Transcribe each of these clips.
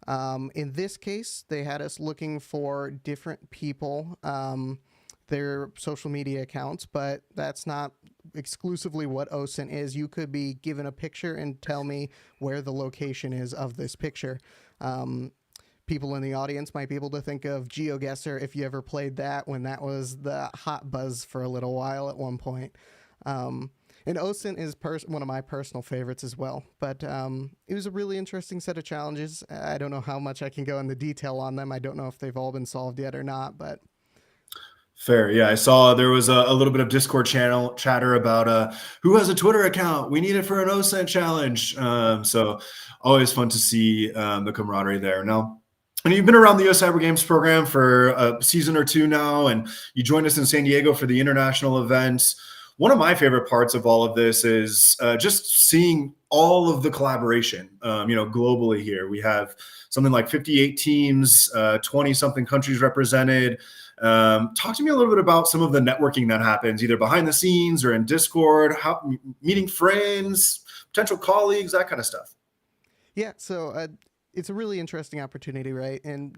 In this case, they had us looking for different people, their social media accounts, but that's not exclusively what OSINT is. You could be given a picture and tell me where the location is of this picture. People in the audience might be able to think of GeoGuessr if you ever played that, when that was the hot buzz for a little while at one point. And OSINT is one of my personal favorites as well. But it was a really interesting set of challenges. I don't know how much I can go into detail on them. I don't know if they've all been solved yet or not, but... Fair. Yeah, I saw there was a little bit of Discord chatter about who has a Twitter account. We need it for an OSINT challenge. So always fun to see the camaraderie there. Now, and you've been around the US Cyber Games program for a season or two now, and you joined us in San Diego for the international events. One of my favorite parts of all of this is just seeing all of the collaboration, globally here. We have something like 58 teams, 20-something countries represented. Talk to me a little bit about some of the networking that happens either behind the scenes or in Discord, meeting friends, potential colleagues, that kind of stuff. Yeah, so it's a really interesting opportunity, right? And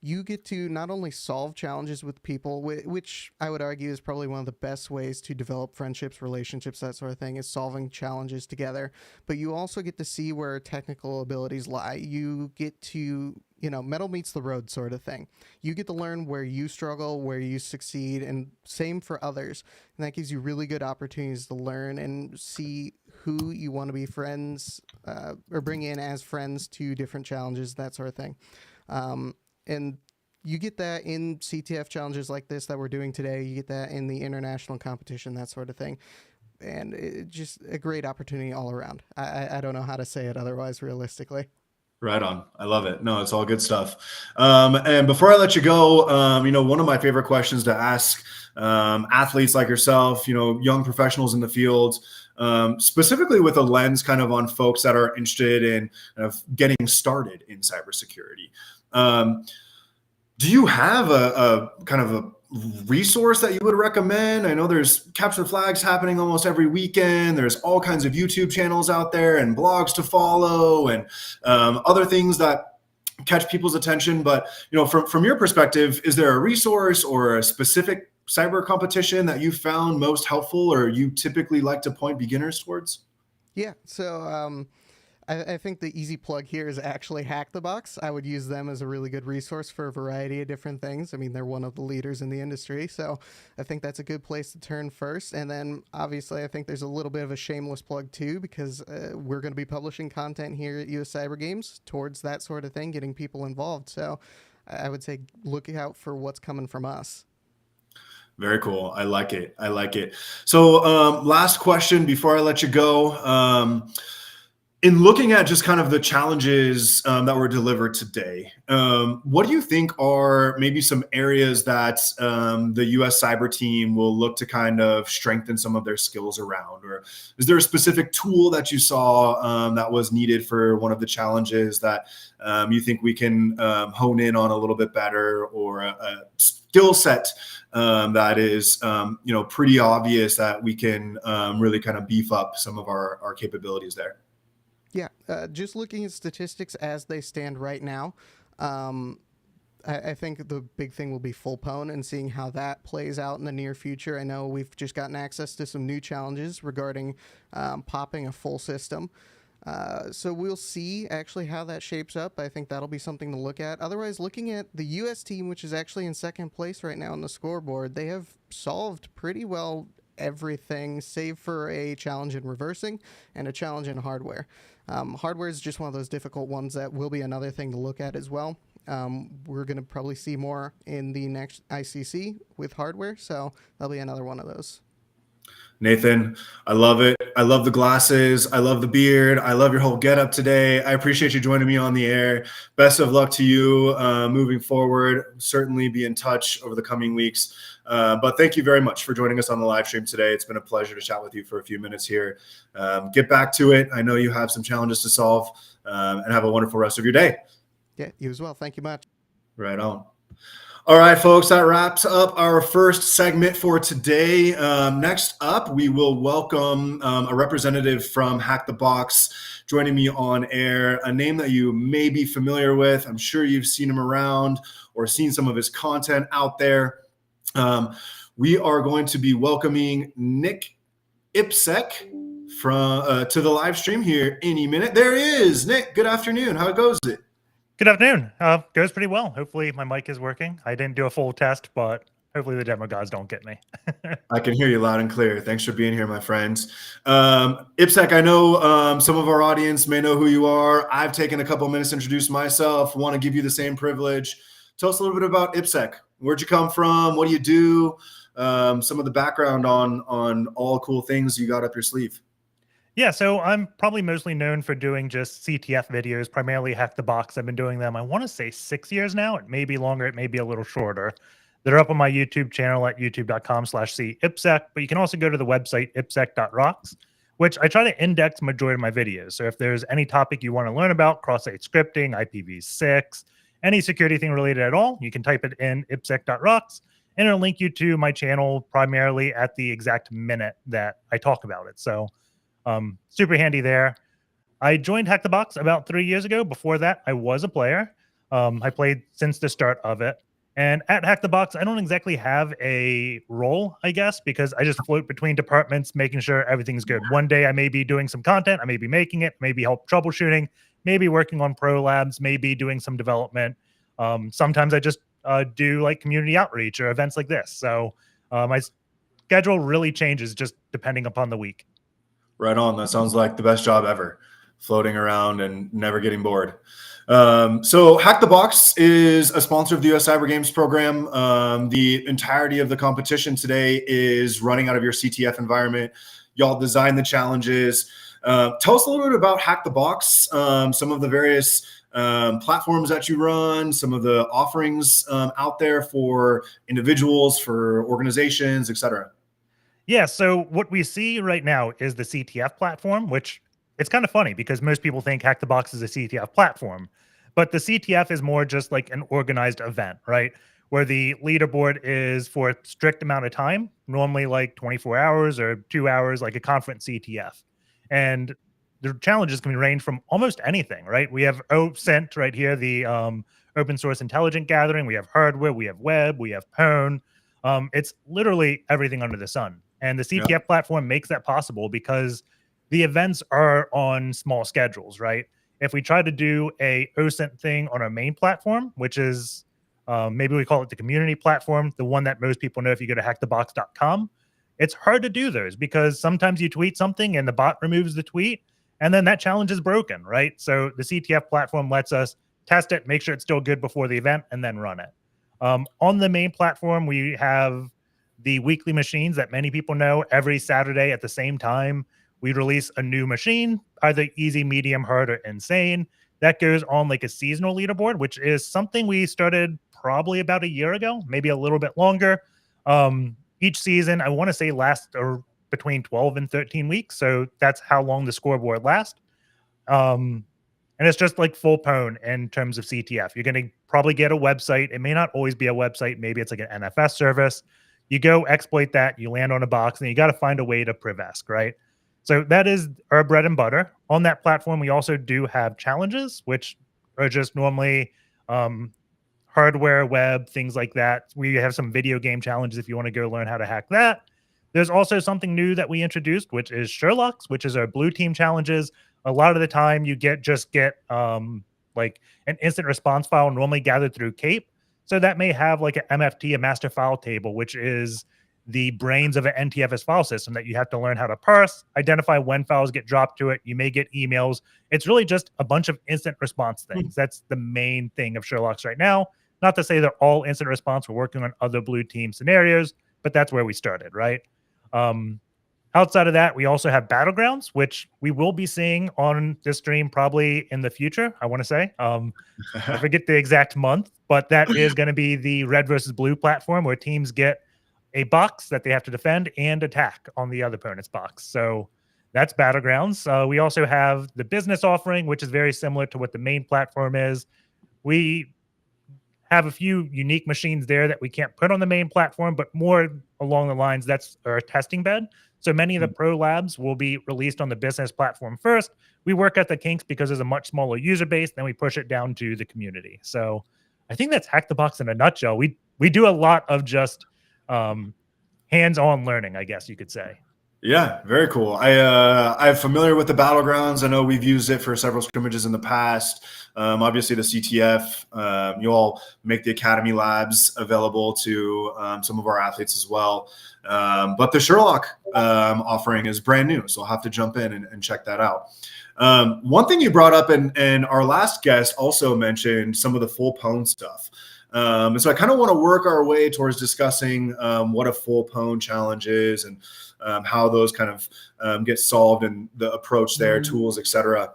you get to not only solve challenges with people, which I would argue is probably one of the best ways to develop friendships, relationships, that sort of thing, is solving challenges together. But you also get to see where technical abilities lie. You get to, metal meets the road sort of thing. You get to learn where you struggle, where you succeed, and same for others. And that gives you really good opportunities to learn and see who you want to be friends or bring in as friends to different challenges, that sort of thing. And you get that in CTF challenges like this that we're doing today. You get that in the international competition, that sort of thing. And it's just a great opportunity all around. I don't know how to say it otherwise realistically. Right on. I love it. No, it's all good stuff. And before I let you go, one of my favorite questions to ask athletes like yourself, young professionals in the field, specifically with a lens kind of on folks that are interested in kind of getting started in cybersecurity. Do you have a kind of a resource that you would recommend? I know there's capture flags happening almost every weekend. There's all kinds of YouTube channels out there and blogs to follow and other things that catch people's attention. But, from your perspective, is there a resource or a specific cyber competition that you found most helpful or you typically like to point beginners towards? Yeah. So, I think the easy plug here is actually Hack the Box. I would use them as a really good resource for a variety of different things. I mean, they're one of the leaders in the industry, so I think that's a good place to turn first. And then, obviously, I think there's a little bit of a shameless plug, too, because we're going to be publishing content here at US Cyber Games towards that sort of thing, getting people involved. So I would say look out for what's coming from us. Very cool. I like it. So last question before I let you go. In looking at just kind of the challenges that were delivered today, what do you think are maybe some areas that the US cyber team will look to kind of strengthen some of their skills around? Or is there a specific tool that you saw that was needed for one of the challenges that you think we can hone in on a little bit better, or a skill set that is pretty obvious that we can really kind of beef up some of our capabilities there? Yeah, just looking at statistics as they stand right now, I think the big thing will be full pwn and seeing how that plays out in the near future. I know we've just gotten access to some new challenges regarding popping a full system. So we'll see actually how that shapes up. I think that'll be something to look at. Otherwise, looking at the U.S. team, which is actually in second place right now on the scoreboard, they have solved pretty well everything save for a challenge in reversing and a challenge in hardware. Hardware is just one of those difficult ones that will be another thing to look at as well. We're going to probably see more in the next ICC with hardware, so that'll be another one of those. Nathan, I love it. I love the glasses. I love the beard. I love your whole getup today. I appreciate you joining me on the air. Best of luck to you moving forward. Certainly be in touch over the coming weeks. But thank you very much for joining us on the live stream today. It's been a pleasure to chat with you for a few minutes here. Get back to it. I know you have some challenges to solve, and have a wonderful rest of your day. Yeah, you as well. Thank you much. Right on. All right, folks, that wraps up our first segment for today. Next up, we will welcome a representative from Hack the Box joining me on air, a name that you may be familiar with. I'm sure you've seen him around or seen some of his content out there. We are going to be welcoming Nick Ipsek to the live stream here any minute. There he is. Nick, good afternoon. How goes it? Good afternoon. Goes pretty well. Hopefully my mic is working. I didn't do a full test, but hopefully the demo gods don't get me. I can hear you loud and clear. Thanks for being here, my friends. Ipsek, I know some of our audience may know who you are. I've taken a couple of minutes to introduce myself. Want to give you the same privilege. Tell us a little bit about Ipsek. Where'd you come from? What do you do? Some of the background on all cool things you got up your sleeve. Yeah, so I'm probably mostly known for doing just CTF videos, primarily Hack the Box. I've been doing them, I want to say 6 years now. It may be longer, it may be a little shorter. They're up on my YouTube channel at youtube.com/cipsec, but you can also go to the website ipsec.rocks, which I try to index majority of my videos. So if there's any topic you want to learn about, cross-site scripting, IPv6, any security thing related at all, you can type it in ipsec.rocks, and it'll link you to my channel primarily at the exact minute that I talk about it. So super handy there. I joined Hack the Box about 3 years ago. Before that, I was a player. I played since the start of it. And at Hack the Box, I don't exactly have a role, I guess, because I just float between departments, making sure everything's good. One day I may be doing some content, I may be making it, maybe help troubleshooting, maybe working on pro labs, maybe doing some development. Sometimes I just do like community outreach or events like this. So my schedule really changes just depending upon the week. Right on. That sounds like the best job ever, floating around and never getting bored. So Hack the Box is a sponsor of the US Cyber Games program. The entirety of the competition today is running out of your CTF environment. Y'all design the challenges. Tell us a little bit about Hack the Box, some of the various platforms that you run, some of the offerings out there for individuals, for organizations, etc. Yeah, so what we see right now is the CTF platform, which it's kind of funny because most people think Hack the Box is a CTF platform, but the CTF is more just like an organized event, right? Where the leaderboard is for a strict amount of time, normally like 24 hours or 2 hours, like a conference CTF. And the challenges can range from almost anything, right? We have OSINT right here, the open source intelligent gathering. We have hardware, we have web, we have pwn. It's literally everything under the sun. And the CTF platform makes that possible because the events are on small schedules, right? If we try to do a OSINT thing on our main platform, which is maybe we call it the community platform, the one that most people know if you go to hackthebox.com, it's hard to do those because sometimes you tweet something and the bot removes the tweet and then that challenge is broken, right? So the CTF platform lets us test it, make sure it's still good before the event, and then run it. On the main platform, we have the weekly machines that many people know. Every Saturday at the same time, we release a new machine, either easy, medium, hard, or insane. That goes on like a seasonal leaderboard, which is something we started probably about a year ago, maybe a little bit longer. Each season, I want to say lasts between 12 and 13 weeks. So that's how long the scoreboard lasts. And it's just like full pwn in terms of CTF. You're going to probably get a website. It may not always be a website. Maybe it's like an NFS service. You go exploit that, you land on a box, and you got to find a way to privask, right? So that is our bread and butter. On that platform, we also do have challenges, which are just normally hardware, web, things like that. We have some video game challenges if you want to go learn how to hack that. There's also something new that we introduced, which is Sherlock's, which is our blue team challenges. A lot of the time you get like an instant response file normally gathered through Cape. So that may have like an MFT, a master file table, which is the brains of an NTFS file system that you have to learn how to parse, identify when files get dropped to it. You may get emails. It's really just a bunch of instant response things. That's the main thing of Sherlock's right now. Not to say they're all instant response. We're working on other blue team scenarios, but that's where we started, right? Outside of that, we also have Battlegrounds, which we will be seeing on this stream probably in the future, I want to say. I forget the exact month, but that is going to be the red versus blue platform where teams get a box that they have to defend and attack on the other opponent's box. So that's Battlegrounds. We also have the business offering, which is very similar to what the main platform is. We have a few unique machines there that we can't put on the main platform, but more along the lines that's our testing bed. So many of the pro labs will be released on the business platform first. We work at the kinks because there's a much smaller user base, then we push it down to the community. So I think that's Hack the Box in a nutshell. We do a lot of just hands-on learning, I guess you could say. Yeah, very cool. I'm familiar with the Battlegrounds. I know we've used it for several scrimmages in the past. Obviously, the CTF. You all make the Academy Labs available to some of our athletes as well. But the Sherlock offering is brand new, so I'll have to jump in and check that out. One thing you brought up, and our last guest also mentioned some of the full pwn stuff. And so I kind of want to work our way towards discussing what a full pwn challenge is and how those kind of get solved and the approach there, tools, etc.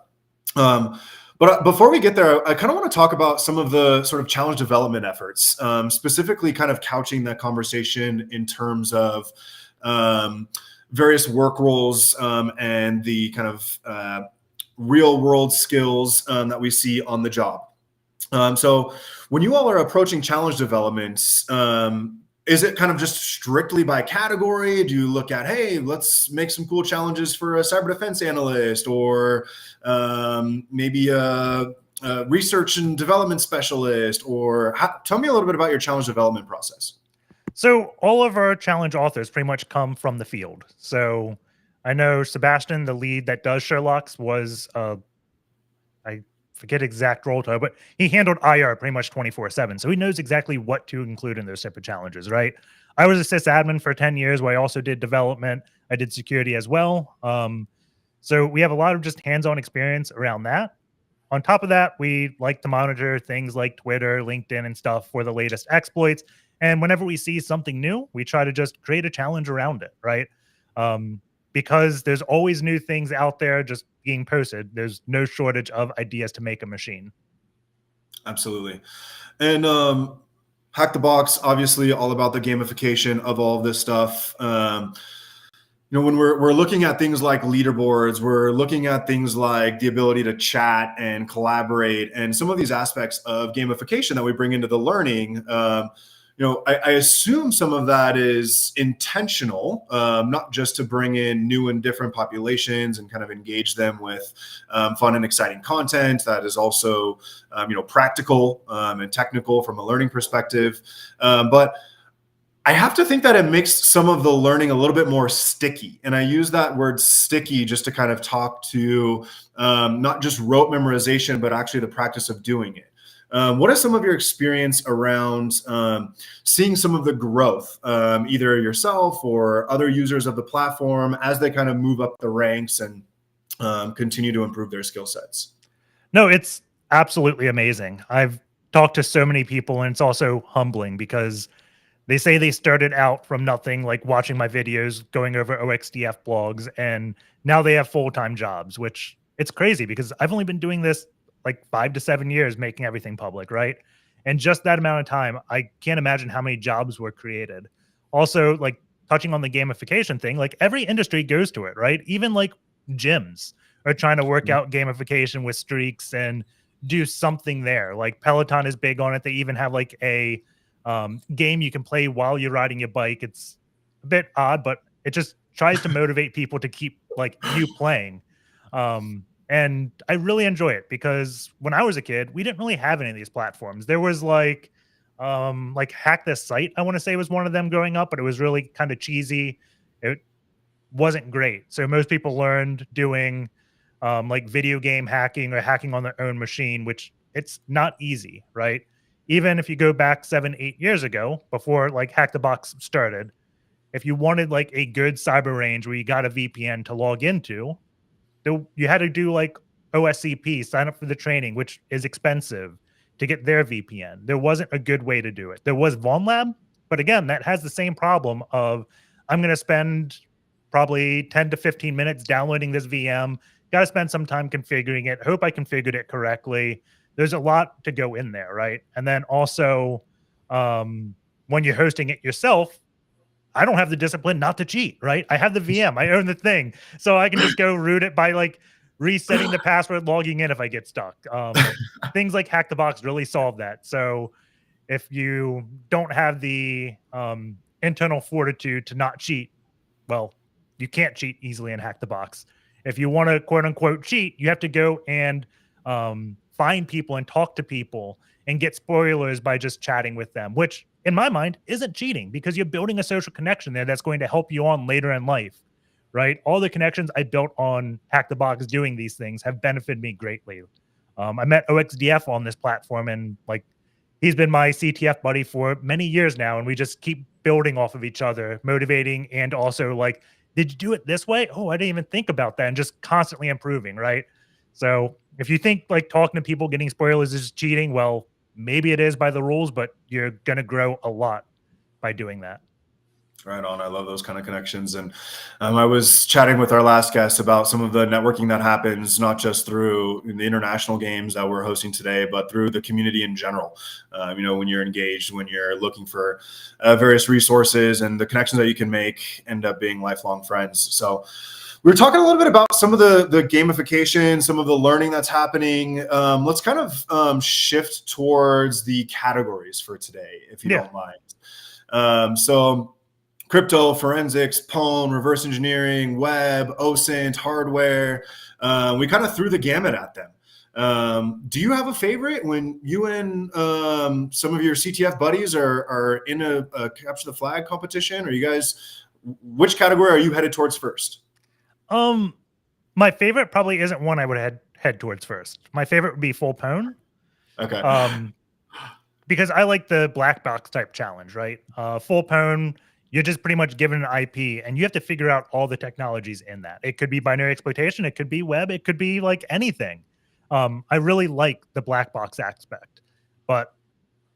But before we get there, I kind of want to talk about some of the sort of challenge development efforts, specifically kind of couching that conversation in terms of various work roles and the kind of real world skills that we see on the job. So when you all are approaching challenge developments, is it kind of just strictly by category? Do you look at, hey, let's make some cool challenges for a cyber defense analyst, or maybe a research and development specialist? Or tell me a little bit about your challenge development process. So all of our challenge authors pretty much come from the field. So I know Sebastian, the lead that does Sherlock's, was I forget exact role title, but he handled IR pretty much 24/7. So he knows exactly what to include in those type of challenges, right? I was a sysadmin for 10 years where I also did development. I did security as well. So we have a lot of just hands-on experience around that. On top of that, we like to monitor things like Twitter, LinkedIn, and stuff for the latest exploits. And whenever we see something new, we try to just create a challenge around it, right? Because there's always new things out there just being posted. There's no shortage of ideas to make a machine. Absolutely. And Hack the Box, obviously all about the gamification of all of this stuff. You know, when we're looking at things like leaderboards, we're looking at things like the ability to chat and collaborate and some of these aspects of gamification that we bring into the learning. You know, I assume some of that is intentional, not just to bring in new and different populations and kind of engage them with fun and exciting content that is also, you know, practical and technical from a learning perspective. But I have to think that it makes some of the learning a little bit more sticky. And I use that word sticky just to kind of talk to not just rote memorization, but actually the practice of doing it. What is some of your experience around seeing some of the growth, either yourself or other users of the platform as they kind of move up the ranks and continue to improve their skill sets? No, it's absolutely amazing. I've talked to so many people, and it's also humbling because they say they started out from nothing, like watching my videos, going over OXDF blogs, and now they have full-time jobs, which it's crazy because I've only been doing this like 5 to 7 years, making everything public, right? And just that amount of time, I can't imagine how many jobs were created. Also, like touching on the gamification thing, like every industry goes to it, right? Even like gyms are trying to work out gamification with streaks and do something there. Like Peloton is big on it. They even have like a game you can play while you're riding your bike. It's a bit odd, but it just tries to motivate people to keep like you playing. And I really enjoy it because when I was a kid, we didn't really have any of these platforms. There was like Hack This Site, I want to say was one of them growing up, but it was really kind of cheesy. It wasn't great. So most people learned doing like video game hacking or hacking on their own machine, which it's not easy, right? Even if you go back 7-8 years ago, before like Hack the Box started, if you wanted like a good cyber range where you got a VPN to log into, you had to do like OSCP, sign up for the training, which is expensive to get their VPN. There wasn't a good way to do it. There was VonLab, but again, that has the same problem of I'm going to spend probably 10 to 15 minutes downloading this VM, got to spend some time configuring it, hope I configured it correctly. There's a lot to go in there, right? And then also, when you're hosting it yourself, I don't have the discipline not to cheat, right? I have the VM, I own the thing. So I can just go root it by like resetting the password, logging in if I get stuck. Things like Hack the Box really solve that. So if you don't have the internal fortitude to not cheat, well, you can't cheat easily and hack the box. If you want to quote unquote cheat, you have to go and find people and talk to people and get spoilers by just chatting with them, which in my mind isn't cheating because you're building a social connection there that's going to help you on later in life, right? All the connections I built on Hack the Box doing these things have benefited me greatly. I met OXDF on this platform, and like he's been my CTF buddy for many years now, and we just keep building off of each other, motivating, and also like, did you do it this way? Oh, I didn't even think about that, and just constantly improving, right? So if you think like talking to people, getting spoilers is cheating, well, maybe it is by the rules, but you're going to grow a lot by doing that. Right on. I love those kind of connections. And I was chatting with our last guest about some of the networking that happens, not just through the international games that we're hosting today, but through the community in general. When you're engaged, when you're looking for various resources, and the connections that you can make end up being lifelong friends. So we were talking a little bit about some of the gamification, some of the learning that's happening. Let's kind of shift towards the categories for today, if you don't mind. So crypto, forensics, pwn, reverse engineering, web, OSINT, hardware. We kind of threw the gamut at them. Do you have a favorite when you and some of your CTF buddies are in a capture the flag competition? Are you guys, which category are you headed towards first? My favorite probably isn't one I would head towards first. My favorite would be full pwn. Okay. Because I like the black box type challenge, right? Full pwn, you're just pretty much given an IP, and you have to figure out all the technologies in that. It could be binary exploitation, it could be web, it could be like anything. I really like the black box aspect, but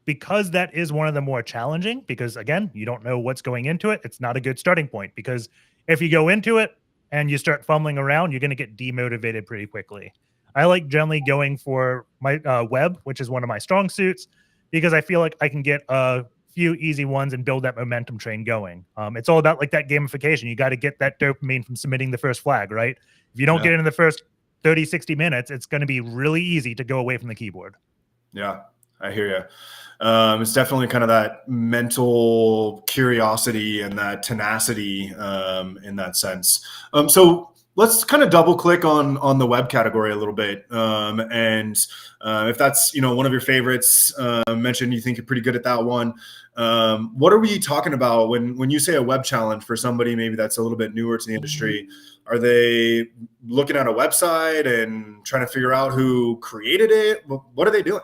because that is one of the more challenging, because again, you don't know what's going into it, it's not a good starting point, because if you go into it and you start fumbling around, you're going to get demotivated pretty quickly. I like generally going for my web, which is one of my strong suits, because I feel like I can get a few easy ones and build that momentum train going. It's all about like that gamification. You got to get that dopamine from submitting the first flag, right? If you don't get it in the first 30, 60 minutes, it's going to be really easy to go away from the keyboard. Yeah, I hear you. It's definitely kind of that mental curiosity and that tenacity in that sense. So let's kind of double click on the web category a little bit. And if that's, one of your favorites, mentioned you think you're pretty good at that one. What are we talking about when you say a web challenge for somebody maybe that's a little bit newer to the industry? Are they looking at a website and trying to figure out who created it? What are they doing?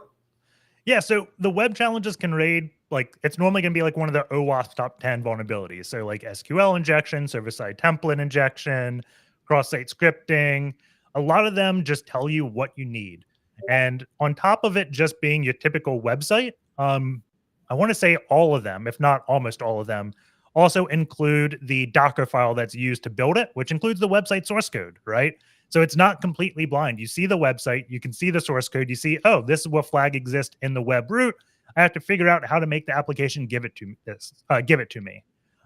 Yeah, so the web challenges can raid, like it's normally going to be like one of the OWASP top 10 vulnerabilities. So like SQL injection, server-side template injection, cross-site scripting. A lot of them just tell you what you need. And on top of it just being your typical website, I want to say all of them, if not almost all of them, also include the Docker file that's used to build it, which includes the website source code, right? So it's not completely blind. You see the website, you can see the source code, you see, oh, this is what flag exists in the web root. I have to figure out how to make the application give it to me.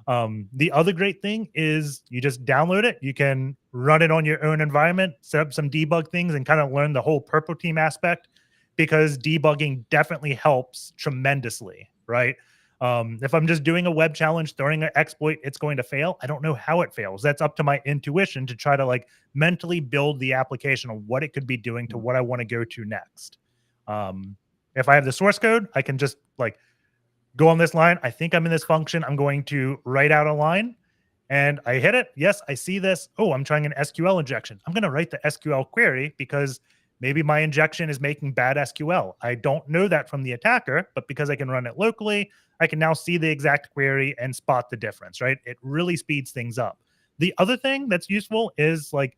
The other great thing is you just download it. You can run it on your own environment, set up some debug things, and kind of learn the whole purple team aspect, because debugging definitely helps tremendously, right? If I'm just doing a web challenge, throwing an exploit, it's going to fail. I don't know how it fails. That's up to my intuition to try to like mentally build the application of what it could be doing to what I want to go to next. If I have the source code, I can just like go on this line. I think I'm in this function. I'm going to write out a line and I hit it. Yes, I see this. Oh, I'm trying an SQL injection. I'm going to write the SQL query because maybe my injection is making bad SQL. I don't know that from the attacker, but because I can run it locally, I can now see the exact query and spot the difference, right? It really speeds things up. The other thing that's useful is like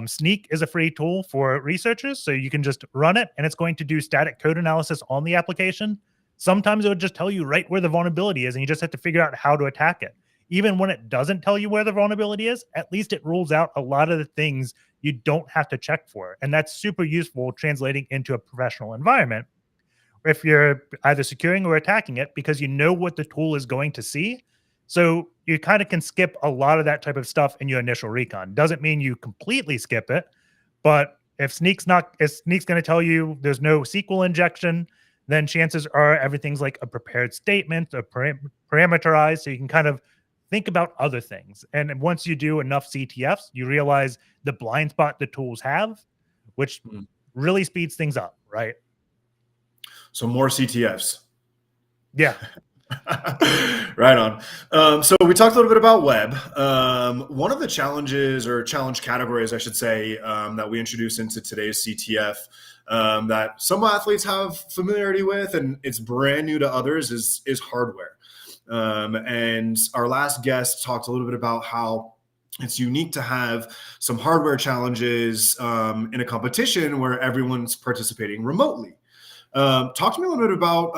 Sneak is a free tool for researchers. So you can just run it and it's going to do static code analysis on the application. Sometimes it would just tell you right where the vulnerability is and you just have to figure out how to attack it. Even when it doesn't tell you where the vulnerability is, at least it rules out a lot of the things you don't have to check for. And that's super useful translating into a professional environment if you're either securing or attacking it, because you know what the tool is going to see. So you kind of can skip a lot of that type of stuff in your initial recon. Doesn't mean you completely skip it, but if Sneak's going to tell you there's no SQL injection, then chances are everything's like a prepared statement, or parameterized, so you can kind of think about other things. And once you do enough CTFs, you realize the blind spot the tools have, which really speeds things up, right? So more CTFs. Yeah. Right on. So we talked a little bit about web. One of the challenges, or challenge categories, I should say, that we introduced into today's CTF, that some athletes have familiarity with, and it's brand new to others, is hardware. And our last guest talked a little bit about how it's unique to have some hardware challenges in a competition where everyone's participating remotely. Talk to me a little bit about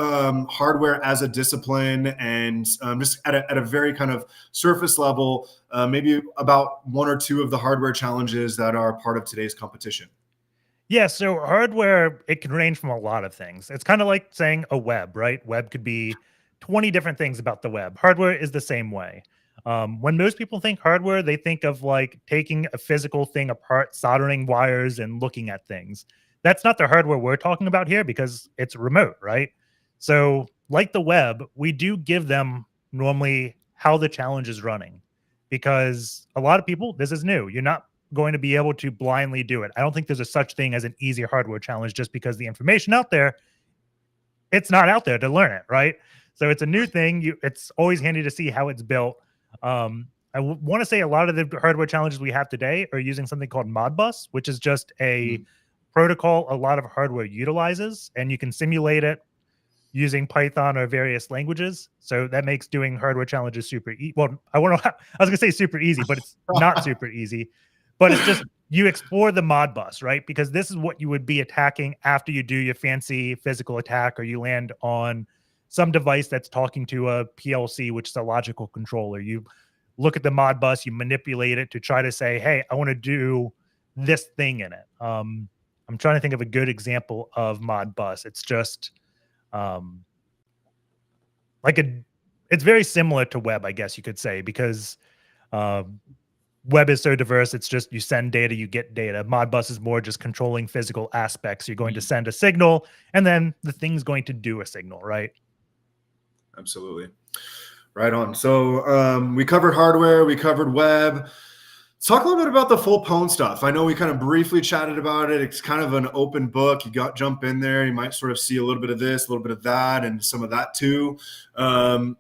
hardware as a discipline, and just at a very kind of surface level, maybe about one or two of the hardware challenges that are part of today's competition. Yeah, so hardware, it can range from a lot of things. It's kind of like saying a web, right? Web could be 20 different things about the web. Hardware is the same way. When most people think hardware, they think of like taking a physical thing apart, soldering wires, and looking at things. That's not the hardware we're talking about here because it's remote, right? So, like the web, we do give them normally how the challenge is running, because a lot of people, this is new. You're not going to be able to blindly do it. I don't think there's a such thing as an easy hardware challenge just because the information out there, it's not out there to learn it, right? So it's a new thing. It's always handy to see how it's built. I want to say a lot of the hardware challenges we have today are using something called Modbus, which is just a protocol a lot of hardware utilizes, and you can simulate it using Python or various languages. So that makes doing hardware challenges super easy. Well, I was going to say super easy, but it's not super easy. But it's just you explore the Modbus, right? Because this is what you would be attacking after you do your fancy physical attack, or you land on some device that's talking to a PLC, which is a logical controller. You look at the Modbus, you manipulate it to try to say, hey, I want to do this thing in it. I'm trying to think of a good example of Modbus. It's just it's very similar to web, I guess you could say, because web is so diverse. It's just you send data, you get data. Modbus is more just controlling physical aspects. You're going to send a signal, and then the thing's going to do a signal, right? Absolutely. Right on. So we covered hardware, we covered web. Let's talk a little bit about the full pwn stuff. I know we kind of briefly chatted about it. It's kind of an open book. You jump in there. You might sort of see a little bit of this, a little bit of that, and some of that too. There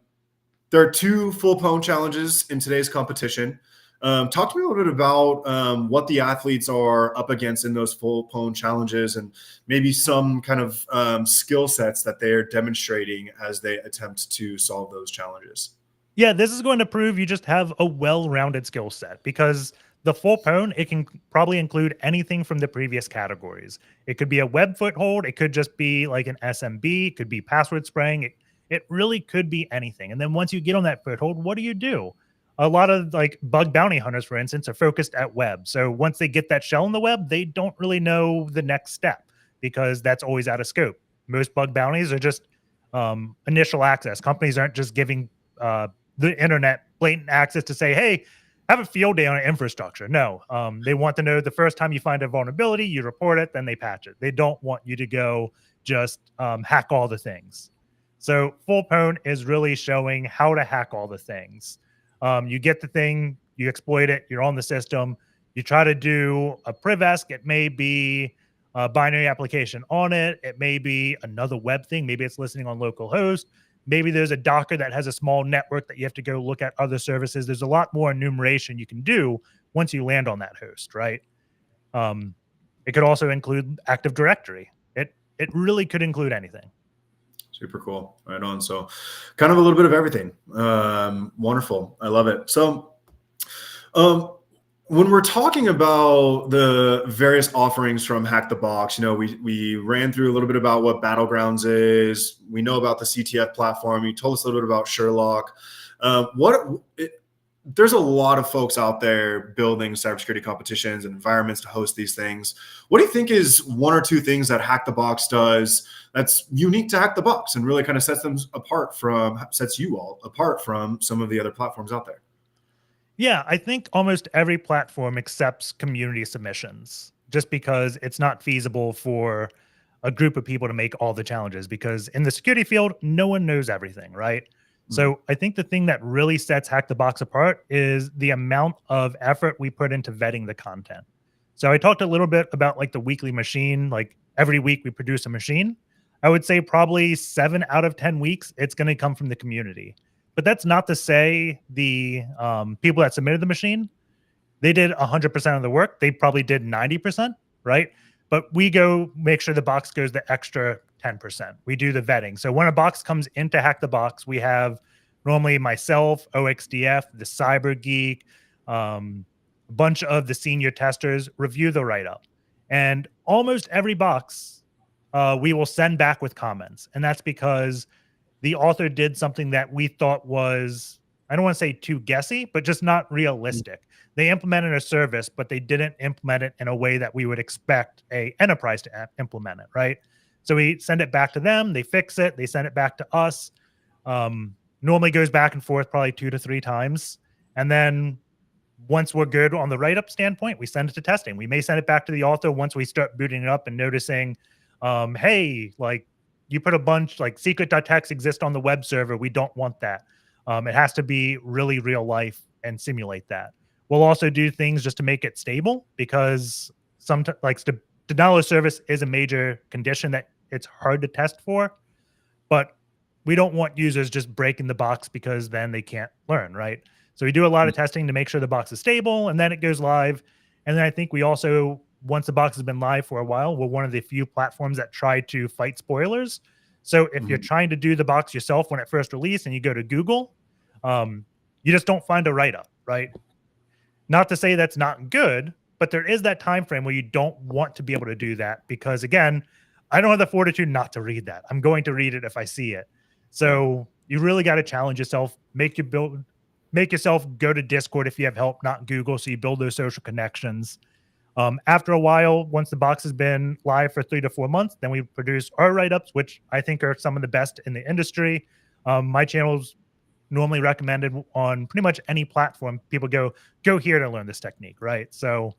are two full pwn challenges in today's competition. Talk to me a little bit about what the athletes are up against in those full pwn challenges, and maybe some kind of skill sets that they're demonstrating as they attempt to solve those challenges. Yeah, this is going to prove you just have a well-rounded skill set, because the full pwn, it can probably include anything from the previous categories. It could be a web foothold. It could just be like an SMB. It could be password spraying. It really could be anything. And then once you get on that foothold, what do? A lot of like bug bounty hunters, for instance, are focused at web. So once they get that shell in the web, they don't really know the next step because that's always out of scope. Most bug bounties are just initial access. Companies aren't just giving the internet blatant access to say, hey, have a field day on an infrastructure. No, they want to know the first time you find a vulnerability, you report it, then they patch it. They don't want you to go just hack all the things. So full pwn is really showing how to hack all the things. You get the thing, you exploit it, you're on the system, you try to do a privesc. It may be a binary application on it. It may be another web thing. Maybe it's listening on localhost. Maybe there's a Docker that has a small network that you have to go look at other services. There's a lot more enumeration you can do once you land on that host, right? It could also include Active Directory. It really could include anything. Super cool. Right on. So kind of a little bit of everything. Wonderful. I love it. So when we're talking about the various offerings from Hack the Box, we ran through a little bit about what Battlegrounds is. We know about the CTF platform. You told us a little bit about Sherlock. There's a lot of folks out there building cybersecurity competitions and environments to host these things. What do you think is one or two things that Hack the Box does that's unique to Hack the Box and really kind of sets you all apart from some of the other platforms out there? Yeah, I think almost every platform accepts community submissions just because it's not feasible for a group of people to make all the challenges, because in the security field, no one knows everything, right? So I think the thing that really sets Hack the Box apart is the amount of effort we put into vetting the content. So I talked a little bit about like the weekly machine, like every week we produce a machine. I would say probably 7 out of 10 weeks, it's going to come from the community. But that's not to say the people that submitted the machine, they did 100% of the work. They probably did 90%, right? But we go make sure the box goes the extra 10%. We do the vetting. So when a box comes into Hack the Box, we have normally myself, OXDF, the Cyber Geek, a bunch of the senior testers review the write-up. And almost every box we will send back with comments. And that's because the author did something that we thought was, I don't want to say too guessy, but just not realistic. They implemented a service, but they didn't implement it in a way that we would expect a enterprise to implement it, right? So we send it back to them, they fix it, they send it back to us. Normally goes back and forth probably 2 to 3 times. And then once we're good on the write-up standpoint, we send it to testing. We may send it back to the author once we start booting it up and noticing, hey, like you put a bunch like secret.txt exists on the web server. We don't want that. It has to be really real life and simulate that. We'll also do things just to make it stable, because sometimes like denial of service is a major condition that it's hard to test for, but we don't want users just breaking the box because then they can't learn, right? So we do a lot of testing to make sure the box is stable, and then it goes live. And then I think we also, once the box has been live for a while, we're one of the few platforms that try to fight spoilers. So if you're trying to do the box yourself when it first released and you go to Google, you just don't find a write-up, right? Not to say that's not good, but there is that time frame where you don't want to be able to do that, because again, I don't have the fortitude not to read that. I'm going to read it if I see it. So you really got to challenge yourself, make yourself go to Discord if you have help, not Google. So you build those social connections. After a while, once the box has been live for 3 to 4 months, then we produce our write-ups, which I think are some of the best in the industry. My channel's normally recommended on pretty much any platform. People go here to learn this technique, right? So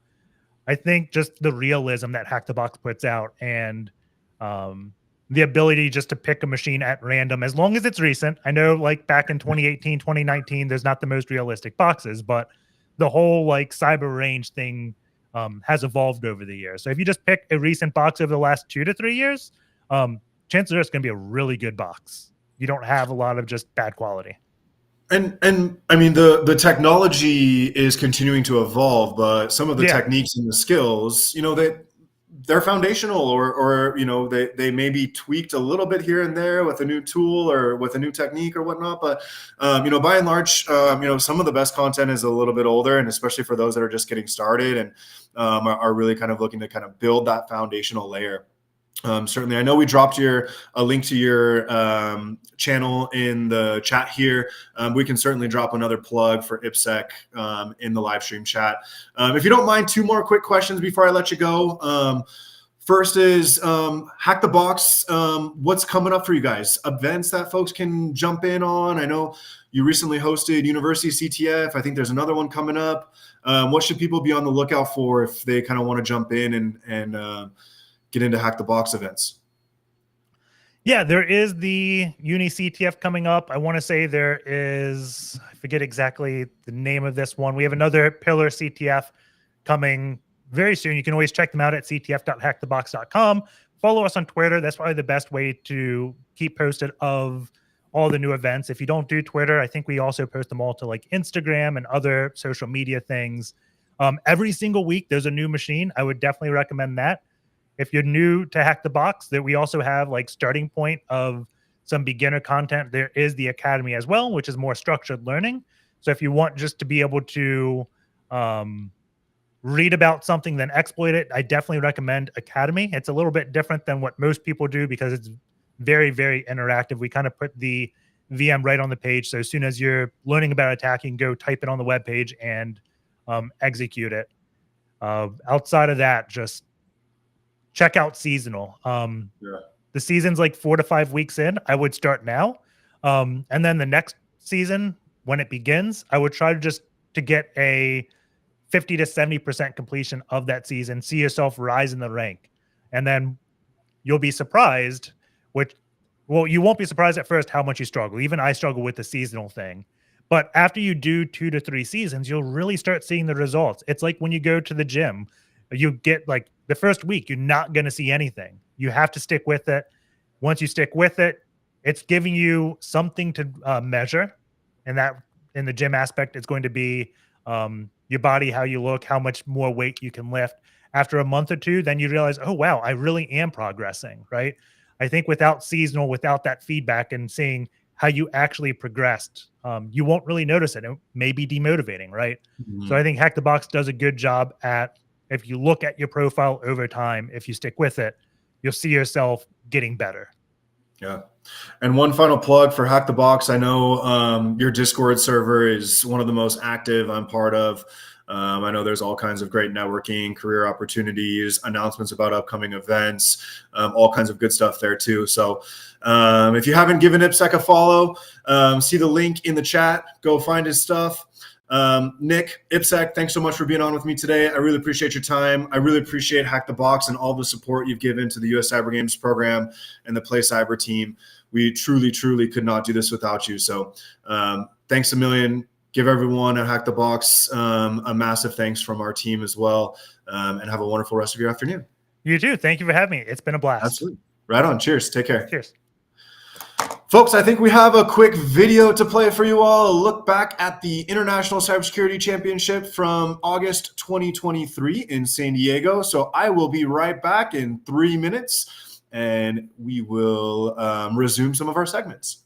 I think just the realism that Hack the Box puts out, and the ability just to pick a machine at random, as long as it's recent. I know like back in 2018, 2019, there's not the most realistic boxes, but the whole like cyber range thing has evolved over the years. So if you just pick a recent box over the last 2 to 3 years, chances are it's going to be a really good box. You don't have a lot of just bad quality. And I mean, the technology is continuing to evolve, but some of the techniques and the skills, you know, they're foundational, or you know, they may be tweaked a little bit here and there with a new tool or with a new technique or whatnot. But you know, by and large, you know, some of the best content is a little bit older, and especially for those that are just getting started and are really kind of looking to kind of build that foundational layer. Certainly, I know we dropped a link to your channel in the chat here. We can certainly drop another plug for IPSec in the live stream chat. If you don't mind, 2 more quick questions before I let you go. First is Hack the Box. What's coming up for you guys? Events that folks can jump in on? I know you recently hosted University CTF. I think there's another one coming up. What should people be on the lookout for if they kind of want to jump in and get into Hack the Box events? Yeah, there is the Uni CTF coming up. I want to say there is, I forget exactly the name of this one. We have another Pillar CTF coming very soon. You can always check them out at ctf.hackthebox.com. Follow us on Twitter. That's probably the best way to keep posted of all the new events. If you don't do Twitter, I think we also post them all to like Instagram and other social media things. Every single week, there's a new machine. I would definitely recommend that. If you're new to Hack the Box, that we also have like starting point of some beginner content. There is the Academy as well, which is more structured learning. So if you want just to be able to read about something then exploit it, I definitely recommend Academy. It's a little bit different than what most people do because it's very, very interactive. We kind of put the VM right on the page. So as soon as you're learning about attacking, go type it on the web page and execute it. Outside of that, just check out seasonal. The season's like 4 to 5 weeks in. I would start now. And then the next season, when it begins, I would try to get a 50 to 70% completion of that season, see yourself rise in the rank. And then you'll be surprised, you won't be surprised at first how much you struggle. Even I struggle with the seasonal thing. But after you do 2 to 3 seasons, you'll really start seeing the results. It's like when you go to the gym, you get like the first week, you're not going to see anything. You have to stick with it. Once you stick with it, it's giving you something to measure. And that in the gym aspect, it's going to be your body, how you look, how much more weight you can lift. After a month or two, then you realize, oh, wow, I really am progressing, right? I think without seasonal, without that feedback and seeing how you actually progressed, you won't really notice it. It may be demotivating, right? Mhm. So I think Hack the Box does a good job at, if you look at your profile over time, if you stick with it, you'll see yourself getting better. Yeah. And one final plug for Hack the Box. I know your Discord server is one of the most active I'm part of. I know there's all kinds of great networking, career opportunities, announcements about upcoming events, all kinds of good stuff there too. So if you haven't given IPSEC a follow, see the link in the chat. Go find his stuff. Nick, IPSEC, thanks so much for being on with me today. I really appreciate your time. I really appreciate Hack the Box and all the support you've given to the US Cyber Games program and the PlayCyber team. We truly, truly could not do this without you. So thanks a million. Give everyone at Hack the Box a massive thanks from our team as well. And have a wonderful rest of your afternoon. You too. Thank you for having me. It's been a blast. Absolutely. Right on. Cheers. Take care. Cheers. Folks, I think we have a quick video to play for you all. A look back at the International Cybersecurity Championship from August 2023 in San Diego. So I will be right back in 3 minutes, and we will resume some of our segments.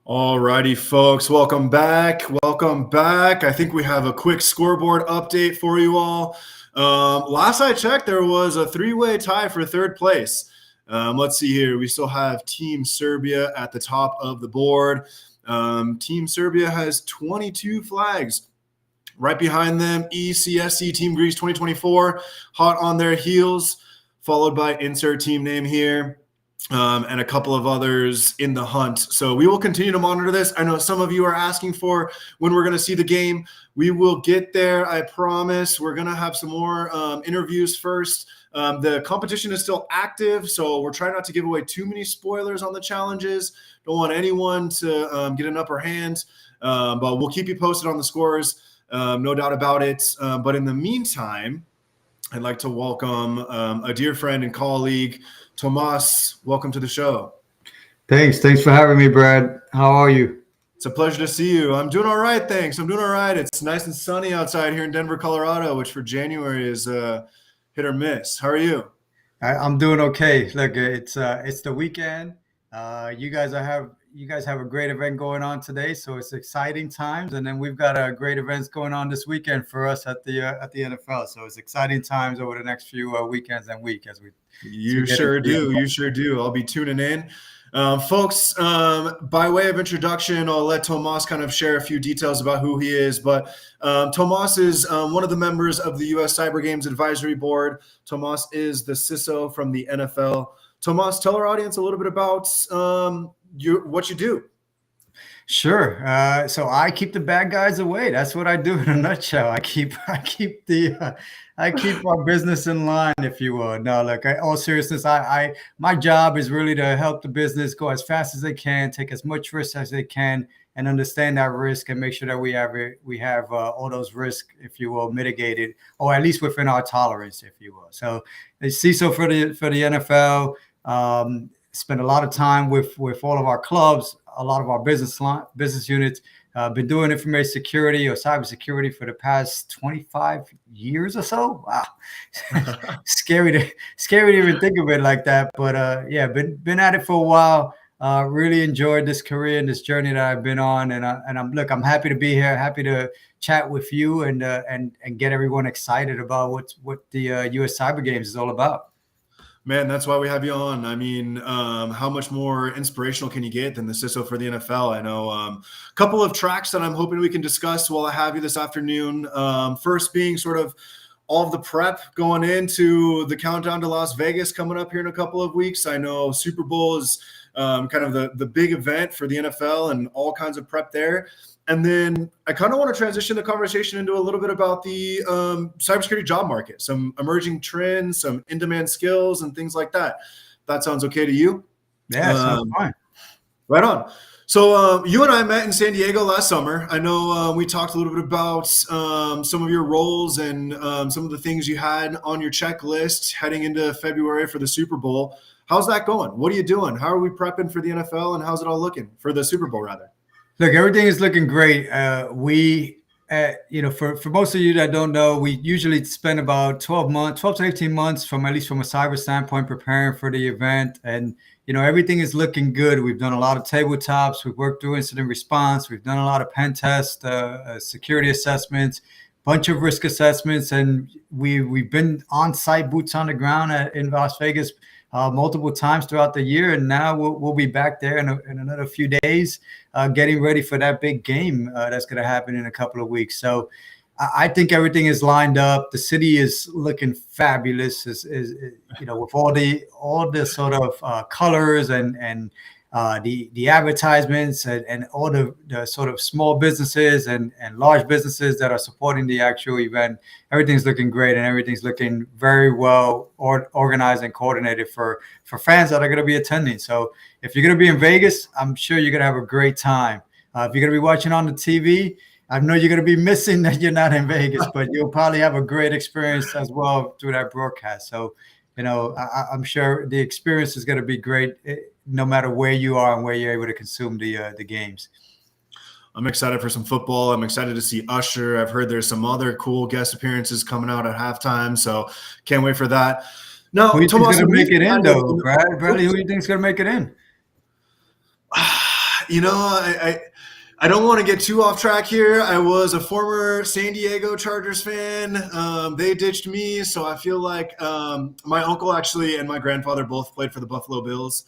All righty, folks. Welcome back. Welcome back. I think we have a quick scoreboard update for you all. Last I checked, there was a three-way tie for third place. Let's see here. We still have Team Serbia at the top of the board. Team Serbia has 22 flags. Right behind them, ECSC Team Greece 2024, hot on their heels, followed by insert team name here, and a couple of others in the hunt. So we will continue to monitor this. I know some of you are asking for when we're going to see the game. We will get there, I promise. We're going to have some more interviews first. The competition is still active, so we're trying not to give away too many spoilers on the challenges. Don't want anyone to get an upper hand, but we'll keep you posted on the scores. No doubt about it. But in the meantime, I'd like to welcome a dear friend and colleague, Tomas. Welcome to the show. Thanks for having me, Brad. How are you? It's a pleasure to see you. I'm doing all right, thanks. I'm doing all right. It's nice and sunny outside here in Denver, Colorado, which for January is hit or miss. How are you? I'm doing okay. Look, it's the weekend. You guys have a great event going on today, so it's exciting times. And then we've got great events going on this weekend for us at the NFL. So it's exciting times over the next few weekends and week as we. You sure do. You sure do. I'll be tuning in. Folks, by way of introduction, I'll let Tomas kind of share a few details about who he is. But Tomas is one of the members of the U.S. Cyber Games Advisory Board. Tomas is the CISO from the NFL. Tomas, tell our audience a little bit about what you do. Sure. So I keep the bad guys away. That's what I do in a nutshell. I keep our business in line, if you will. No, look, all seriousness, my job is really to help the business go as fast as they can, take as much risk as they can, and understand that risk and make sure that we have all those risks, if you will, mitigated, or at least within our tolerance, if you will. So the CISO for the NFL. Spend a lot of time with all of our clubs, a lot of our business units. Been doing information security or cybersecurity for the past 25 years or so. Wow, scary to even think of it like that. But yeah, been at it for a while. Really enjoyed this career and this journey that I've been on. And I'm happy to be here. Happy to chat with you and get everyone excited about what the U.S. Cyber Games is all about. Man, that's why we have you on. I mean, how much more inspirational can you get than the CISO for the NFL? I know a couple of tracks that I'm hoping we can discuss while I have you this afternoon. First being sort of all of the prep going into the countdown to Las Vegas coming up here in a couple of weeks. I know Super Bowl is kind of the big event for the NFL and all kinds of prep there. And then I kind of want to transition the conversation into a little bit about the cybersecurity job market, some emerging trends, some in-demand skills, and things like that. That sounds okay to you? Yeah, sounds fine. Right on. So you and I met in San Diego last summer. I know we talked a little bit about some of your roles and some of the things you had on your checklist heading into February for the Super Bowl. How's that going? What are you doing? How are we prepping for the NFL, and how's it all looking for the Super Bowl, rather? Look, everything is looking great. For most of you that don't know, we usually spend about 12 to 18 months at least from a cyber standpoint, preparing for the event. And, everything is looking good. We've done a lot of tabletops. We've worked through incident response. We've done a lot of pen tests, security assessments, bunch of risk assessments. And we've been on site, boots on the ground in Las Vegas multiple times throughout the year, and now we'll be back there in another few days, getting ready for that big game that's going to happen in a couple of weeks. So I think everything is lined up. The city is looking fabulous, with all the sort of colors and the advertisements and all the sort of small businesses and large businesses that are supporting the actual event. Everything's looking great, and everything's looking very well organized and coordinated for fans that are going to be attending. So if you're going to be in Vegas, I'm sure you're going to have a great time. If you're going to be watching on the TV, I know you're going to be missing that you're not in Vegas, but you'll probably have a great experience as well through that broadcast. So, I'm sure the experience is going to be great, no matter where you are and where you're able to consume the games. I'm excited for some football. I'm excited to see Usher. I've heard there's some other cool guest appearances coming out at halftime, so can't wait for that. Now, who do you think's going to make it in, though, Brad? Bradley, who do you think's going to make it in? You know, I don't want to get too off track here. I was a former San Diego Chargers fan. They ditched me, so I feel like my uncle actually and my grandfather both played for the Buffalo Bills.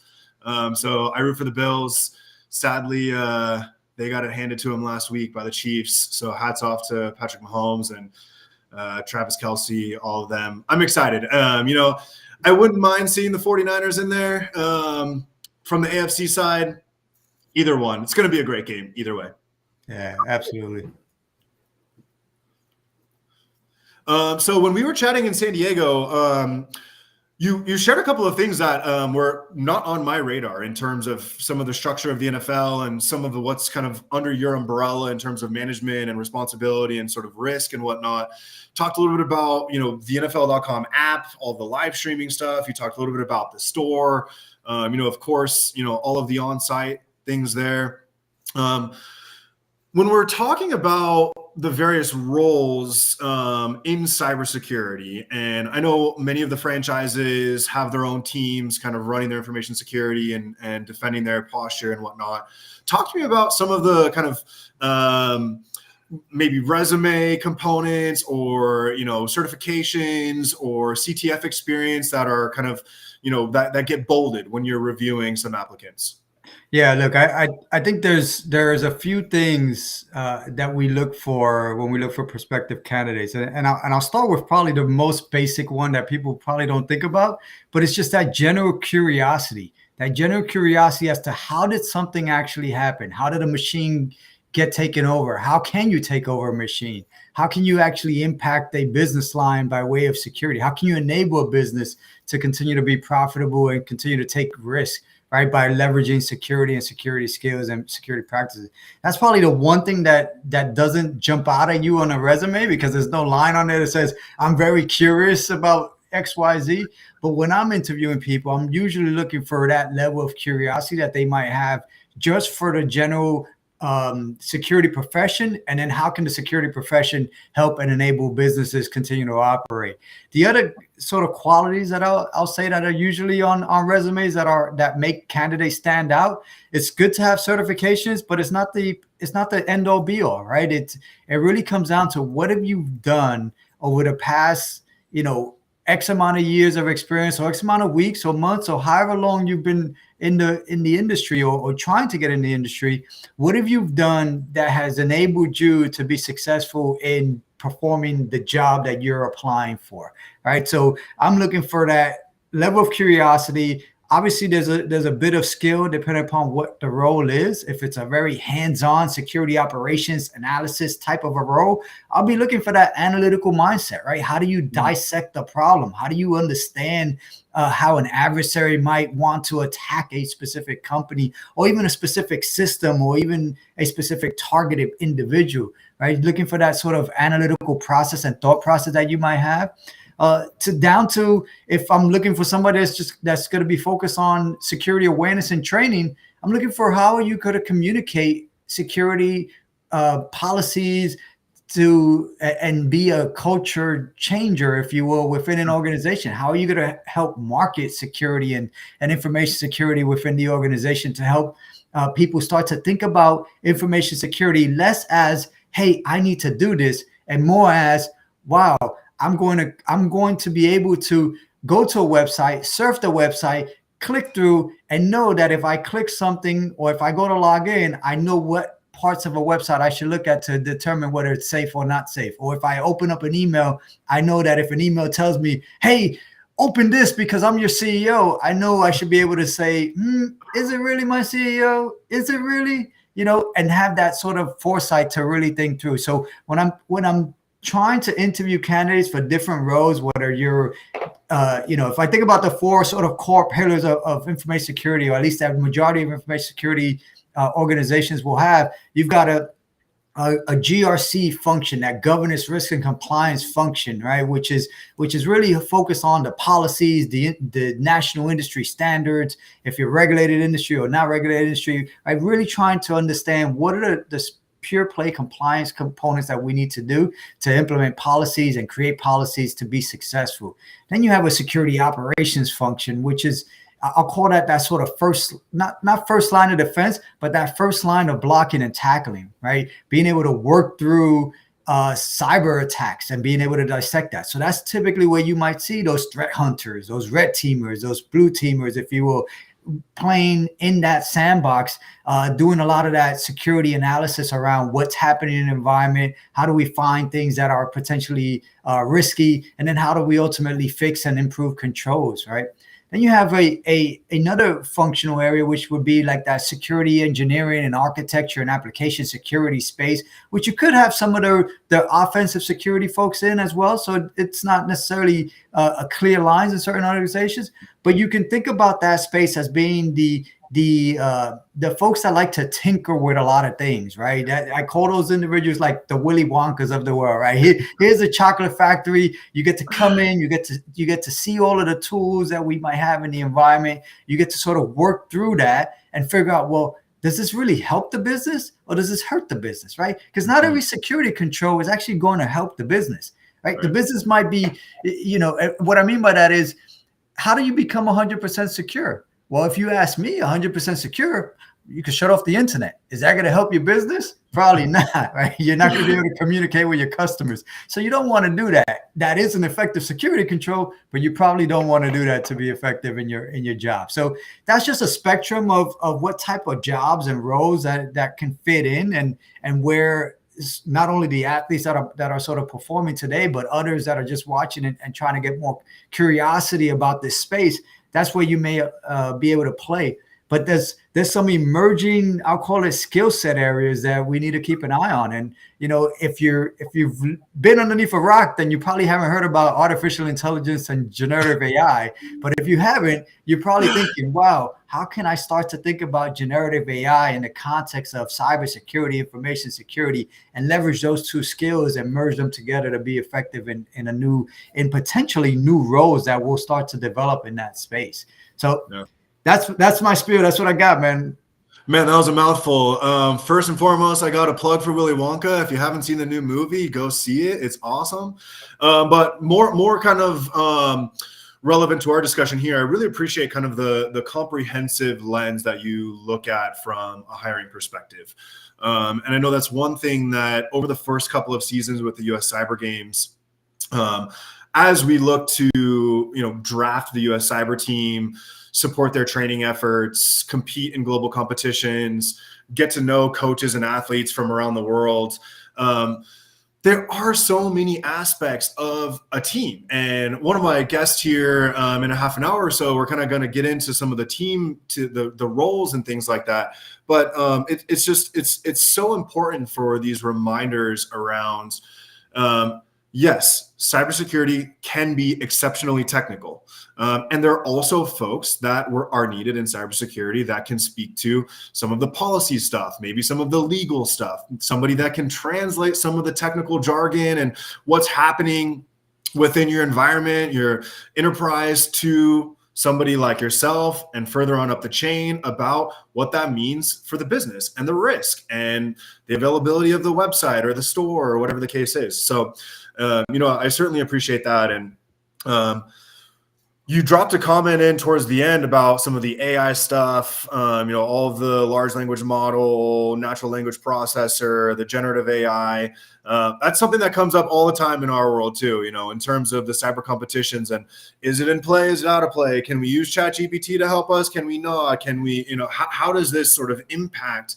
So I root for the Bills. Sadly, they got it handed to them last week by the Chiefs. So hats off to Patrick Mahomes and Travis Kelce, all of them. I'm excited. You know, I wouldn't mind seeing the 49ers in there from the AFC side. Either one. It's going to be a great game either way. Yeah, absolutely. So when we were chatting in San Diego, you shared a couple of things that were not on my radar in terms of some of the structure of the NFL and some of the what's kind of under your umbrella in terms of management and responsibility and sort of risk and whatnot. Talked a little bit about, you know, the NFL.com app, all the live streaming stuff. You talked a little bit about the store, you know, of course, you know, all of the on-site things there. When we're talking about the various roles in cybersecurity, and I know many of the franchises have their own teams kind of running their information security and defending their posture and whatnot. Talk to me about some of the kind of maybe resume components or, you know, certifications or CTF experience that are kind of, you know, that get bolded when you're reviewing some applicants. Yeah, look, I think there's a few things that we look for when we look for prospective candidates, and I'll start with probably the most basic one that people probably don't think about, but it's just that general curiosity as to how did something actually happen? How did a machine get taken over? How can you take over a machine? How can you actually impact a business line by way of security? How can you enable a business to continue to be profitable and continue to take risk? Right, by leveraging security and security skills and security practices. That's probably the one thing that doesn't jump out at you on a resume, because there's no line on there that says, I'm very curious about XYZ. But when I'm interviewing people, I'm usually looking for that level of curiosity that they might have just for the general security profession, and then how can the security profession help and enable businesses continue to operate. The other sort of qualities that I'll say that are usually on resumes that make candidates stand out. It's good to have certifications, but it's not the end all be all, right? It really comes down to what have you done over the past, you know, X amount of years of experience, or X amount of weeks or months, or however long you've been in the industry or trying to get in the industry. What have you done that has enabled you to be successful in performing the job that you're applying for, right? So I'm looking for that level of curiosity. Obviously, there's a bit of skill depending upon what the role is. If it's a very hands-on security operations analysis type of a role, I'll be looking for that analytical mindset, right? How do you dissect the problem? How do you understand how an adversary might want to attack a specific company, or even a specific system, or even a specific targeted individual, right? Looking for that sort of analytical process and thought process that you might have. Down to if I'm looking for somebody that's going to be focused on security awareness and training, I'm looking for how you could communicate security policies and be a culture changer, if you will, within an organization. How are you going to help market security and information security within the organization to help people start to think about information security less as, hey, I need to do this, and more as, wow, I'm going to be able to go to a website, surf the website, click through, and know that if I click something or if I go to log in, I know what parts of a website I should look at to determine whether it's safe or not safe. Or if I open up an email, I know that if an email tells me, hey, open this because I'm your CEO, I know I should be able to say, is it really my CEO? Is it really? You know, and have that sort of foresight to really think through. So when I'm trying to interview candidates for different roles, whether you're, if I think about the four sort of core pillars of information security, or at least that majority of information security organizations will have, you've got a GRC function, that governance, risk, and compliance function, right? Which is really focused on the policies, the national industry standards, if you're regulated industry or not regulated industry, right? Really trying to understand what are the pure play compliance components that we need to do to implement policies and create policies to be successful. Then you have a security operations function, which is I'll call that sort of first, not first line of defense, but that first line of blocking and tackling, right? Being able to work through cyber attacks and being able to dissect that. So that's typically where you might see those threat hunters, those red teamers, those blue teamers, if you will, playing in that sandbox, doing a lot of that security analysis around what's happening in the environment. How do we find things that are potentially risky? And then how do we ultimately fix and improve controls, right? Then you have another functional area, which would be like that security engineering and architecture and application security space, which you could have some of the offensive security folks in as well. So it's not necessarily a clear lines in certain organizations, but you can think about that space as being the folks that like to tinker with a lot of things, right? I call those individuals like the Willy Wonkas of the world, right? Here's a chocolate factory. You get to come in, you get to see all of the tools that we might have in the environment. You get to sort of work through that and figure out, well, does this really help the business or does this hurt the business, right? Because not every security control is actually going to help the business, right? The business might be, what I mean by that is, how do you become 100% secure? Well, if you ask me, 100% secure, you can shut off the internet. Is that going to help your business? Probably not, right? You're not going to be able to communicate with your customers. So you don't want to do that. That is an effective security control, but you probably don't want to do that to be effective in your job. So that's just a spectrum of what type of jobs and roles that can fit in and where not only the athletes that are sort of performing today, but others that are just watching and trying to get more curiosity about this space. That's where you may be able to play. But there's some emerging, I'll call it skill set areas that we need to keep an eye on. And, if you've been underneath a rock, then you probably haven't heard about artificial intelligence and generative AI. But if you haven't, you're probably thinking, wow, how can I start to think about generative AI in the context of cybersecurity, information security, and leverage those two skills and merge them together to be effective in potentially new roles that will start to develop in that space. So yeah. That's my spiel. That's what I got, man. Man, that was a mouthful. First and foremost, I got a plug for Willy Wonka. If you haven't seen the new movie, go see it. It's awesome. But more kind of relevant to our discussion here, I really appreciate kind of the comprehensive lens that you look at from a hiring perspective. And I know that's one thing that over the first couple of seasons with the US Cyber Games, as we look to draft the US Cyber team, support their training efforts, compete in global competitions, get to know coaches and athletes from around the world. There are so many aspects of a team. And one of my guests here in a half an hour or so, we're kind of going to get into some of the team, to the roles and things like that. But it's so important for these reminders around, yes, cybersecurity can be exceptionally technical. And there are also folks that are needed in cybersecurity that can speak to some of the policy stuff, maybe some of the legal stuff, somebody that can translate some of the technical jargon and what's happening within your environment, your enterprise, to somebody like yourself and further on up the chain about what that means for the business and the risk and the availability of the website or the store or whatever the case is. So, I certainly appreciate that. And you dropped a comment in towards the end about some of the AI stuff, all of the large language model, natural language processor, the generative AI. That's something that comes up all the time in our world too, in terms of the cyber competitions. And is it in play? Is it out of play? Can we use ChatGPT to help us? Can we not? Can we, how does this sort of impact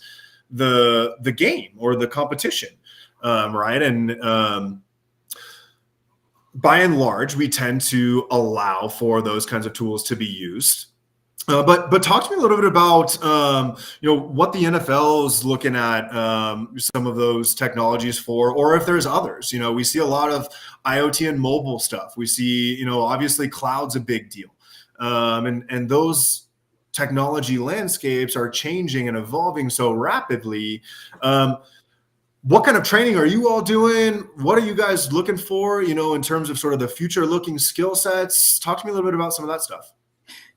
the game or the competition? Right. And, by and large, we tend to allow for those kinds of tools to be used. But talk to me a little bit about what the NFL is looking at some of those technologies for, or if there's others. We see a lot of IoT and mobile stuff. We see obviously cloud's a big deal, and those technology landscapes are changing and evolving so rapidly. What kind of training are you all doing? What are you guys looking for, in terms of sort of the future looking skill sets? Talk to me a little bit about some of that stuff.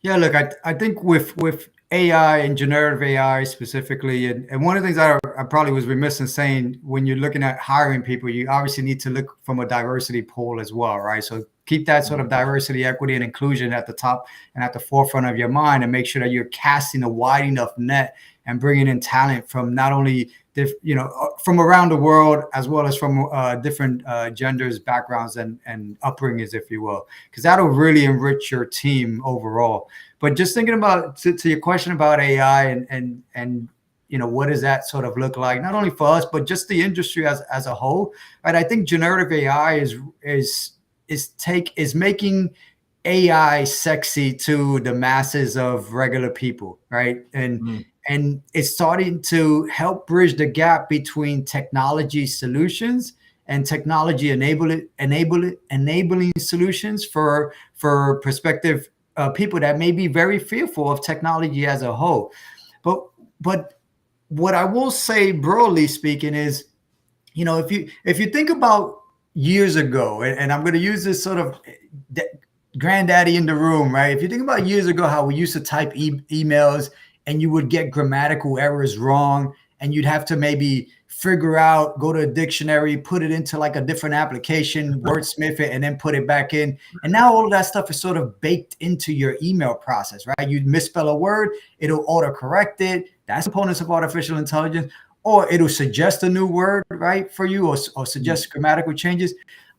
Yeah, look, I think with AI and generative AI specifically, and one of the things I probably was remiss in saying, when you're looking at hiring people, you obviously need to look from a diversity pool as well, right? So keep that sort of diversity, equity, and inclusion at the top and at the forefront of your mind, and make sure that you're casting a wide enough net and bringing in talent from not only from around the world, as well as from different genders, backgrounds, and upbringings, if you will, because that'll really enrich your team overall. But just thinking about to your question about AI and what does that sort of look like, not only for us, but just the industry as a whole, right? I think generative AI is making AI sexy to the masses of regular people, right? And it's starting to help bridge the gap between technology solutions and technology enabling solutions for prospective people that may be very fearful of technology as a whole. But what I will say, broadly speaking, is, if you think about years ago, and I'm going to use this sort of granddaddy in the room, right? If you think about years ago, how we used to type emails and you would get grammatical errors wrong, and you'd have to maybe figure out, go to a dictionary, put it into like a different application, wordsmith it, and then put it back in. And now all of that stuff is sort of baked into your email process, right? You misspell a word, it'll autocorrect it. That's components of artificial intelligence. Or it'll suggest a new word, right, for you, or suggest grammatical changes.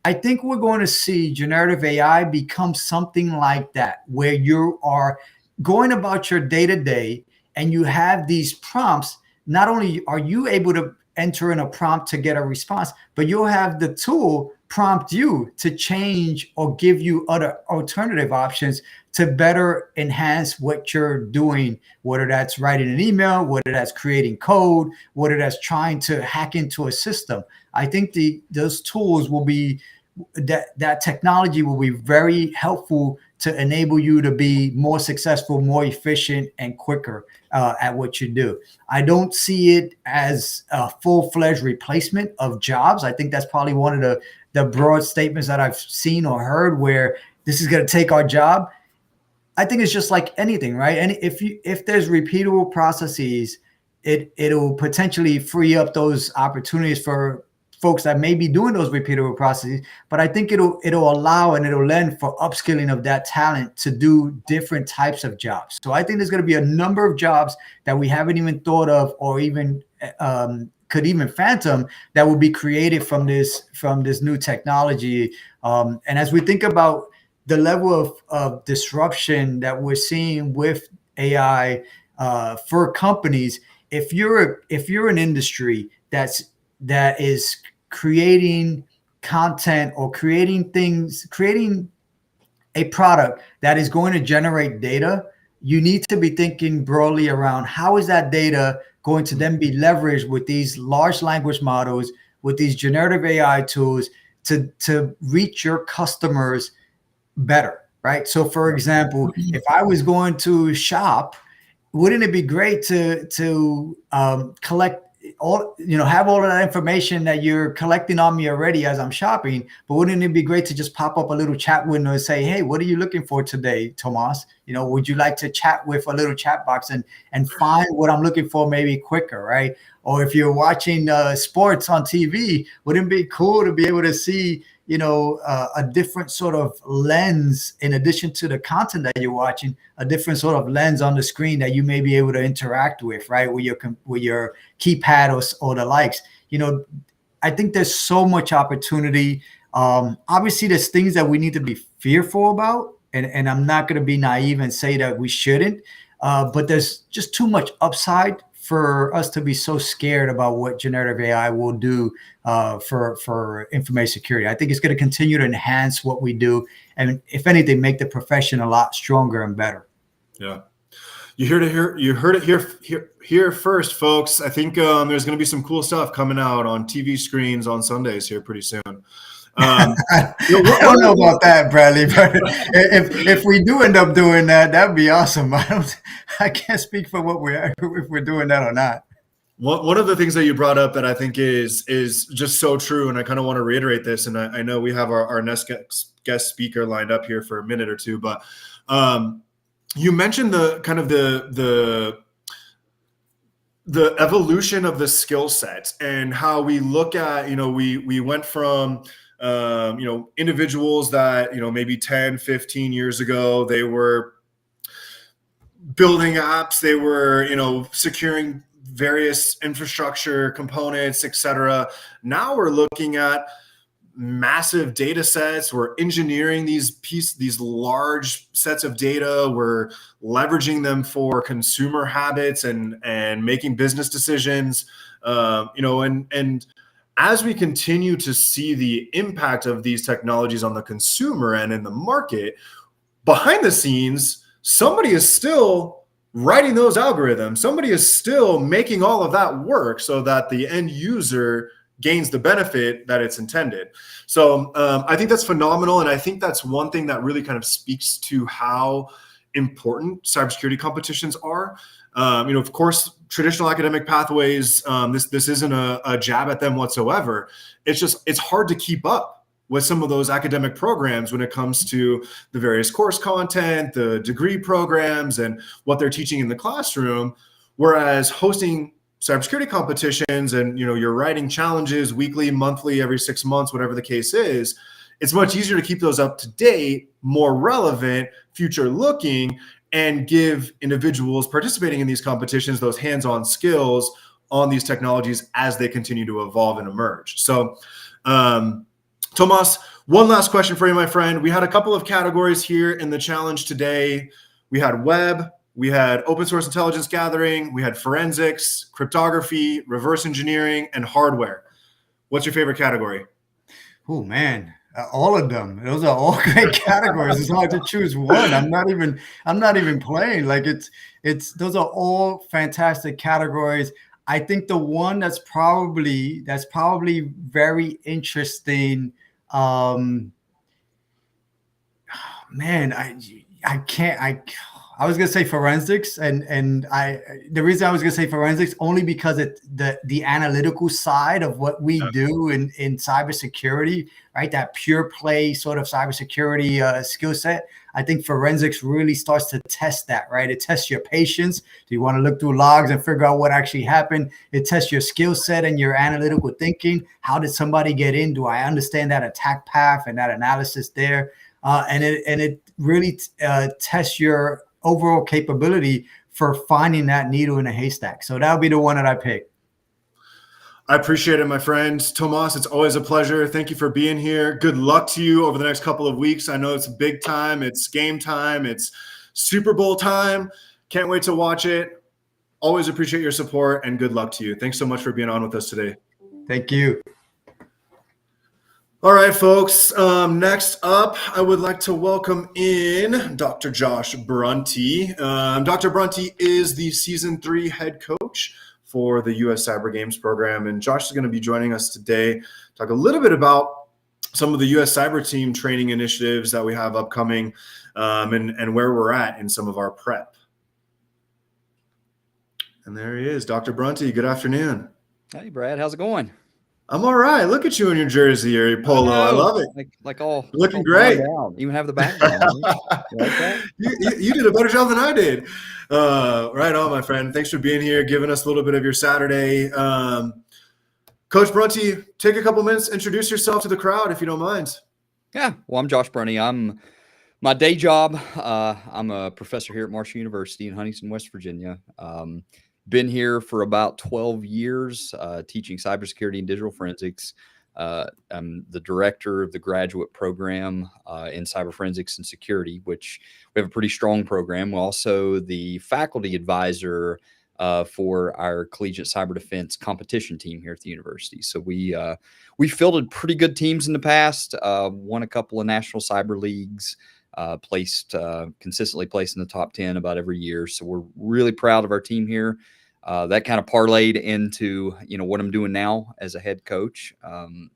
I think we're going to see generative AI become something like that, where you are going about your day-to-day and you have these prompts. Not only are you able to enter in a prompt to get a response, but you'll have the tool prompt you to change or give you other alternative options to better enhance what you're doing, whether that's writing an email, whether that's creating code, whether that's trying to hack into a system. I think those tools will be, that technology will be very helpful to enable you to be more successful, more efficient, and quicker at what you do. I don't see it as a full-fledged replacement of jobs. I think that's probably one of the broad statements that I've seen or heard, where this is going to take our job. I think it's just like anything, right? And if there's repeatable processes, it'll potentially free up those opportunities for folks that may be doing those repeatable processes. But I think it'll allow and it'll lend for upskilling of that talent to do different types of jobs. So I think there's going to be a number of jobs that we haven't even thought of, or even could even phantom, that will be created from this new technology. And as we think about the level of disruption that we're seeing with AI for companies, if you're an industry that is creating content or creating a product that is going to generate data, you need to be thinking broadly around how is that data going to then be leveraged with these large language models, with these generative AI tools to reach your customers better, right? So for example, if I was going to shop, wouldn't it be great to collect all, have all of that information that you're collecting on me already as I'm shopping? But wouldn't it be great to just pop up a little chat window and say, hey, what are you looking for today, Tomas? Would you like to chat with a little chat box and find what I'm looking for maybe quicker, right? Or if you're watching sports on TV, wouldn't it be cool to be able to see a different sort of lens, in addition to the content that you're watching, a different sort of lens on the screen that you may be able to interact with, right? With your keypad or the likes. I think there's so much opportunity. Obviously, there's things that we need to be fearful about, and I'm not going to be naive and say that we shouldn't. But there's just too much upside for us to be so scared about what generative AI will do for information security. I think it's going to continue to enhance what we do, and if anything, make the profession a lot stronger and better. Yeah, you heard it here first, folks. I think there's going to be some cool stuff coming out on TV screens on Sundays here pretty soon. I don't know about that, Bradley, but if we do end up doing that, that'd be awesome. I can't speak for if we're doing that or not. One of the things that you brought up that I think is just so true, and I kind of want to reiterate this, and I know we have our next guest speaker lined up here for a minute or two, but you mentioned the kind of the evolution of the skill set and how we look at, we went from individuals that, maybe 10, 15 years ago, they were building apps, they were, securing various infrastructure components, etc. Now we're looking at massive data sets. We're engineering these large sets of data. We're leveraging them for consumer habits and making business decisions. And as we continue to see the impact of these technologies on the consumer and in the market, behind the scenes, somebody is still writing those algorithms. Somebody is still making all of that work so that the end user gains the benefit that it's intended. So I think that's phenomenal. And I think that's one thing that really kind of speaks to how important cybersecurity competitions are. Of course, traditional academic pathways, this isn't a jab at them whatsoever. It's hard to keep up with some of those academic programs when it comes to the various course content, the degree programs, and what they're teaching in the classroom. Whereas hosting cybersecurity competitions and you're writing challenges weekly, monthly, every 6 months, whatever the case is, it's much easier to keep those up to date, more relevant, future looking, and give individuals participating in these competitions those hands-on skills on these technologies as they continue to evolve and emerge. So Tomas, one last question for you, my friend. We had a couple of categories here in the challenge today. We had web, we had open source intelligence gathering, we had forensics, cryptography, reverse engineering, and hardware. What's your favorite category? Oh man, all of them. Those are all great categories. It's hard to choose one. I'm not even playing. Like those are all fantastic categories. I think the one that's probably very interesting. I was gonna say forensics, and the reason I was gonna say forensics only because the analytical side of what we do in cybersecurity, right? That pure play sort of cybersecurity skill set. I think forensics really starts to test that, right? It tests your patience. Do you want to look through logs and figure out what actually happened? It tests your skill set and your analytical thinking. How did somebody get in? Do I understand that attack path and that analysis there? And it really tests your overall capability for finding that needle in a haystack. So that would be the one that I pick. I appreciate it, my friend. Tomas, it's always a pleasure. Thank you for being here. Good luck to you over the next couple of weeks. I know it's big time. It's game time. It's Super Bowl time. Can't wait to watch it. Always appreciate your support, and good luck to you. Thanks so much for being on with us today. Thank you. All right, folks. Next up, I would like to welcome in Dr. Josh Brunty. Dr. Brunty is the Season 3 head coach for the U.S. Cyber Games program. And Josh is going to be joining us today, talk a little bit about some of the U.S. Cyber Team training initiatives that we have upcoming and where we're at in some of our prep. And there he is, Dr. Brunty. Good afternoon. Hey, Brad. How's it going? I'm all right. Look at you in your jersey or your polo. I love it. Like all looking all great. down. Even have the background. You like that? You did a better job than I did. Right on, my friend. Thanks for being here, giving us a little bit of your Saturday. Coach Brunty, take a couple minutes, introduce yourself to the crowd if you don't mind. Yeah. Well, I'm Josh Brunty. I'm my day job. I'm a professor here at Marshall University in Huntington, West Virginia. Been here for about 12 years, teaching cybersecurity and digital forensics. I'm the director of the graduate program in cyber forensics and security, which we have a pretty strong program. We're also the faculty advisor for our collegiate cyber defense competition team here at the university. So we fielded pretty good teams in the past, won a couple of national cyber leagues, consistently placed in the top 10 about every year. So we're really proud of our team here. That kind of parlayed into, what I'm doing now as a head coach.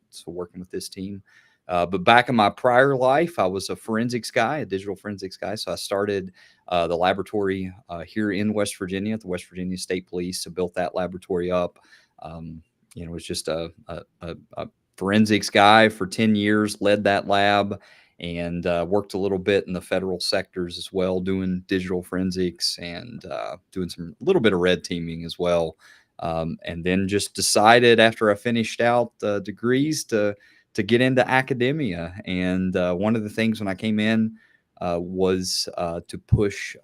So working with this team. But back in my prior life, I was a forensics guy, a digital forensics guy. So I started the laboratory here in West Virginia at the West Virginia State Police. So built that laboratory up. Was just a forensics guy for 10 years, led that lab, and worked a little bit in the federal sectors as well, doing digital forensics and doing a little bit of red teaming as well. And then just decided after I finished out the degrees to get into academia. And one of the things when I came in was to push,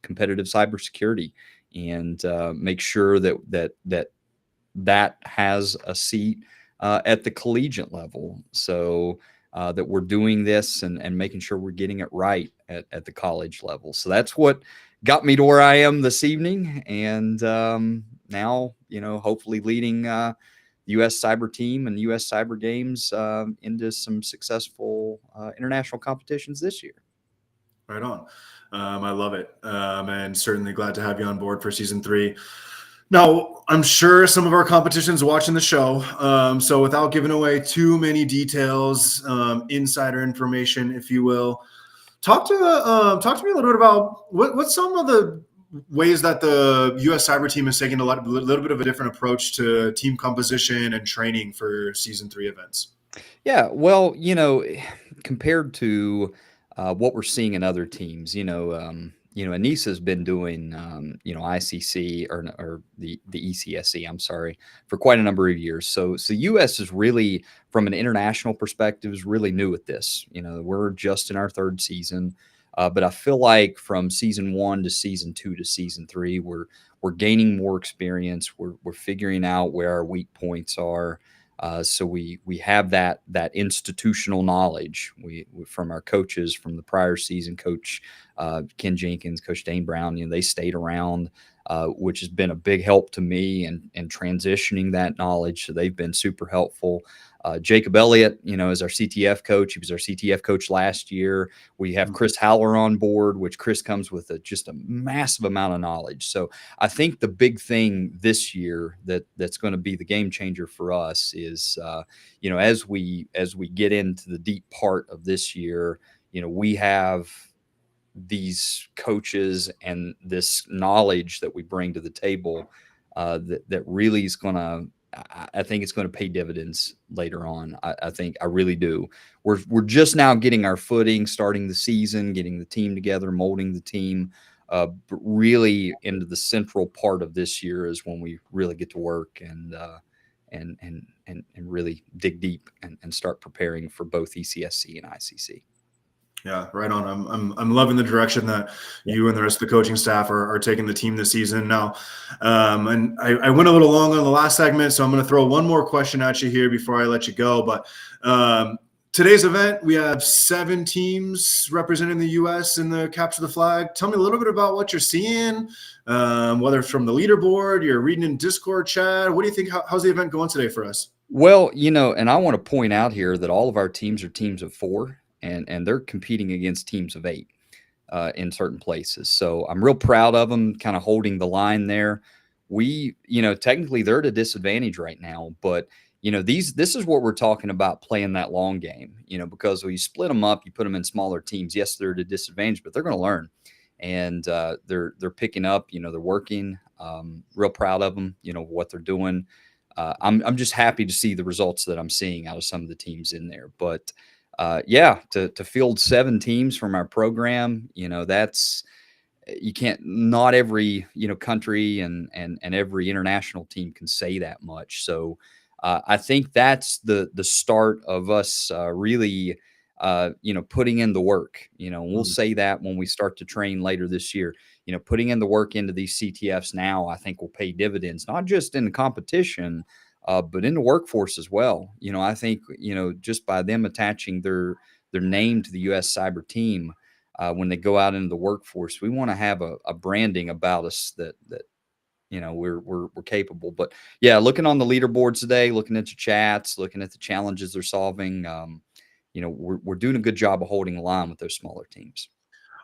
competitive cybersecurity and make sure that has a seat at the collegiate level. So that we're doing this and making sure we're getting it right at the college level. So that's what got me to where I am this evening. And now, hopefully leading the U.S. Cyber team and U.S. Cyber Games into some successful international competitions this year. Right on. I love it. And certainly glad to have you on board for season 3. Now, I'm sure some of our competition's watching the show. So without giving away too many details, insider information, if you will, talk to me a little bit about what's some of the ways that the U.S. Cyber team is taking a little bit of a different approach to team composition and training for season 3 events. Yeah, well, compared to what we're seeing in other teams, Anissa's been doing, ICC or the ECSC, I'm sorry, for quite a number of years. So U.S. is really, from an international perspective, is really new at this. We're just in our 3rd season, but I feel like from season 1 to season 2 to season 3, we're gaining more experience. We're figuring out where our weak points are. So we have that institutional knowledge we from our coaches from the prior season, Coach Ken Jenkins, Coach Dane Brown. They stayed around, which has been a big help to me and transitioning that knowledge. So they've been super helpful. Jacob Elliott, is our CTF coach. He was our CTF coach last year. We have Chris Howler on board, which Chris comes with just a massive amount of knowledge. So I think the big thing this year that's going to be the game changer for us is, as we get into the deep part of this year, we have these coaches and this knowledge that we bring to the table that really is going to, I think it's going to pay dividends later on. I really do. We're just now getting our footing, starting the season, getting the team together, molding the team. But really into the central part of this year is when we really get to work and really dig deep and start preparing for both ECSC and ICC. Yeah, right on. I'm loving the direction that you and the rest of the coaching staff are taking the team this season now. And I went a little long on the last segment, so I'm going to throw one more question at you here before I let you go. But today's event, we have 7 teams representing the U.S. in the Capture the Flag. Tell me a little bit about what you're seeing, whether it's from the leaderboard, you're reading in Discord chat. What do you think? How's the event going today for us? Well, and I want to point out here that all of our teams are teams of 4. And they're competing against teams of 8 in certain places. So I'm real proud of them kind of holding the line there. We, technically they're at a disadvantage right now, but this is what we're talking about, playing that long game, because when you split them up, you put them in smaller teams. Yes, they're at a disadvantage, but they're going to learn and they're picking up, they're working, real proud of them, what they're doing. I'm just happy to see the results that I'm seeing out of some of the teams in there, but to field 7 teams from our program, that's, you can't, not every, country and every international team can say that much. So I think that's the start of us really, putting in the work, we'll say that when we start to train later this year, putting in the work into these CTFs now, I think will pay dividends, not just in the competition, but in the workforce as well. I think, just by them attaching their name to the U.S. Cyber team, when they go out into the workforce, we want to have a branding about us that we're capable. But yeah, looking on the leaderboards today, looking at the chats, looking at the challenges they're solving, we're doing a good job of holding the line with those smaller teams.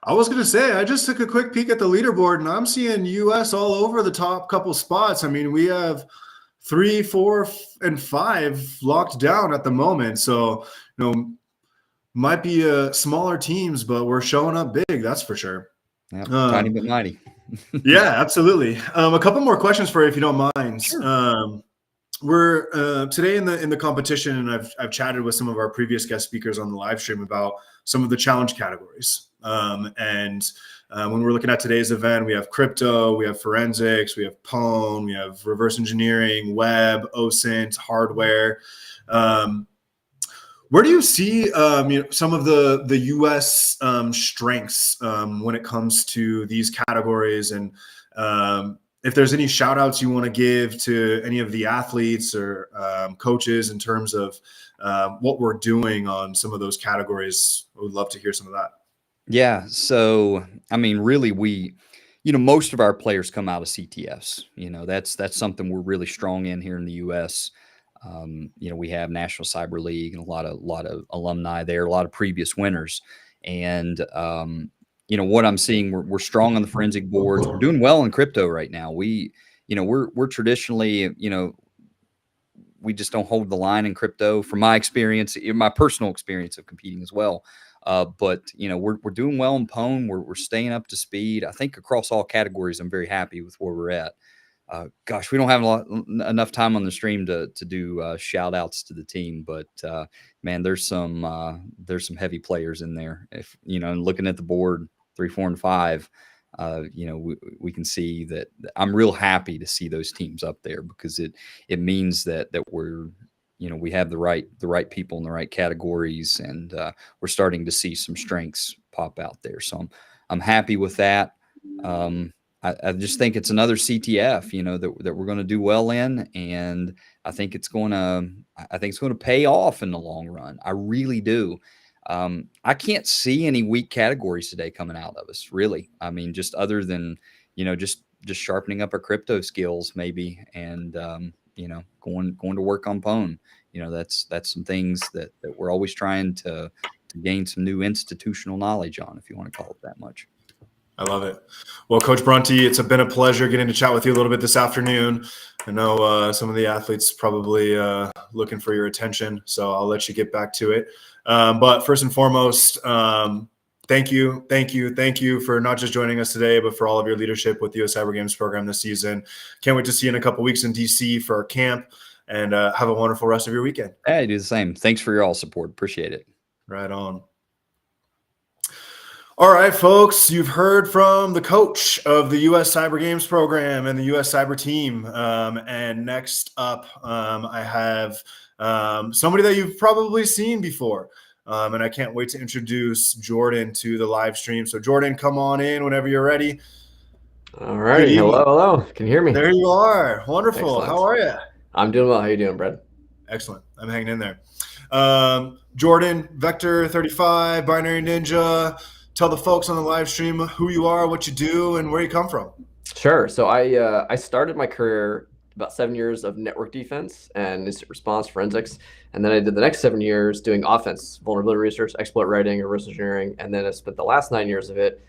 I was going to say, I just took a quick peek at the leaderboard and I'm seeing U.S. all over the top couple spots. I mean, we have 3, 4, and 5 locked down at the moment. So, might be smaller teams, but we're showing up big. That's for sure. Yeah, tiny but mighty. Yeah, absolutely. A couple more questions for you, if you don't mind. Sure. We're today in the competition, and I've chatted with some of our previous guest speakers on the live stream about some of the challenge categories. When we're looking at today's event, we have crypto, we have forensics, we have pwn, we have reverse engineering, web, OSINT, hardware. Where do you see some of the U.S. Strengths when it comes to these categories, and if there's any shout outs you want to give to any of the athletes or coaches in terms of what we're doing on some of those categories? I would love to hear some of that. Yeah. So, I mean, really, most of our players come out of CTFs. That's something we're really strong in here in the U.S. We have National Cyber League and a lot of alumni there, a lot of previous winners. And, what I'm seeing, we're strong on the forensic boards. We're doing well in crypto right now. We're traditionally, we just don't hold the line in crypto from my experience, my personal experience of competing as well. But we're doing well in Pwn. We're staying up to speed. I think across all categories, I'm very happy with where we're at. Gosh, we don't have enough time on the stream to do shout outs to the team, but man, there's some heavy players in there. If and looking at the board 3, 4, and 5, we can see that. I'm real happy to see those teams up there, because it means that we're we have the right people in the right categories, and we're starting to see some strengths pop out there. So I'm happy with that. I just think it's another CTF, that we're going to do well in, and I think it's going to pay off in the long run. I really do. I can't see any weak categories today coming out of us, really. I mean, just other than just sharpening up our crypto skills, maybe, and going to work on Pwn. That's some things that we're always trying to gain some new institutional knowledge on, if you want to call it that much. I love it. Well, Coach Brunty, it's been a pleasure getting to chat with you a little bit this afternoon. I know some of the athletes probably looking for your attention, so I'll let you get back to it. But first and foremost, thank you for not just joining us today, but for all of your leadership with the US Cyber Games program this season. Can't wait to see you in a couple weeks in DC for our camp, and have a wonderful rest of your weekend. Hey, do the same. Thanks for your all support. Appreciate it. Right on. All right, folks, you've heard from the coach of the U.S. Cyber Games program and the U.S. Cyber team. And next up, I have somebody that you've probably seen before. And I can't wait to introduce Jordan to the live stream. So, Jordan, come on in whenever you're ready. All right. Hello. Can you hear me? There you are. Wonderful. Excellent. How are you? I'm doing well. How you doing, Brad? Excellent. I'm hanging in there. Jordan, Vector 35, Binary Ninja. Tell the folks on the live stream who you are, what you do, and where you come from. Sure. So I started my career about 7 years of network defense and incident response forensics, and then I did the next 7 years doing offense, vulnerability research, exploit writing, reverse engineering, and then I spent the last 9 years of it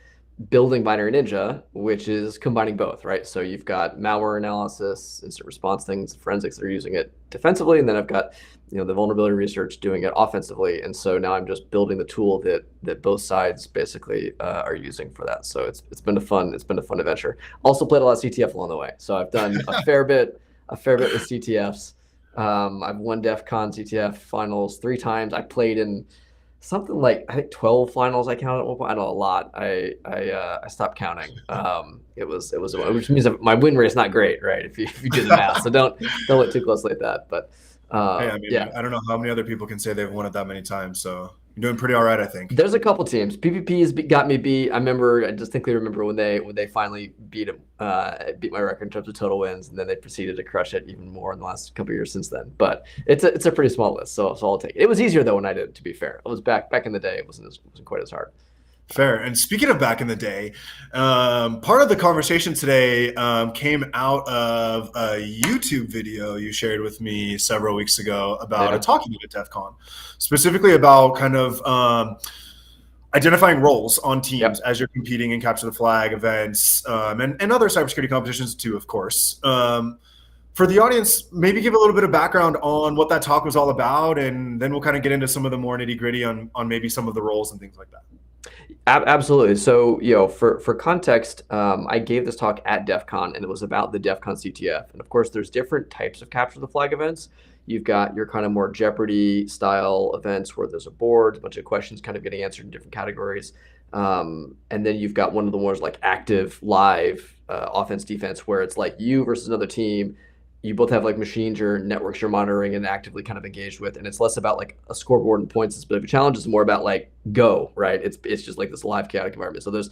building Binary Ninja, which is combining both, right? So you've got malware analysis, incident response things, forensics that are using it defensively, and then I've got the vulnerability research doing it offensively. And so now I'm just building the tool that both sides basically are using for that. So it's been a fun adventure. Also played a lot of CTF along the way. So I've done a fair bit with CTFs. I've won DEF CON CTF finals 3 times. I played in something like, I think 12 finals I counted at one point. I know, a lot. I stopped counting. Which means that my win rate is not great, right? If you do the math. So don't look too closely at that. But hey, I don't know how many other people can say they've won it that many times. So you're doing pretty all right, I think. There's a couple teams. PvP's got me beat. I distinctly remember when they finally beat my record in terms of total wins, and then they proceeded to crush it even more in the last couple of years since then. But it's a pretty small list, so I'll take it. It was easier though when I did it, to be fair. It was back in the day. It wasn't quite as hard. Fair. And speaking of back in the day, part of the conversation today came out of a YouTube video you shared with me several weeks ago about a talking at DEF CON, specifically about kind of identifying roles on teams as you're competing in capture the flag events and other cybersecurity competitions too, of course. For the audience, maybe give a little bit of background on what that talk was all about, and then we'll kind of get into some of the more nitty gritty on maybe some of the roles and things like that. Absolutely. So, for context, I gave this talk at DEF CON, and it was about the DEF CON CTF. And of course, there's different types of capture the flag events. You've got your kind of more Jeopardy-style events where there's a board, a bunch of questions kind of getting answered in different categories. And then you've got one of the ones like active, live offense, defense, where it's like you versus another team, you both have like machines or networks you're monitoring and actively kind of engaged with, and it's less about like a scoreboard and points and specific challenges, more about like go, right? It's just like this live chaotic environment. So there's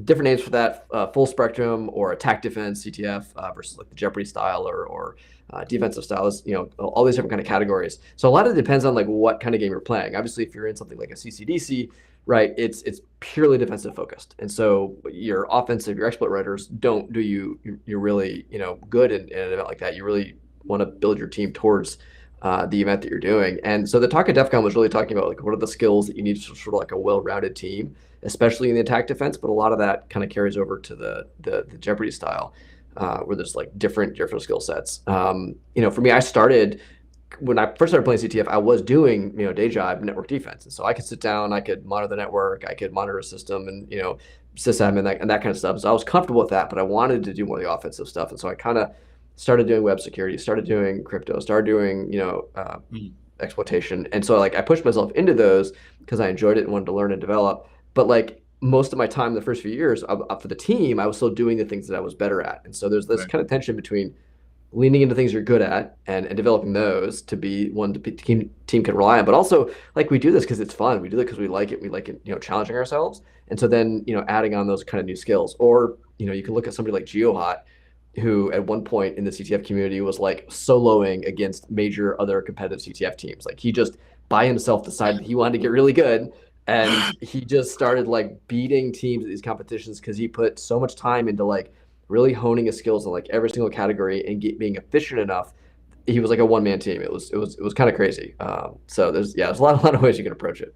different names for that, full spectrum or attack defense CTF versus like the Jeopardy style or defensive styles, all these different kind of categories. So a lot of it depends on like what kind of game you're playing. Obviously, if you're in something like a CCDC, right, it's purely defensive focused. And so your offensive, your exploit writers don't do you're really, good in an event like that. You really want to build your team towards the event that you're doing. And so the talk at DEF CON was really talking about like what are the skills that you need to sort of like a well-rounded team, especially in the attack defense, but a lot of that kind of carries over to the Jeopardy style, where there's like different skill sets. For me, I started when I first started playing CTF, I was doing day job network defense, and so I could sit down, I could monitor the network, I could monitor a system, and sysadmin and that kind of stuff. So I was comfortable with that, but I wanted to do more of the offensive stuff, and so I kind of started doing web security, started doing crypto, started doing exploitation, and so like I pushed myself into those because I enjoyed it and wanted to learn and develop. But like most of my time in the first few years for the team, I was still doing the things that I was better at. And so there's this kind of tension between leaning into things you're good at and developing those to be one the team can rely on. But also like we do this because it's fun. We do it because we like it. We like it, challenging ourselves. And so then, adding on those kind of new skills. Or, you can look at somebody like GeoHot, who at one point in the CTF community was like soloing against major other competitive CTF teams. Like he just by himself decided he wanted to get really good. And he just started like beating teams at these competitions because he put so much time into like really honing his skills in like every single category and being efficient enough. He was like a one-man team. It was kind of crazy. So there's a lot of ways you can approach it.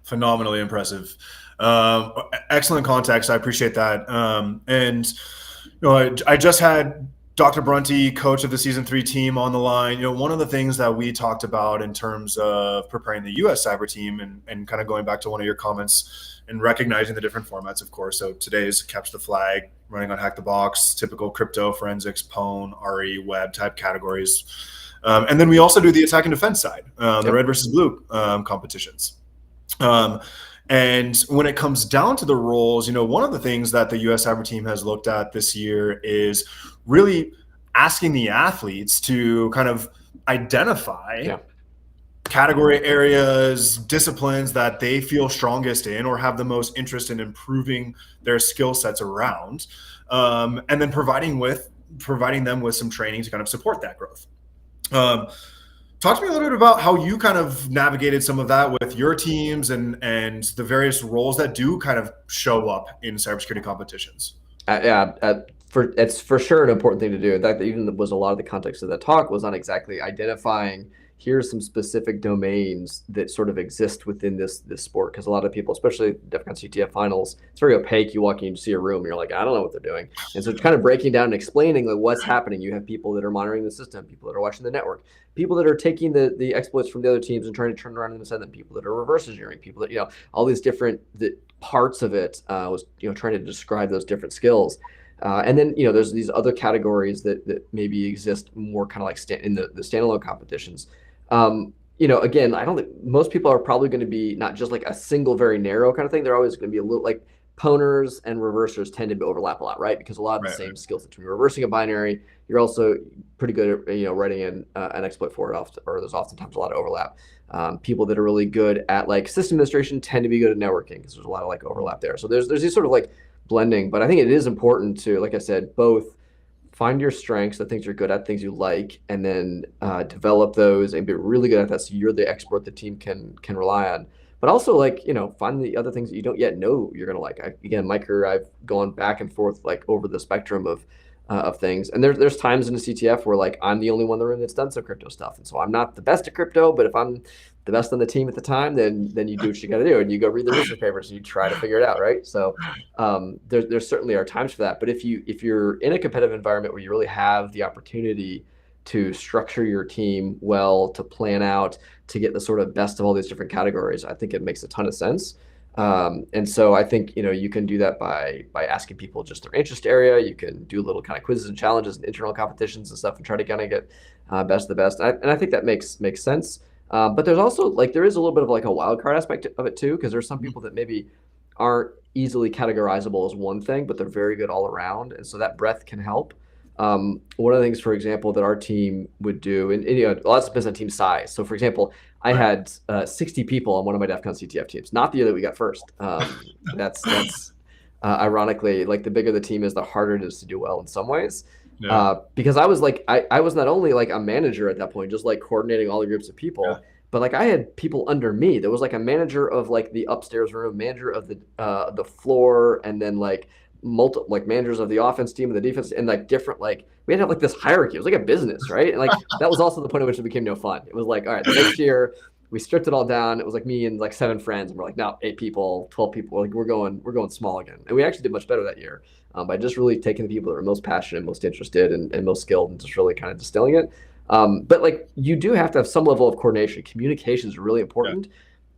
Phenomenally impressive. Excellent context. I appreciate that. I just had Dr. Brunty, coach of the season 3 team, on the line. One of the things that we talked about in terms of preparing the US cyber team and kind of going back to one of your comments and recognizing the different formats, of course. So today's Capture the Flag, running on Hack the Box, typical crypto, forensics, pwn, RE, web type categories. And then we also do the attack and defense side, the red versus blue competitions. And when it comes down to the roles, one of the things that the US Cyber team has looked at this year is really asking the athletes to kind of identify category areas, disciplines that they feel strongest in or have the most interest in improving their skill sets around, and then providing them with some training to kind of support that growth. Talk to me a little bit about how you kind of navigated some of that with your teams and the various roles that do kind of show up in cybersecurity competitions. It's for sure an important thing to do. In fact, even was a lot of the context of that talk was on exactly identifying here's some specific domains that sort of exist within this sport. Because a lot of people, especially DEF CON CTF finals, it's very opaque. You walk in, you see a room, and you're like, I don't know what they're doing. And so it's kind of breaking down and explaining like what's happening. You have people that are monitoring the system, people that are watching the network, people that are taking the exploits from the other teams and trying to turn around and send them, people that are reverse engineering, people that, all these different parts of it was, trying to describe those different skills. And then, there's these other categories that maybe exist more kind of like in the standalone competitions. Again, I don't think most people are probably going to be not just like a single, very narrow kind of thing. They're always going to be a little like pwners and reversers tend to overlap a lot, right? Because a lot of the same skills that you're reversing a binary, you're also pretty good at, writing in an exploit for it, or there's oftentimes a lot of overlap. People that are really good at like system administration tend to be good at networking because there's a lot of like overlap there. So there's these sort of like blending, but I think it is important to, like I said, both find your strengths, the things you're good at, things you like, and then develop those and be really good at that so you're the expert the team can rely on. But also like, find the other things that you don't yet know you're gonna like. Again, my career, I've gone back and forth like over the spectrum of things. And there's times in the CTF where like I'm the only one in the room that's done some crypto stuff. And so I'm not the best at crypto, but if I'm the best on the team at the time, then you do what you got to do and you go read the research papers and you try to figure it out, right? So there certainly are times for that. But if you're in a competitive environment where you really have the opportunity to structure your team well, to plan out, to get the sort of best of all these different categories, I think it makes a ton of sense. And so I think, you can do that by asking people just their interest area. You can do little kind of quizzes and challenges and internal competitions and stuff and try to kind of get best of the best. And I think that makes sense. But there's also like, there is a little bit of like a wild card aspect of it too, because there's some people that maybe aren't easily categorizable as one thing, but they're very good all around. And so that breadth can help. One of the things, for example, that our team would do, and you know, lots of depends on team size. So, for example, I had 60 people on one of my DEF CON CTF teams. Not the year that we got first. That's ironically, like, the bigger the team is, the harder it is to do well in some ways. Yeah. Because I was like, I was not only like a manager at that point, just like coordinating all the groups of people, but like I had people under me. There was like a manager of like the upstairs room, manager of the floor, and then like managers of the offense team and the defense, and like different, like we had to have like this hierarchy. It was like a business, right? And like that was also the point at which it became no fun. It was like, all right, the next year we stripped it all down. It was like me and like 7 friends, and we're like, now 8 people, 12 people. Like we're going small again, and we actually did much better that year by just really taking the people that were most passionate, most interested, and most skilled, and just really kind of distilling it. But like you do have to have some level of coordination. Communication is really important,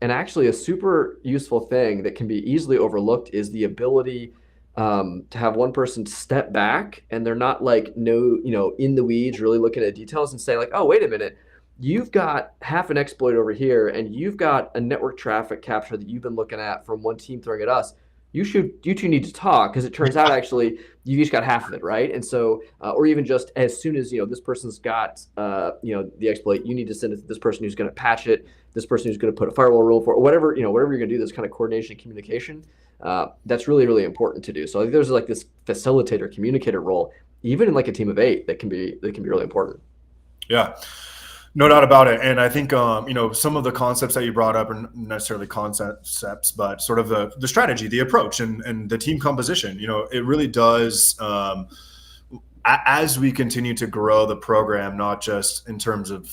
and actually a super useful thing that can be easily overlooked is the ability to have one person step back, and they're not like in the weeds, really looking at details, and say like, oh, wait a minute. You've got half an exploit over here, and you've got a network traffic capture that you've been looking at from one team throwing at us. You two need to talk, because it turns out actually you've each got half of it, right? And so, or even just as soon as this person's got the exploit, you need to send it to this person who's going to patch it, this person who's going to put a firewall rule for it, whatever you're going to do. This kind of coordination, communication, that's really, really important to do. So I think there's like this facilitator, communicator role, even in like a team of 8, that can be really important. Yeah. No doubt about it. And I think, some of the concepts that you brought up are not necessarily concepts, but sort of the strategy, the approach, and the team composition. It really does, as we continue to grow the program, not just in terms of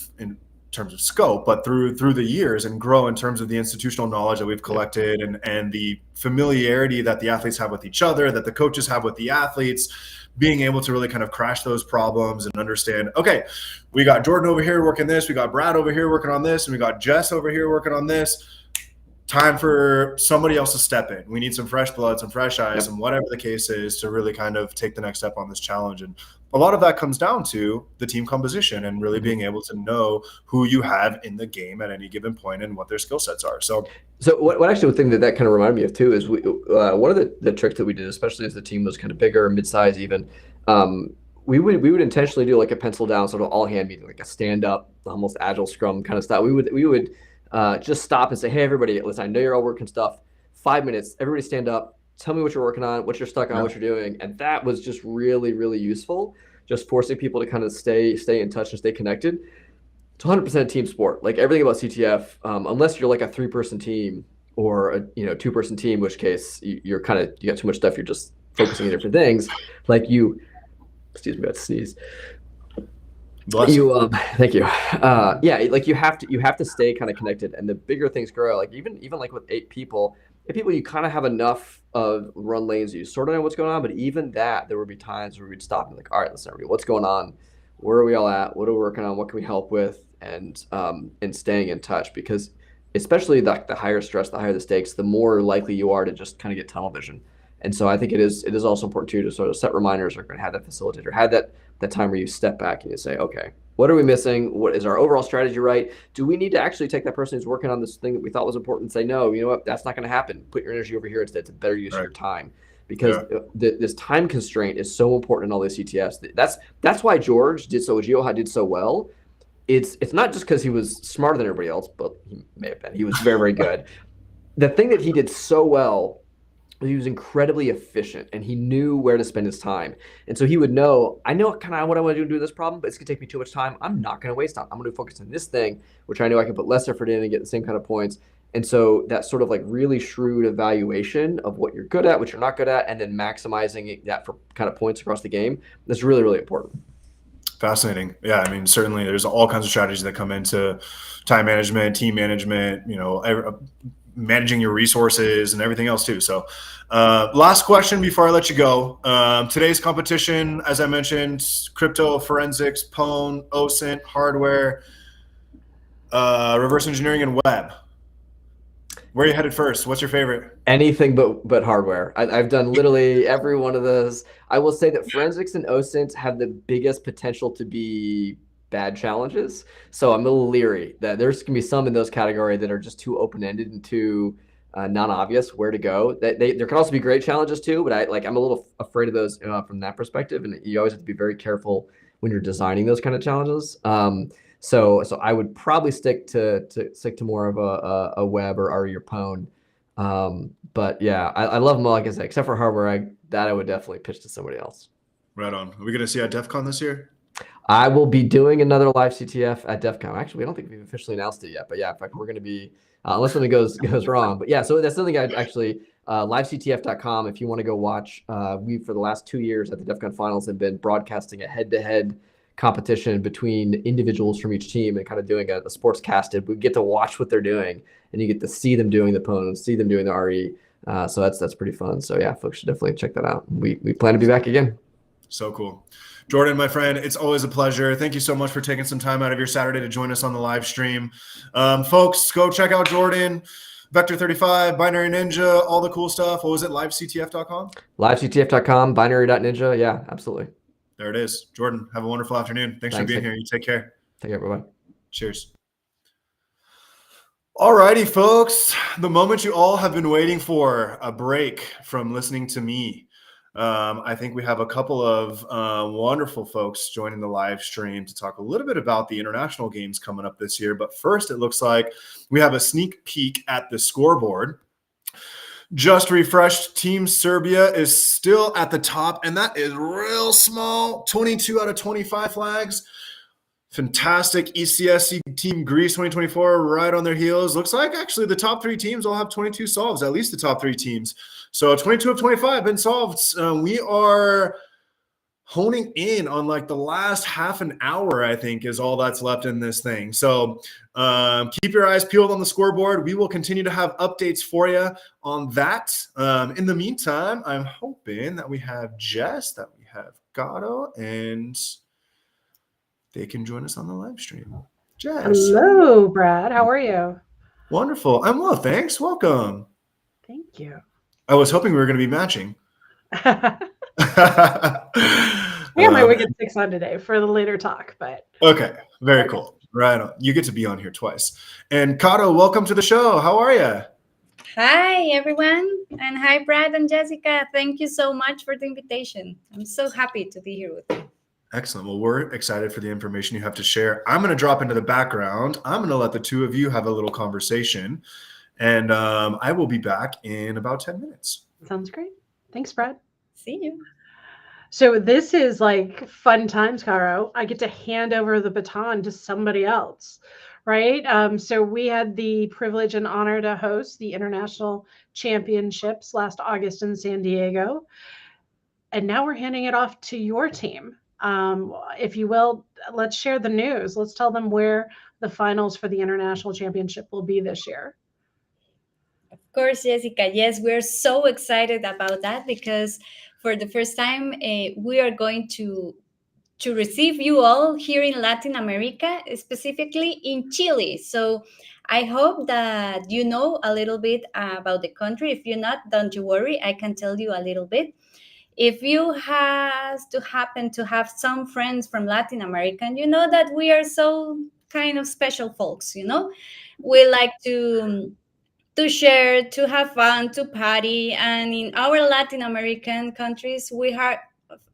scope, but through the years, and grow in terms of the institutional knowledge that we've collected, and the familiarity that the athletes have with each other, that the coaches have with the athletes, being able to really kind of crash those problems and understand, okay, we got Jordan over here working this, we got Brad over here working on this, and we got Jess over here working on this. Time for somebody else to step in. We need some fresh blood, some fresh eyes, and whatever the case is, to really kind of take the next step on this challenge. And a lot of that comes down to the team composition, and really being able to know who you have in the game at any given point and what their skill sets are. So what actually, one thing that kind of reminded me of too is one of the tricks that we did, especially as the team was kind of bigger, mid-size even, we would intentionally do like a pencil down sort of all hand meeting, like a stand up, almost agile scrum kind of style. We would just stop and say, hey, everybody, listen, I know you're all working stuff. 5 minutes, everybody stand up, tell me what you're working on, what you're stuck on, what you're doing. And that was just really, really useful, just forcing people to kind of stay in touch and stay connected. It's 100% a team sport. Like everything about CTF, unless you're like a 3-person team or a 2-person team, in which case you got too much stuff, you're just focusing on different things. Like excuse me, I had to sneeze. Bless you. Thank you. Like you have to stay kind of connected, and the bigger things grow. Like even like with 8 people, you kind of have enough of run lanes. You sort of know what's going on, but even that, there would be times where we'd stop and like, all right, listen, everybody, what's going on? Where are we all at? What are we working on? What can we help with? And staying in touch, because especially the higher stress, the higher the stakes, the more likely you are to just kind of get tunnel vision. And so I think it is also important too to sort of set reminders, or have that facilitator, have that time where you step back and you say, okay, what are we missing? What is our overall strategy right? Do we need to actually take that person who's working on this thing that we thought was important and say, no, you know what, that's not going to happen. Put your energy over here instead. It's a better use of your time. Because this time constraint is so important in all these CTFs. That's why George did so, Geoha did so well. It's not just because he was smarter than everybody else, but he may have been. He was very, very good. The thing that he did so well, he was incredibly efficient, and he knew where to spend his time. And so he would know, I know kind of what I want to do with this problem, but it's going to take me too much time. I'm not going to waste time. I'm going to focus on this thing, which I know I can put less effort in and get the same kind of points. And so that sort of like really shrewd evaluation of what you're good at, what you're not good at, and then maximizing that for kind of points across the game, that's really, really important. Fascinating. Yeah, I mean, certainly there's all kinds of strategies that come into time management, team management, managing your resources and everything else too. So last question before I let you go. Today's competition, as I mentioned, crypto, forensics, Pwn, OSINT, hardware, reverse engineering, and web. Where are you headed first? What's your favorite? Anything but hardware. I've done literally every one of those. I will say that forensics and OSINT have the biggest potential to be bad challenges. So I'm a little leery that there's going to be some in those categories that are just too open-ended and too non-obvious where to go. There can also be great challenges too, but I'm a little afraid of those from that perspective. And you always have to be very careful when you're designing those kind of challenges. So I would probably stick to more of a web or your pwn. But yeah, I love them all, like I said, except for hardware. I would definitely pitch to somebody else. Right on. Are we going to see you at DEF CON this year? I will be doing another live CTF at DEF CON. Actually, I don't think we've officially announced it yet, but yeah, in fact, we're going to be, unless something goes wrong. But yeah, so that's something I'd actually, livectf.com, if you want to go watch, we, for the last 2 years at the DEF CON finals, have been broadcasting a head-to-head competition between individuals from each team and kind of doing a sports casted. We get to watch what they're doing, and you get to see them doing the PON, see them doing the RE. So that's pretty fun. So yeah, folks should definitely check that out. We plan to be back again. So cool. Jordan, my friend, it's always a pleasure. Thank you so much for taking some time out of your Saturday to join us on the live stream. Folks, go check out Jordan, Vector 35, Binary Ninja, all the cool stuff. What was it? Livectf.com? Livectf.com, binary.ninja. Yeah, absolutely. There it is. Jordan, have a wonderful afternoon. Thanks for being here. You take care. Take care. Bye-bye. Cheers. All righty, folks. The moment you all have been waiting for, a break from listening to me. I think we have a couple of wonderful folks joining the live stream to talk a little bit about the international games coming up this year. But first, it looks like we have a sneak peek at the scoreboard. Just refreshed, Team Serbia is still at the top, and that is real small. 22 out of 25 flags. Fantastic. ECSC Team Greece 2024 right on their heels. Looks like actually the top 3 teams all have 22 solves, at least the top 3 teams. So 22 of 25 been solved. We are honing in on like the last half an hour, I think, is all that's left in this thing. So keep your eyes peeled on the scoreboard. We will continue to have updates for you on that. In the meantime, I'm hoping that we have Jess, that we have Gato, and they can join us on the live stream. Jess. Hello, Brad. How are you? Wonderful. I'm well, thanks. Welcome. Thank you. I was hoping we were going to be matching. I got my Wicked 6 on today for the later talk, but okay, very cool. Right on. You get to be on here twice. And Kato, welcome to the show. How are you? Hi, everyone. And hi, Brad and Jessica. Thank you so much for the invitation. I'm so happy to be here with you. Excellent. Well, we're excited for the information you have to share. I'm going to drop into the background. I'm going to let the two of you have a little conversation. And I will be back in about 10 minutes. Sounds great. Thanks, Brad. See you. So this is like fun times, Caro. I get to hand over the baton to somebody else, right? So we had the privilege and honor to host the International Championships last August in San Diego. And now we're handing it off to your team. If you will, let's share the news. Let's tell them where the finals for the International Championship will be this year. Of course, Jessica. Yes, we're so excited about that because for the first time, we are going to receive you all here in Latin America, specifically in Chile. So I hope that you know a little bit about the country. If you're not, don't you worry. I can tell you a little bit. If you happen to have some friends from Latin America, and you know that we are so kind of special folks, you know, we like to share, to have fun, to party. And in our Latin American countries, we have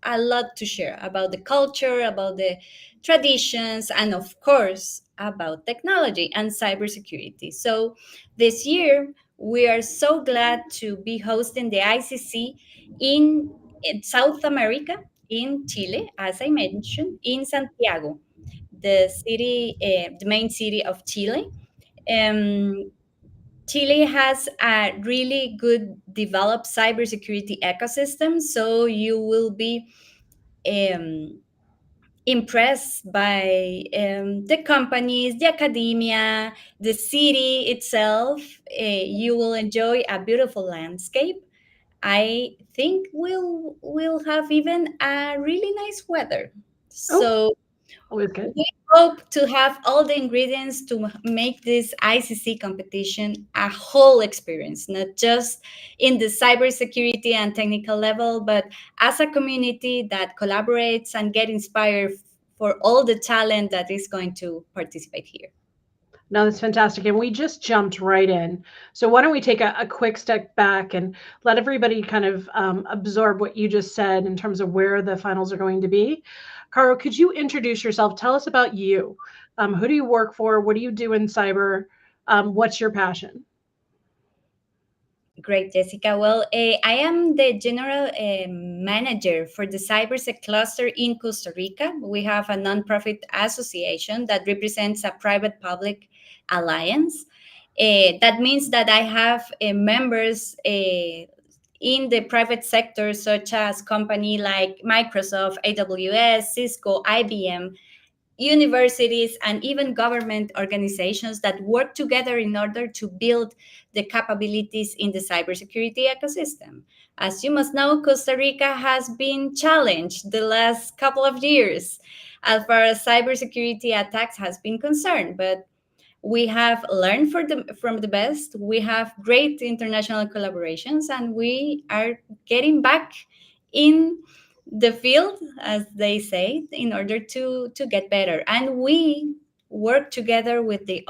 a lot to share about the culture, about the traditions, and of course, about technology and cybersecurity. So this year, we are so glad to be hosting the ICC in South America, in Chile, as I mentioned, in Santiago, the city, the main city of Chile. Chile has a really good developed cybersecurity ecosystem, so you will be impressed by the companies, the academia, the city itself. You will enjoy a beautiful landscape. I think we'll have even a really nice weather. So always good. We hope to have all the ingredients to make this ICC competition a whole experience, not just in the cybersecurity and technical level, but as a community that collaborates and get inspired for all the talent that is going to participate here. No, that's fantastic. And we just jumped right in. So why don't we take a quick step back and let everybody kind of absorb what you just said in terms of where the finals are going to be. Caro, could you introduce yourself? Tell us about you. Who do you work for? What do you do in cyber? What's your passion? Great, Jessica. Well, I am the general manager for the CyberSec cluster in Costa Rica. We have a nonprofit association that represents a private-public alliance. That means that I have members in the private sector, such as companies like Microsoft, AWS, Cisco, IBM, universities, and even government organizations that work together in order to build the capabilities in the cybersecurity ecosystem. As you must know, Costa Rica has been challenged the last couple of years as far as cybersecurity attacks has been concerned, but we have learned from the best. We have great international collaborations, and we are getting back in the field, as they say, in order to get better. And we work together with the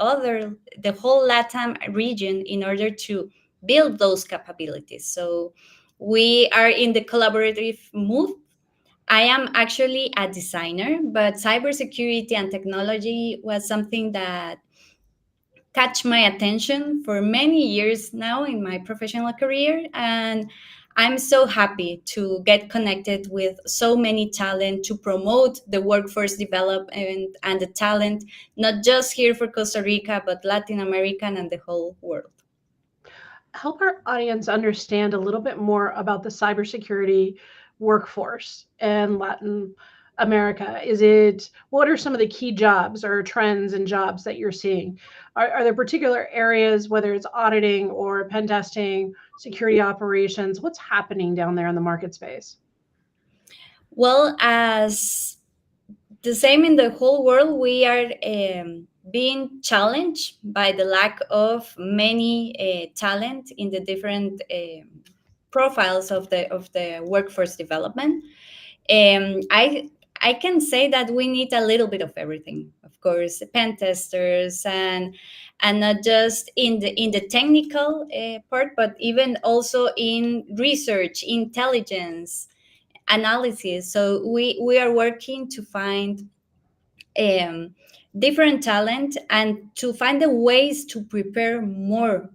whole LATAM region in order to build those capabilities. So we are in the collaborative move. I am actually a designer, but cybersecurity and technology was something that catch my attention for many years now in my professional career, and I'm so happy to get connected with so many talent to promote the workforce development and the talent, not just here for Costa Rica, but Latin America and the whole world. Help our audience understand a little bit more about the cybersecurity workforce in Latin America. What are some of the key jobs or trends and jobs that you're seeing? Are there particular areas, whether it's auditing or pen testing, security operations? What's happening down there in the market space? Well, as the same in the whole world, we are being challenged by the lack of many talent in the different profiles of the workforce development. I can say that we need a little bit of everything. Of course, pen testers and not just in the technical part, but even also in research, intelligence, analysis. So we are working to find different talent and to find the ways to prepare more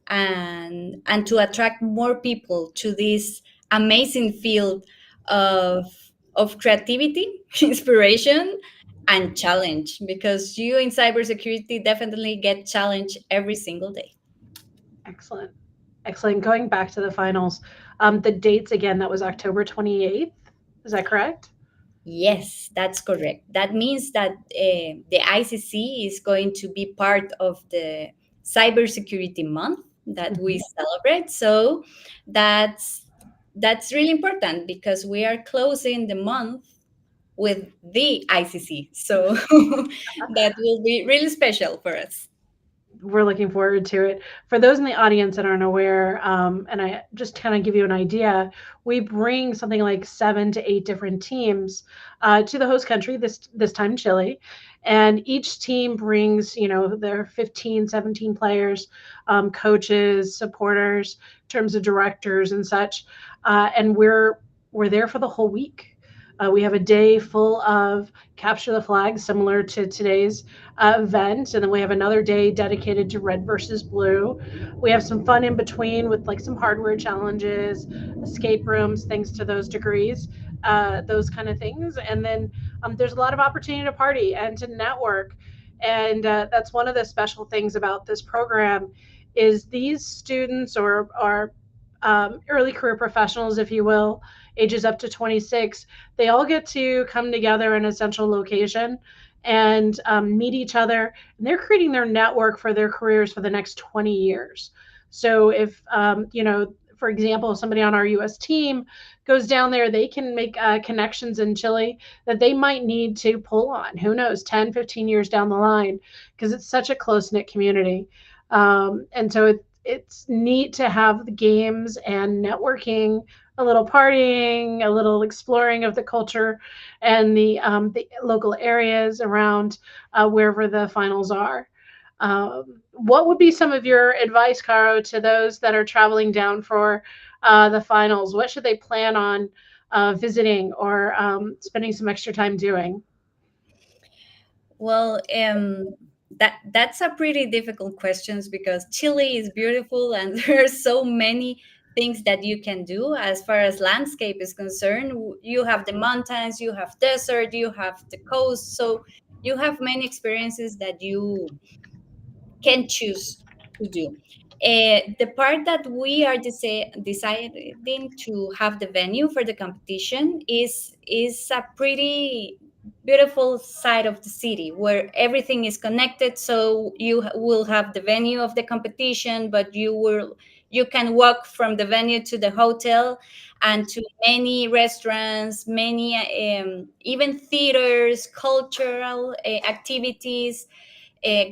and to attract more people to this amazing field of creativity, inspiration, and challenge, because you in cybersecurity definitely get challenged every single day. Excellent. Excellent. Going back to the finals, the dates again, that was October 28th. Is that correct? Yes, that's correct. That means that the ICC is going to be part of the Cybersecurity Month that we celebrate. So that's really important because we are closing the month with the ICC. So that will be really special for us. We're looking forward to it. For those in the audience that aren't aware, and I just kind of give you an idea, we bring something like 7 to 8 different teams to the host country, this time Chile. And each team brings, their 15, 17 players, coaches, supporters, in terms of directors and such. And we're there for the whole week. We have a day full of capture the flag, similar to today's event. And then we have another day dedicated to red versus blue. We have some fun in between with like some hardware challenges, escape rooms, things to those degrees, those kind of things. And then there's a lot of opportunity to party and to network. And that's one of the special things about this program is these students or early career professionals, if you will, ages up to 26, they all get to come together in a central location and meet each other. And they're creating their network for their careers for the next 20 years. So if, for example, somebody on our US team goes down there, they can make connections in Chile that they might need to pull on, who knows, 10, 15 years down the line, because it's such a close-knit community. And so it's neat to have the games and networking, a little partying, a little exploring of the culture and the local areas around wherever the finals are. What would be some of your advice, Caro, to those that are traveling down for the finals? What should they plan on visiting or spending some extra time doing? Well, that's a pretty difficult questions because Chile is beautiful and there are so many things that you can do as far as landscape is concerned. You have the mountains, you have desert, you have the coast, so you have many experiences that you can choose to do. The part that we are deciding to have the venue for the competition is a pretty beautiful side of the city where everything is connected. So will have the venue of the competition, but you can walk from the venue to the hotel and to many restaurants, many even theaters, cultural activities,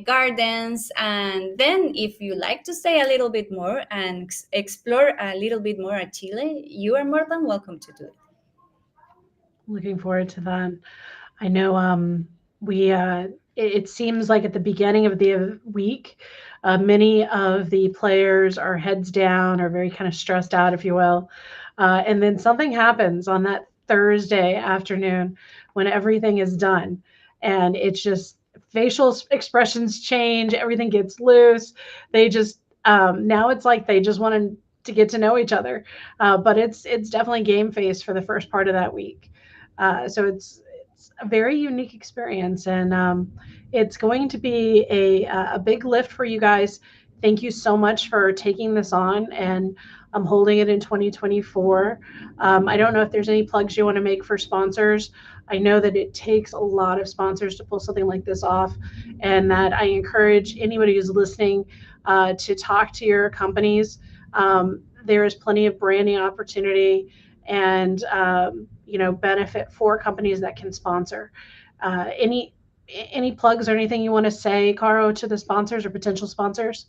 gardens. And then if you like to stay a little bit more and explore a little bit more at Chile, you are more than welcome to do it. Looking forward to that. I know it seems like at the beginning of the week, many of the players are heads down or very kind of stressed out, if you will. And then something happens on that Thursday afternoon when everything is done. And it's just facial expressions change, everything gets loose. They just, now it's like they just want to get to know each other. But it's definitely game face for the first part of that week. So it's a very unique experience, and it's going to be a big lift for you guys. Thank you so much for taking this on, and I'm holding it in 2024. I don't know if there's any plugs you want to make for sponsors. I know that it takes a lot of sponsors to pull something like this off, and that I encourage anybody who's listening to talk to your companies. There is plenty of branding opportunity and benefit for companies that can sponsor. Any plugs or anything you want to say, Caro, to the sponsors or potential sponsors?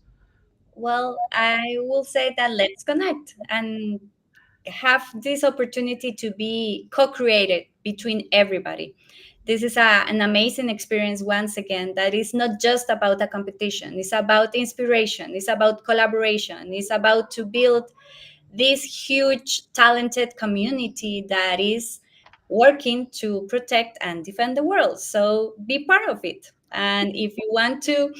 Well, I will say that let's connect and have this opportunity to be co-created between everybody. This is an amazing experience once again that is not just about a competition. It's about inspiration, it's about collaboration, it's about to build this huge talented community that is working to protect and defend the world. So be part of it. And if you want to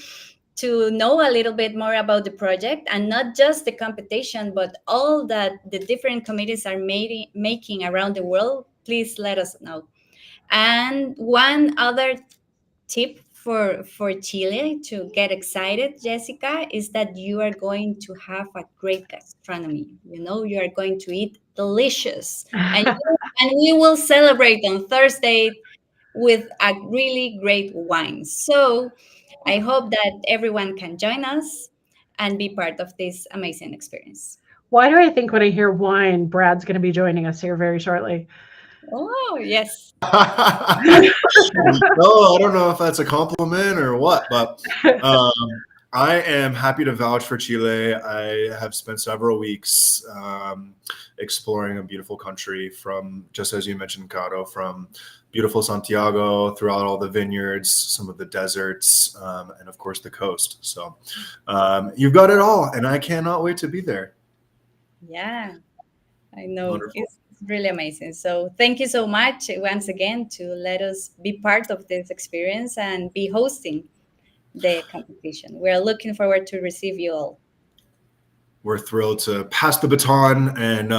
know a little bit more about the project and not just the competition, but all that the different committees are making around the world, please let us know. And one other tip for Chile to get excited, Jessica, is that you are going to have a great gastronomy. You are going to eat delicious, and we will celebrate on Thursday with a really great wine. So I hope that everyone can join us and be part of this amazing experience. Why do I think when I hear wine, Brad's going to be joining us here very shortly? Oh, yes. No, I don't know if that's a compliment or what, but I am happy to vouch for Chile. I have spent several weeks exploring a beautiful country from, just as you mentioned, Caro, from beautiful Santiago throughout all the vineyards, some of the deserts, and of course the coast. So you've got it all, and I cannot wait to be there. Yeah, I know. Wonderful. It's really amazing. So thank you so much once again to let us be part of this experience and be hosting the competition. We're looking forward to receive you all. We're thrilled to pass the baton, and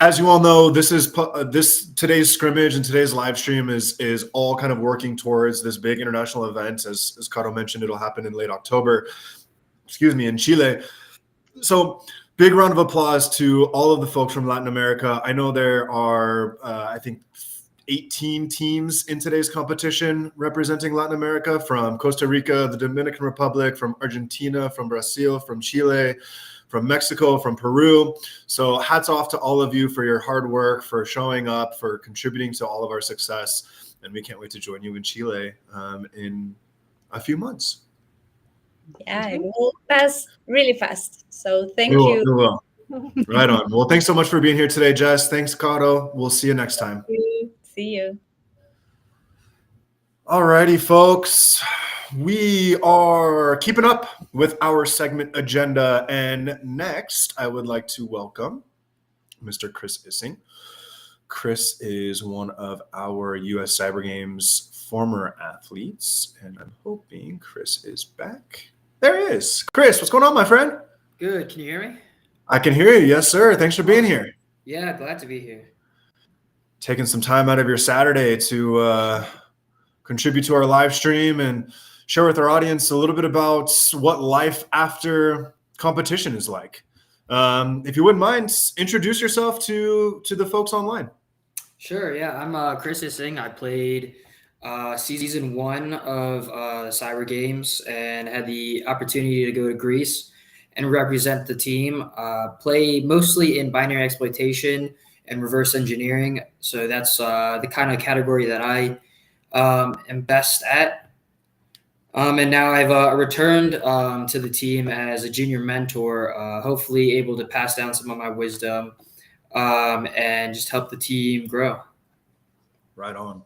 as you all know, today's scrimmage and today's live stream is all kind of working towards this big international event. As Caro mentioned, it'll happen in late October, in Chile. So big round of applause to all of the folks from Latin America. I know there are, I think, 18 teams in today's competition representing Latin America, from Costa Rica, the Dominican Republic, from Argentina, from Brazil, from Chile, from Mexico, from Peru. So hats off to all of you for your hard work, for showing up, for contributing to all of our success. And we can't wait to join you in Chile in a few months. Yeah, it will pass really fast. So thank you. you. It will. Right on. Well, thanks so much for being here today, Jess. Thanks, Caro. We'll see you next time. See you. All righty, folks. we are keeping up with our segment agenda. And next, I would like to welcome Mr. Chris Issing. Chris is one of our U.S. Cyber Games former athletes, and I'm hoping Chris is back. There he is. Chris, what's going on, my friend? Good. Can you hear me? I can hear you. Yes, sir. Thanks for being here. Yeah, glad to be here. Taking some time out of your Saturday to contribute to our live stream and share with our audience a little bit about what life after competition is like. If you wouldn't mind, introduce yourself to the folks online. Sure. Yeah, I'm Chris Issing. I played season 1 of Cyber Games and had the opportunity to go to Greece and represent the team. Play mostly in binary exploitation and reverse engineering. So that's the kind of category that I am best at. And now I've returned to the team as a junior mentor, hopefully able to pass down some of my wisdom and just help the team grow. Right on.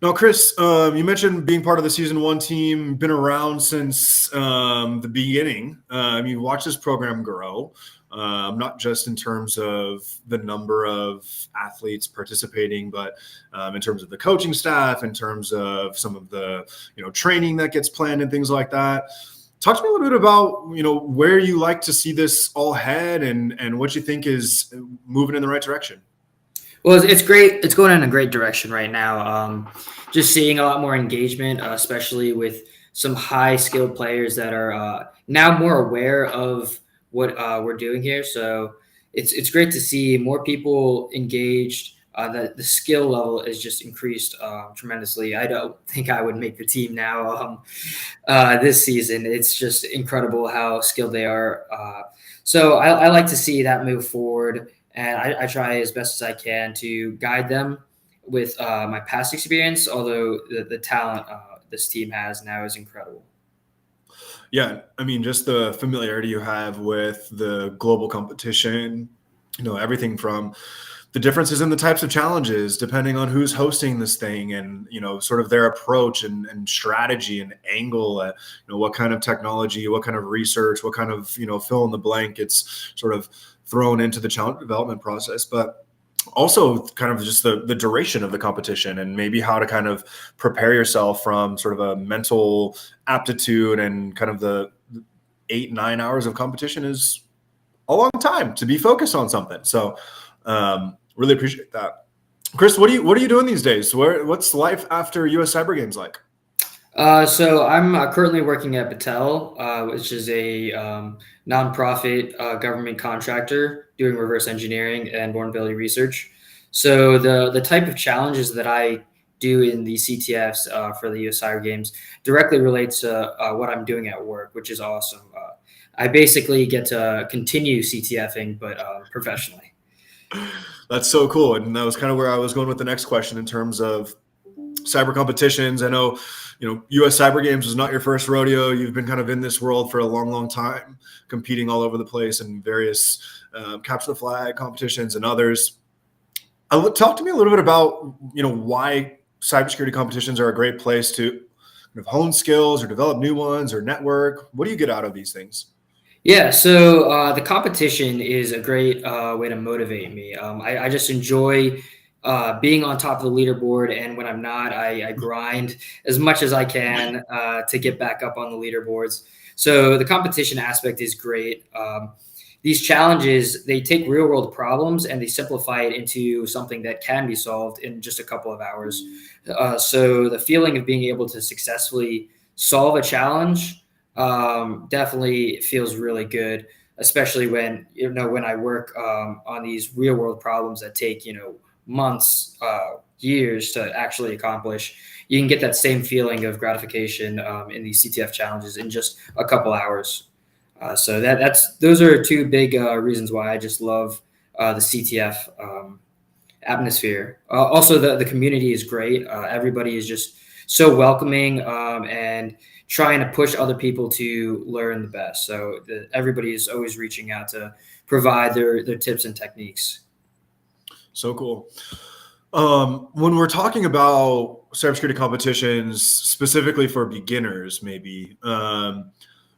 Now, Chris, you mentioned being part of the season 1 team, been around since the beginning. You've watched this program grow, not just in terms of the number of athletes participating, but in terms of the coaching staff, in terms of some of the training that gets planned and things like that. Talk to me a little bit about where you like to see this all head and what you think is moving in the right direction. Well, it's great. It's going in a great direction right now. Just seeing a lot more engagement, especially with some high-skilled players that are now more aware of what we're doing here. So it's great to see more people engaged. The skill level is just increased tremendously. I don't think I would make the team now this season. It's just incredible how skilled they are. So I like to see that move forward. And I try as best as I can to guide them with my past experience, although the talent this team has now is incredible. Yeah, I mean, just the familiarity you have with the global competition, everything from the differences in the types of challenges, depending on who's hosting this thing and, sort of their approach and strategy and angle at, what kind of technology, what kind of research, what kind of, fill in the blank it's sort of thrown into the challenge development process, but also kind of just the duration of the competition and maybe how to kind of prepare yourself from sort of a mental aptitude and kind of the 8-9 hours of competition is a long time to be focused on something. So really appreciate that. Chris, what are you doing these days? What's life after US Cyber Games like? So I'm currently working at Battelle, which is a nonprofit government contractor doing reverse engineering and vulnerability research. So the type of challenges that I do in the CTFs for the US Cyber Games directly relates to what I'm doing at work, which is awesome. I basically get to continue CTFing, but professionally. That's so cool. And that was kind of where I was going with the next question in terms of cyber competitions. I know, US Cyber Games was not your first rodeo. You've been kind of in this world for a long, long time, competing all over the place in various capture the flag competitions and others. Talk to me a little bit about, why cybersecurity competitions are a great place to kind of hone skills or develop new ones or network. What do you get out of these things? Yeah, so the competition is a great way to motivate me. I just enjoy being on top of the leaderboard, and when I'm not, I grind as much as I can to get back up on the leaderboards. So the competition aspect is great. These challenges, they take real world problems and they simplify it into something that can be solved in just a couple of hours. So the feeling of being able to successfully solve a challenge definitely feels really good, especially when I work on these real world problems that take months, years to actually accomplish. You can get that same feeling of gratification in these CTF challenges in just a couple hours. So those are two big reasons why I just love the CTF atmosphere. Also, the community is great. Everybody is just so welcoming and trying to push other people to learn the best. So everybody is always reaching out to provide their tips and techniques. So cool. When we're talking about cybersecurity competitions, specifically for beginners, maybe,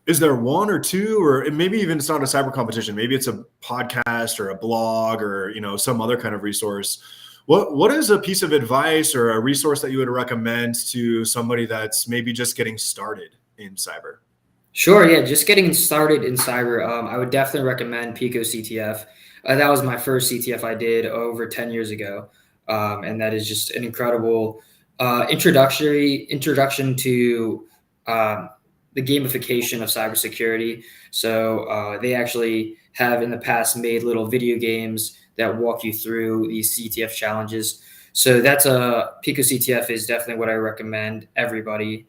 is there one or two, or maybe even it's not a cyber competition, maybe it's a podcast or a blog or, some other kind of resource. What is a piece of advice or a resource that you would recommend to somebody that's maybe just getting started in cyber? Sure, yeah, just getting started in cyber, I would definitely recommend Pico CTF. That was my first CTF I did over 10 years ago, and that is just an incredible introduction to the gamification of cybersecurity. So they actually have in the past made little video games that walk you through these CTF challenges. So that's Pico CTF is definitely what I recommend everybody.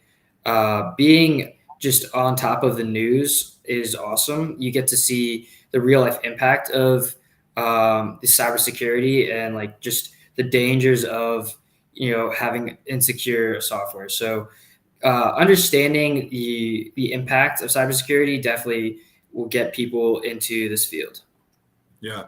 Being just on top of the news is awesome. You get to see the real life impact of the cybersecurity and like just the dangers of having insecure software. So understanding the impact of cybersecurity definitely will get people into this field. Yeah,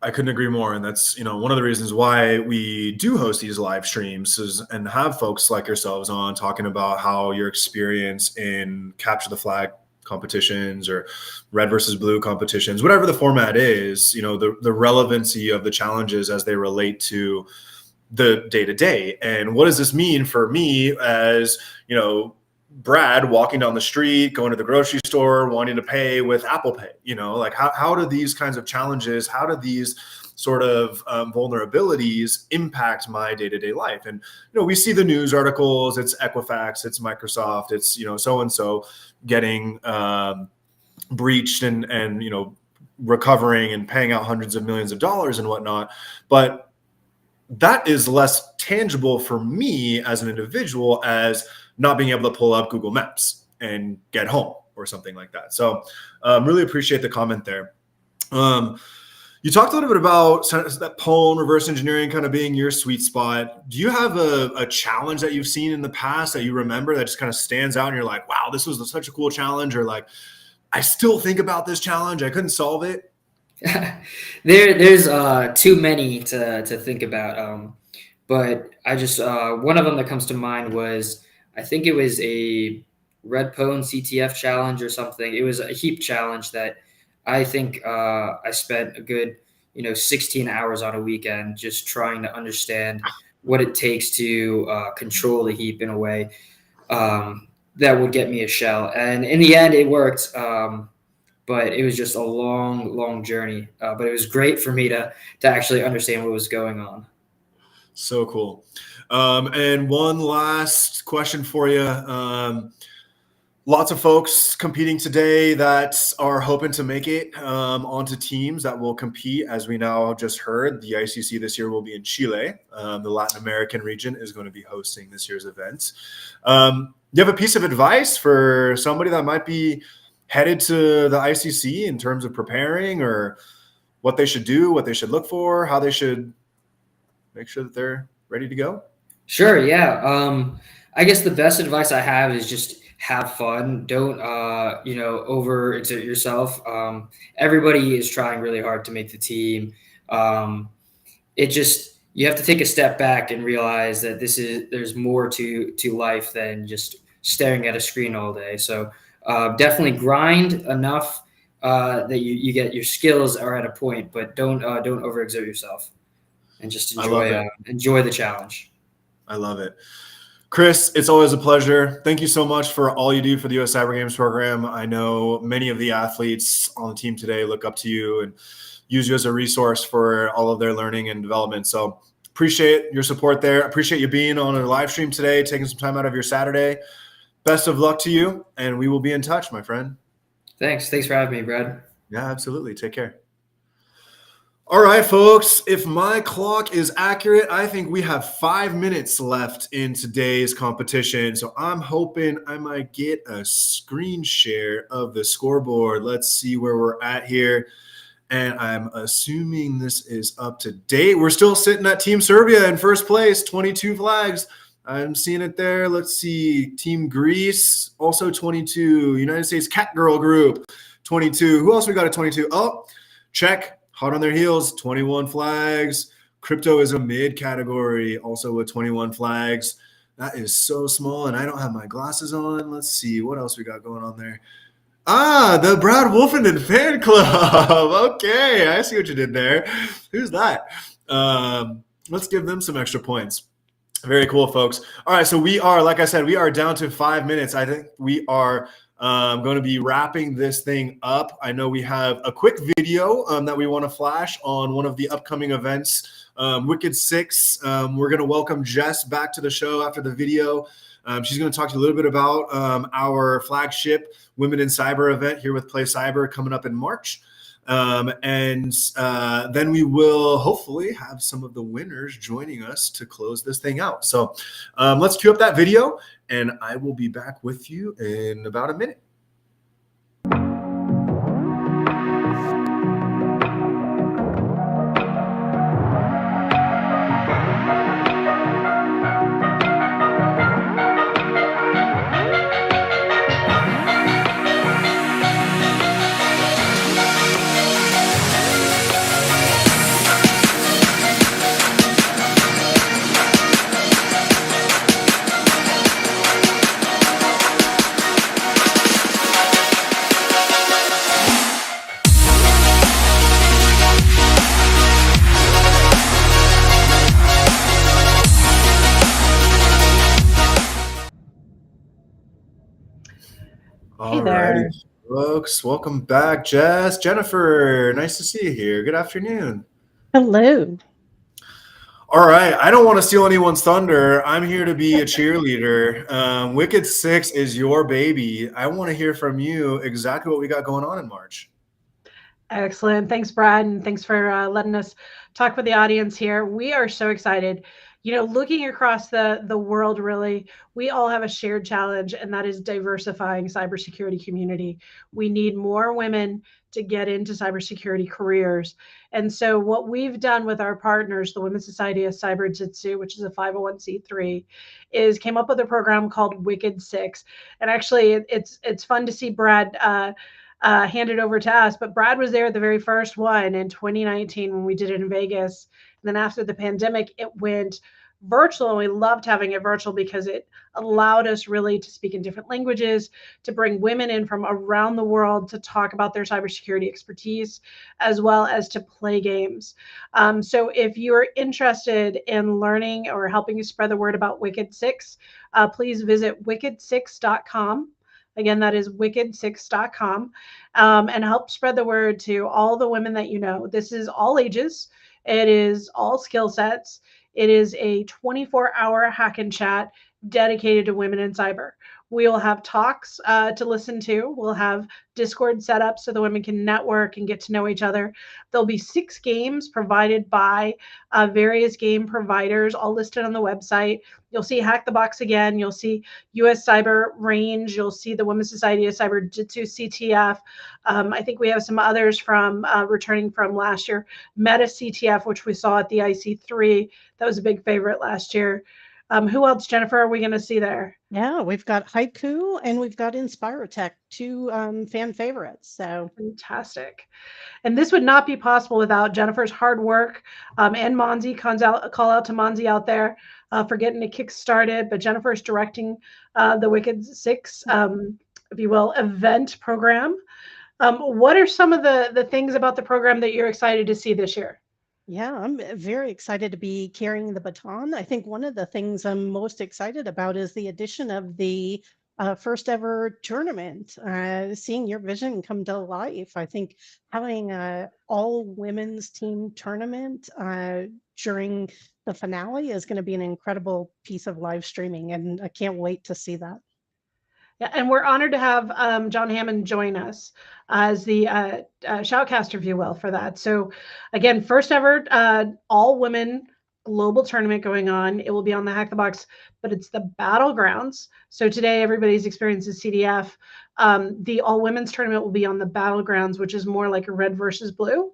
I couldn't agree more. And that's, one of the reasons why we do host these live streams and have folks like yourselves on talking about how your experience in capture the flag competitions or red versus blue competitions, whatever the format is, the relevancy of the challenges as they relate to the day-to-day. And what does this mean for me as, Brad walking down the street, going to the grocery store, wanting to pay with Apple Pay, like how do these kinds of challenges, how do these sort of vulnerabilities impact my day-to-day life? And, we see the news articles, it's Equifax, it's Microsoft, it's, so-and-so getting breached and, recovering and paying out hundreds of millions of dollars and whatnot. But that is less tangible for me as an individual as not being able to pull up Google Maps and get home or something like that. So really appreciate the comment there. You talked a little bit about that Pwn reverse engineering kind of being your sweet spot. Do you have a challenge that you've seen in the past that you remember that just kind of stands out and you're like, wow, this was such a cool challenge, or like, I still think about this challenge, I couldn't solve it? There's too many to think about. But I just, one of them that comes to mind was, I think it was a Red Pwn CTF challenge or something. It was a heap challenge that I think I spent a good, 16 hours on a weekend just trying to understand what it takes to control the heap in a way that would get me a shell. And in the end, it worked. But it was just a long, long journey. But it was great for me to actually understand what was going on. So cool. And one last question for you. Lots of folks competing today that are hoping to make it onto teams that will compete. As we now just heard, the ICC this year will be in Chile. The Latin American region is going to be hosting this year's event. Do you have a piece of advice for somebody that might be headed to the ICC in terms of preparing, or what they should do, what they should look for, how they should make sure that they're ready to go? Sure. Yeah. I guess the best advice I have is just have fun. Don't, overexert yourself. Everybody is trying really hard to make the team. You have to take a step back and realize that there's more to life than just staring at a screen all day. So definitely grind enough that you get your skills are at a point, but don't overexert yourself, and just enjoy the challenge. I love it. Chris, it's always a pleasure. Thank you so much for all you do for the U.S. Cyber Games program. I know many of the athletes on the team today look up to you and use you as a resource for all of their learning and development. So appreciate your support there. Appreciate you being on a live stream today, taking some time out of your Saturday. Best of luck to you, and we will be in touch, my friend. Thanks for having me, Brad. Yeah, absolutely. Take care. All right, folks, if my clock is accurate, I think we have 5 minutes left in today's competition. So I'm hoping I might get a screen share of the scoreboard. Let's see where we're at here. And I'm assuming this is up to date. We're still sitting at Team Serbia in first place, 22 flags. I'm seeing it there. Let's see. Team Greece, also 22. United States Cat Girl Group, 22. Who else we got at 22? Oh, Czech. Hot on their heels, 21 flags. Crypto is a mid category, also with 21 flags. That is so small, and I don't have my glasses on. Let's see what else we got going on there. The Brad Wolfenden fan club. Okay, I see what you did there. Who's that? Let's give them some extra points. Very cool, folks. All right, so we are, like I said, we are down to 5 minutes. I think we are going to be wrapping this thing up. I know we have a quick video that we want to flash on one of the upcoming events, Wicked 6. We're going to welcome Jess back to the show after the video. She's going to talk to you a little bit about our flagship Women in Cyber event here with PlayCyber coming up in March. And then we will hopefully have some of the winners joining us to close this thing out. So let's cue up that video, and I will be back with you in about a minute. Hey there. Alrighty, folks, welcome back, Jess, Jennifer. Nice to see you here. Good afternoon. Hello. All right, I don't want to steal anyone's thunder. I'm here to be a cheerleader. Wicked 6 is your baby. I want to hear from you exactly what we got going on in March. Excellent. Thanks, Brad, and thanks for letting us talk with the audience here. We are so excited. You know, looking across the world, really, we all have a shared challenge, and that is diversifying cybersecurity community. We need more women to get into cybersecurity careers. And so what we've done with our partners, the Women's Society of Cyber Jitsu, which is a 501c3, is came up with a program called Wicked 6. And actually, it's fun to see Brad handed over to us, but Brad was there at the very first one in 2019 when we did it in Vegas. And then after the pandemic, it went virtual, and we loved having it virtual because it allowed us really to speak in different languages, to bring women in from around the world to talk about their cybersecurity expertise, as well as to play games. So if you're interested in learning or helping you spread the word about Wicked 6, please visit wicked6.com. Again, that is wicked6.com, and help spread the word to all the women that you know. This is all ages. It is all skill sets. It is a 24-hour hack and chat dedicated to women in cyber. We will have talks to listen to. We'll have Discord set up so the women can network and get to know each other. There'll be 6 games provided by various game providers, all listed on the website. You'll see Hack the Box again. You'll see US Cyber Range. You'll see the Women's Society of Cyber Jitsu CTF. I think we have some others from returning from last year. Meta CTF, which we saw at the IC3. That was a big favorite last year. Who else, Jennifer, are we going to see there? Yeah, we've got Haiku and we've got Inspirotech, 2 fan favorites. So fantastic. And this would not be possible without Jennifer's hard work, and Monzi. Call out to Monzi out there for getting it kick-started. But Jennifer is directing the Wicked 6, if you will, event program. What are some of the things about the program that you're excited to see this year? yeah, I'm very excited to be carrying the baton. I think one of the things I'm most excited about is the addition of the first ever tournament, seeing your vision come to life. I think having an all women's team tournament during the finale is going to be an incredible piece of live streaming, and I can't wait to see that. Yeah, and we're honored to have John Hammond join us as the shoutcaster, if you will, for that. So again, first ever all women global tournament going on. It will be on the Hack the Box, but it's the Battlegrounds. So today everybody's experiences CDF. The all women's tournament will be on the Battlegrounds, which is more like a red versus blue.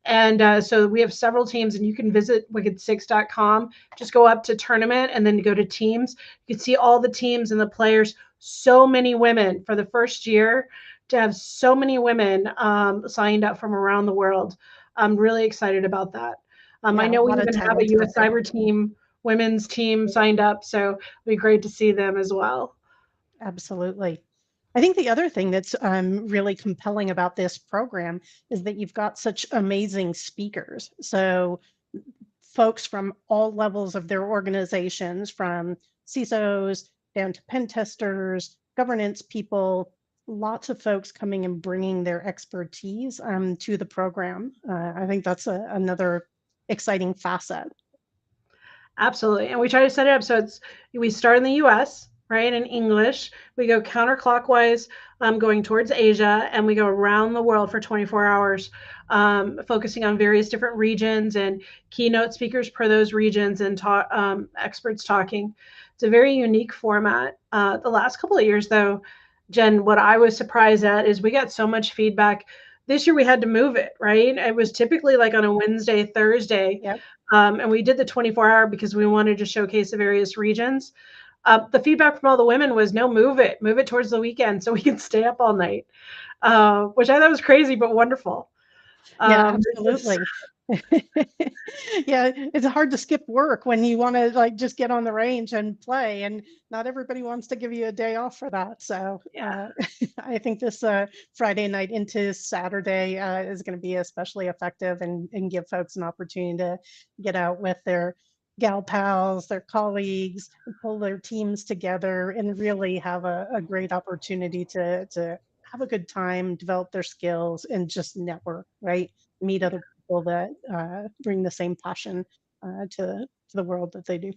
And so we have several teams, and you can visit wicked6.com. Just go up to tournament and then go to teams. You can see all the teams and the players. So many women for the first year, to have so many women signed up from around the world. I'm really excited about that. I Yeah, know a we lot of even have a talent U.S. out there. Cyber team, women's team signed up, so it'd be great to see them as well. Absolutely. I think the other thing that's really compelling about this program is that you've got such amazing speakers. So folks from all levels of their organizations, from CISOs down to pen testers, governance people, lots of folks coming and bringing their expertise to the program. I think that's another exciting facet. Absolutely. And we try to set it up so we start in the US, right, in English. We go counterclockwise, going towards Asia, and we go around the world for 24 hours, focusing on various different regions and keynote speakers per those regions and experts talking. It's a very unique format. The last couple of years, though, Jen, what I was surprised at is we got so much feedback. This year we had to move it, right? It was typically like on a Wednesday, Thursday. Yep. And we did the 24-hour because we wanted to showcase the various regions. The feedback from all the women was, no, move it towards the weekend so we can stay up all night, which I thought was crazy, but wonderful. Yeah, absolutely. Yeah, it's hard to skip work when you want to like just get on the range and play, and not everybody wants to give you a day off for that. So I think this Friday night into Saturday is going to be especially effective and give folks an opportunity to get out with their gal pals, their colleagues, and pull their teams together and really have a great opportunity to have a good time, develop their skills, and just network, right? Meet other people that bring the same passion to the world that they do.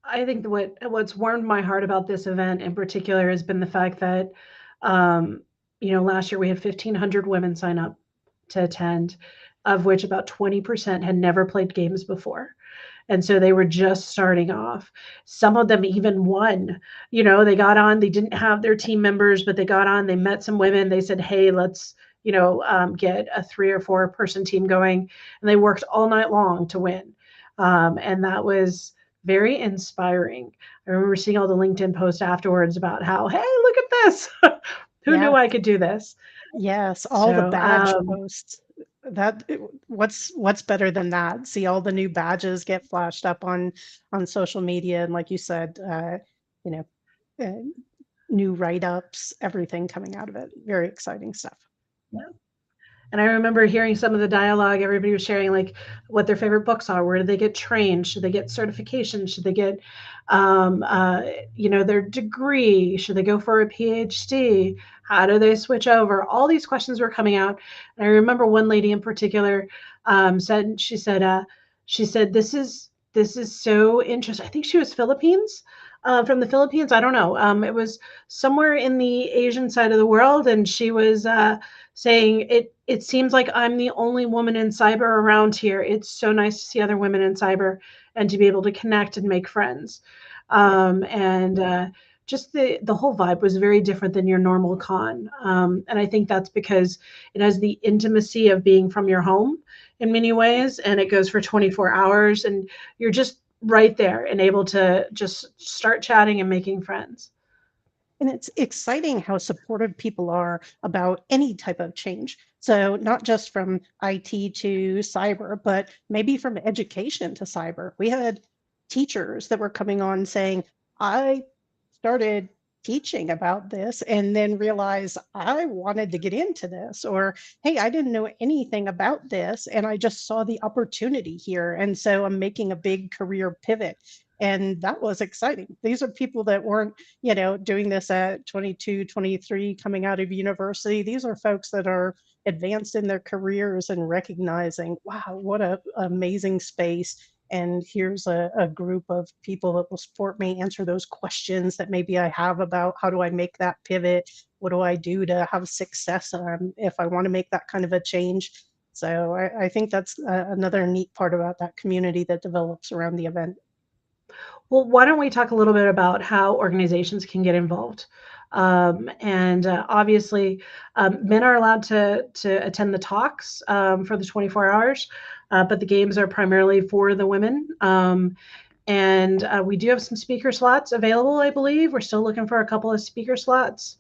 I think what's warmed my heart about this event in particular has been the fact that, last year we had 1,500 women sign up to attend, of which about 20% had never played games before. And so they were just starting off. Some of them even won. They got on, they didn't have their team members, but they got on, they met some women. They said, hey, let's, get a 3 or 4 person team going. And they worked all night long to win. And that was very inspiring. I remember seeing all the LinkedIn posts afterwards about how, hey, look at this. Who knew I could do this? Yes, all the badge posts. What's better than that? See all the new badges get flashed up on social media, and like you said, new write-ups, everything coming out of it. Very exciting stuff. Yeah. And I remember hearing some of the dialogue. Everybody was sharing like what their favorite books are. Where do they get trained? Should they get certification? Should they get, their degree? Should they go for a PhD? How do they switch over? All these questions were coming out. And I remember one lady in particular said, this is so interesting. I think she was from the Philippines. I don't know. It was somewhere in the Asian side of the world. And she was saying it seems like I'm the only woman in cyber around here. It's so nice to see other women in cyber and to be able to connect and make friends. Just the whole vibe was very different than your normal con. And I think that's because it has the intimacy of being from your home in many ways, and it goes for 24 hours, and you're just right there and able to just start chatting and making friends. And it's exciting how supportive people are about any type of change. So not just from IT to cyber, but maybe from education to cyber. We had teachers that were coming on saying, I started teaching about this and then realized I wanted to get into this, or, hey, I didn't know anything about this and I just saw the opportunity here. And so I'm making a big career pivot. And that was exciting. These are people that weren't, doing this at 22, 23, coming out of university. These are folks that are advanced in their careers and recognizing, wow, what an amazing space. And here's a group of people that will support me, answer those questions that maybe I have about how do I make that pivot? What do I do to have success if I want to make that kind of a change? So I think that's another neat part about that community that develops around the event. Well, why don't we talk a little bit about how organizations can get involved? Obviously, men are allowed to attend the talks for the 24 hours, but the games are primarily for the women. We do have some speaker slots available, I believe. We're still looking for a couple of speaker slots.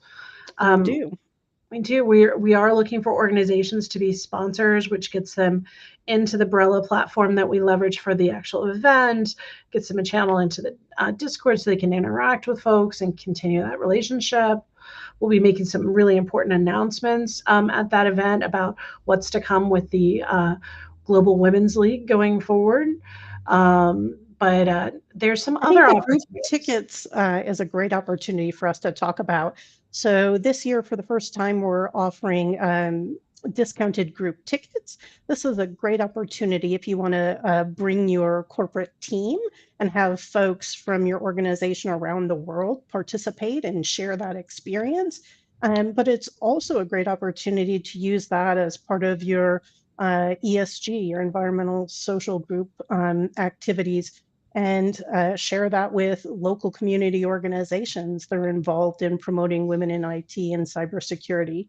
We do. We are looking for organizations to be sponsors, which gets them into the Brella platform that we leverage for the actual event, gets them a channel into the Discord so they can interact with folks and continue that relationship. We'll be making some really important announcements at that event about what's to come with the Global Women's League going forward. But there's some other group tickets is a great opportunity for us to talk about. So this year, for the first time, we're offering discounted group tickets. This is a great opportunity if you want to bring your corporate team and have folks from your organization around the world participate and share that experience. But it's also a great opportunity to use that as part of your ESG, your environmental social group activities, and share that with local community organizations that are involved in promoting women in IT and cybersecurity.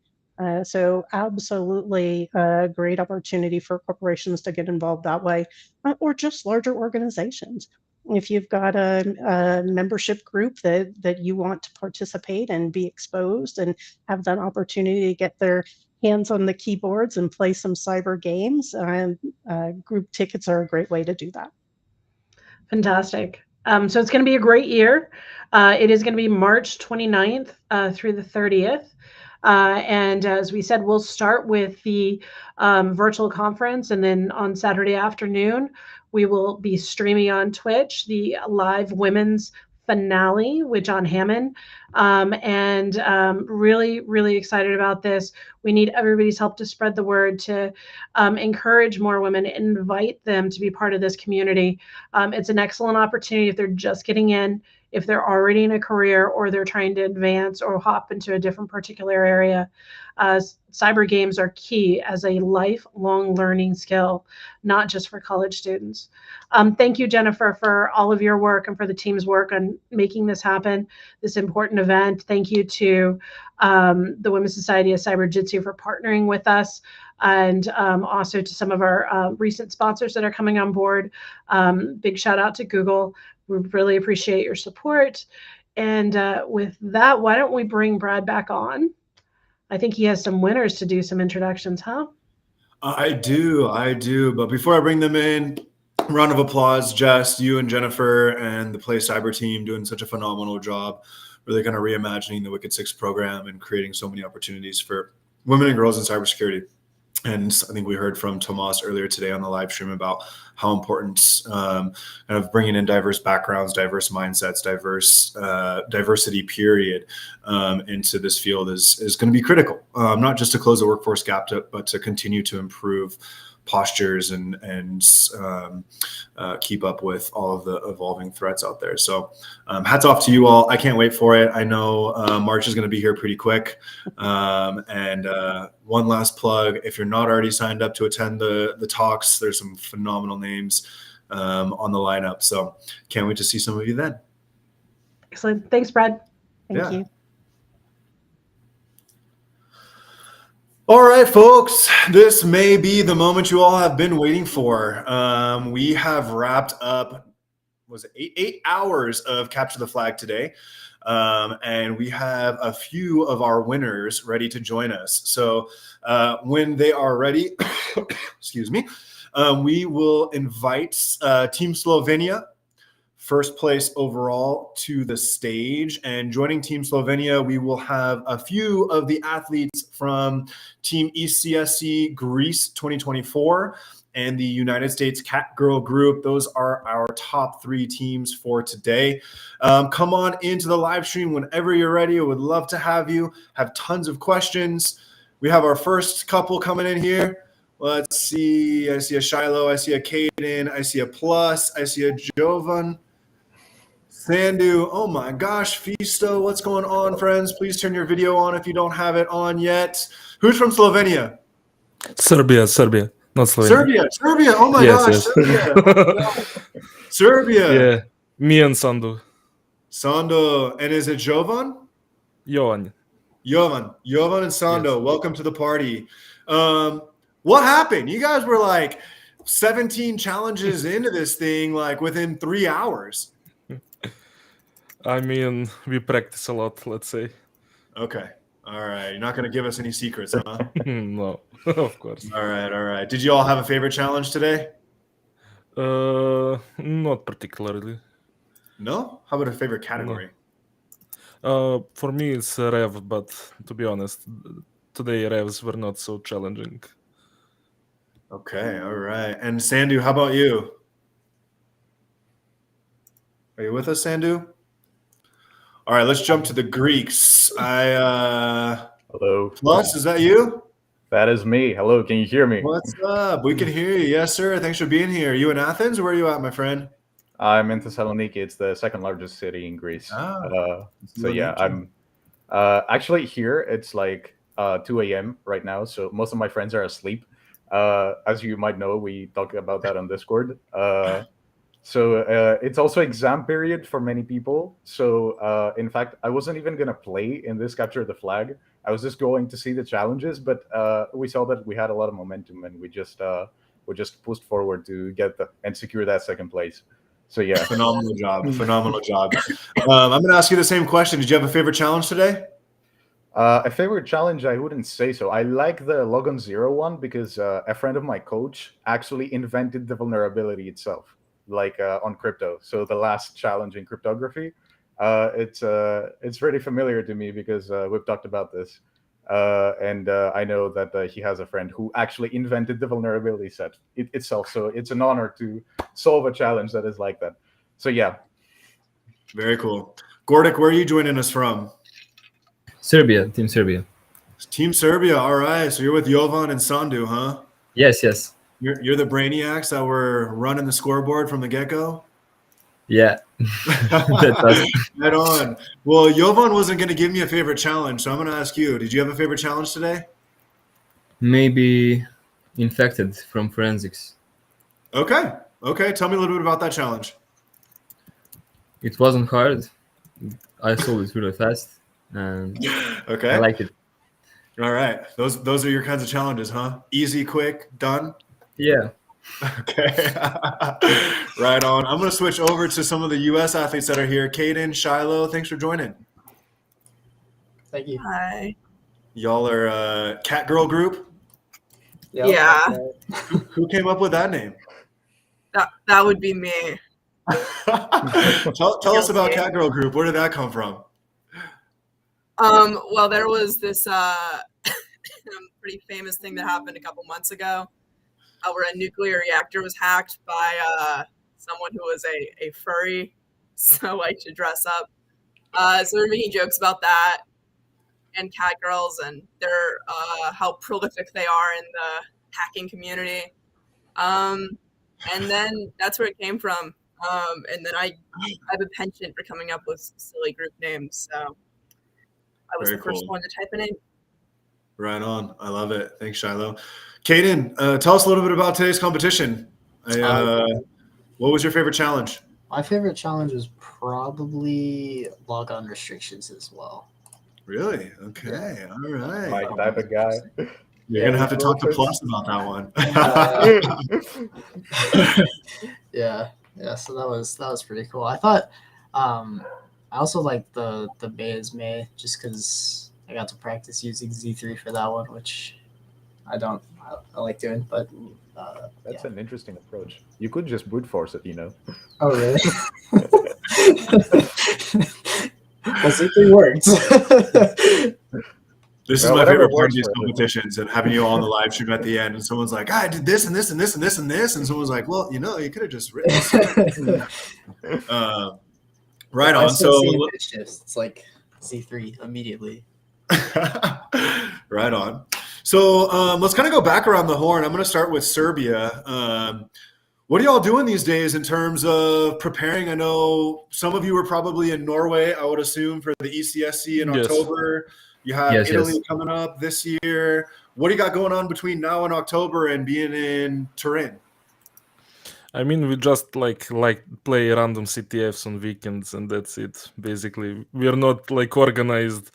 So absolutely a great opportunity for corporations to get involved that way, or just larger organizations. If you've got a membership group that you want to participate and be exposed and have that opportunity to get their hands on the keyboards and play some cyber games, group tickets are a great way to do that. Fantastic. So it's going to be a great year. It is going to be March 29th through the 30th. And as we said, we'll start with the virtual conference, and then on Saturday afternoon, we will be streaming on Twitch the live women's finale with John Hammond. Really, really excited about this. We need everybody's help to spread the word, to encourage more women, invite them to be part of this community. It's an excellent opportunity if they're just getting in, if they're already in a career, or they're trying to advance or hop into a different particular area. Cyber games are key as a lifelong learning skill, not just for college students. Thank you, Jennifer, for all of your work and for the team's work on making this happen, this important event. Thank you to the Women's Society of Cyber Jitsu for partnering with us, and also to some of our recent sponsors that are coming on board. Big shout out to Google. We really appreciate your support. And with that, why don't we bring Brad back on? I think he has some winners to do some introductions, huh? I do. But before I bring them in, round of applause, Jess, you and Jennifer and the PlayCyber team doing such a phenomenal job, really kind of reimagining the Wicked Six program and creating so many opportunities for women and girls in cybersecurity. And I think we heard from Tomas earlier today on the live stream about how important kind of bringing in diverse backgrounds, diverse mindsets, diversity period into this field is going to be critical, not just to close the workforce gap, but to continue to improve postures and keep up with all of the evolving threats out there. So hats off to you all. I can't wait for it. I know March is going to be here pretty quick. And one last plug, if you're not already signed up to attend the talks, there's some phenomenal names on the lineup. So can't wait to see some of you then. Excellent. Thanks, Brad. Thank you. All right, folks, this may be the moment you all have been waiting for. We have wrapped up, was it 8 hours of Capture the Flag today. And we have a few of our winners ready to join us. So when they are ready, excuse me, we will invite Team Slovenia, first place overall, to the stage. And joining Team Slovenia, we will have a few of the athletes from Team ECSC Greece 2024 and the United States Cat Girl Group. Those are our top 3 teams for today. Come on into the live stream whenever you're ready. I would love to have you. Have tons of questions. We have our first couple coming in here. Let's see. I see a Shiloh. I see a Caden. I see a Plus. I see a Jovan. Sandu, oh my gosh, Fisto, what's going on, friends? Please turn your video on if you don't have it on yet. Who's from Slovenia? Serbia, not Slovenia. Serbia, oh my gosh, yes. Serbia. Oh my Serbia. Yeah, me and Sandu. Sandu, and is it Jovan? Jovan and Sandu, yes. Welcome to the party. What happened? You guys were like 17 challenges into this thing, like within 3 hours. I mean, we practice a lot, let's say. Okay. All right. You're not going to give us any secrets, huh? No, of course. All right. Did you all have a favorite challenge today? Not particularly. No? How about a favorite category? For me, it's Rev, but to be honest, today Revs were not so challenging. Okay. All right. And Sandu, how about you? Are you with us, Sandu? All right. Let's jump to the Greeks. Hello. Plus, is that you? That is me. Hello. Can you hear me? What's up? We can hear you. Yes, sir. Thanks for being here. Are you in Athens? Where are you at, my friend? I'm in Thessaloniki. It's the second largest city in Greece. So yeah, I'm actually here. It's like 2 a.m. right now. So most of my friends are asleep. As you might know, we talk about that on Discord. So it's also exam period for many people. So in fact, I wasn't even going to play in this Capture the Flag. I was just going to see the challenges, but we saw that we had a lot of momentum, and we just pushed forward to get and secure that second place. So yeah, phenomenal job. I'm going to ask you the same question. Did you have a favorite challenge today? A favorite challenge, I wouldn't say so. I like the Logon Zero one because a friend of my coach actually invented the vulnerability itself, like on crypto. So the last challenge in cryptography, it's pretty familiar to me because we've talked about this. And I know that he has a friend who actually invented the vulnerability set itself. So it's an honor to solve a challenge that is like that. So yeah. Very cool. Gordik, where are you joining us from? Serbia, Team Serbia. Team Serbia. All right. So you're with Jovan and Sandu, huh? Yes. You're the brainiacs that were running the scoreboard from the get-go? Yeah. Right on. Well, Jovan wasn't going to give me a favorite challenge, so I'm going to ask you. Did you have a favorite challenge today? Maybe infected from forensics. Okay. Tell me a little bit about that challenge. It wasn't hard. I solved it really fast, and okay, I liked it. All right. Those are your kinds of challenges, huh? Easy, quick, done? Yeah. Okay. Right on. I'm going to switch over to some of the U.S. athletes that are here. Caden, Shiloh, thanks for joining. Thank you. Hi. Y'all are a cat girl group? Yep. Yeah. Who came up with that name? That would be me. Tell us about Cat Girl Group. Where did that come from? Well, there was this pretty famous thing that happened a couple months ago where a nuclear reactor was hacked by someone who was a furry, so like to dress up. So we were making jokes about that and cat girls and their how prolific they are in the hacking community. And then that's where it came from. And then I have a penchant for coming up with silly group names. So I was the first one to type a name. Right on. I love it. Thanks, Shiloh. Caden, tell us a little bit about today's competition. What was your favorite challenge? My favorite challenge was probably logon restrictions as well. Really? Okay. All right. My type of guy. You're going to have to talk to Plus about that one. Yeah, so that was pretty cool. I thought I also liked the Baez May just because I got to practice using Z3 for that one, which I like doing, but that's an interesting approach. You could just brute force it, you know. Oh really? Well, Z3 works. This is my favorite part of these competitions, and having you all on the live stream at the end, and someone's like, I did this and this and this and this and this, and someone's like, well, you could have just written this. Right on. So it's like Z3 immediately. Right on. So let's kind of go back around the horn. I'm going to start with Serbia. What are y'all doing these days in terms of preparing? I know some of you were probably in Norway, I would assume, for the ECSC in October. You have Italy coming up this year. What do you got going on between now and October and being in Turin? I mean, we just like play random CTFs on weekends, and that's it. Basically, we are not like organized.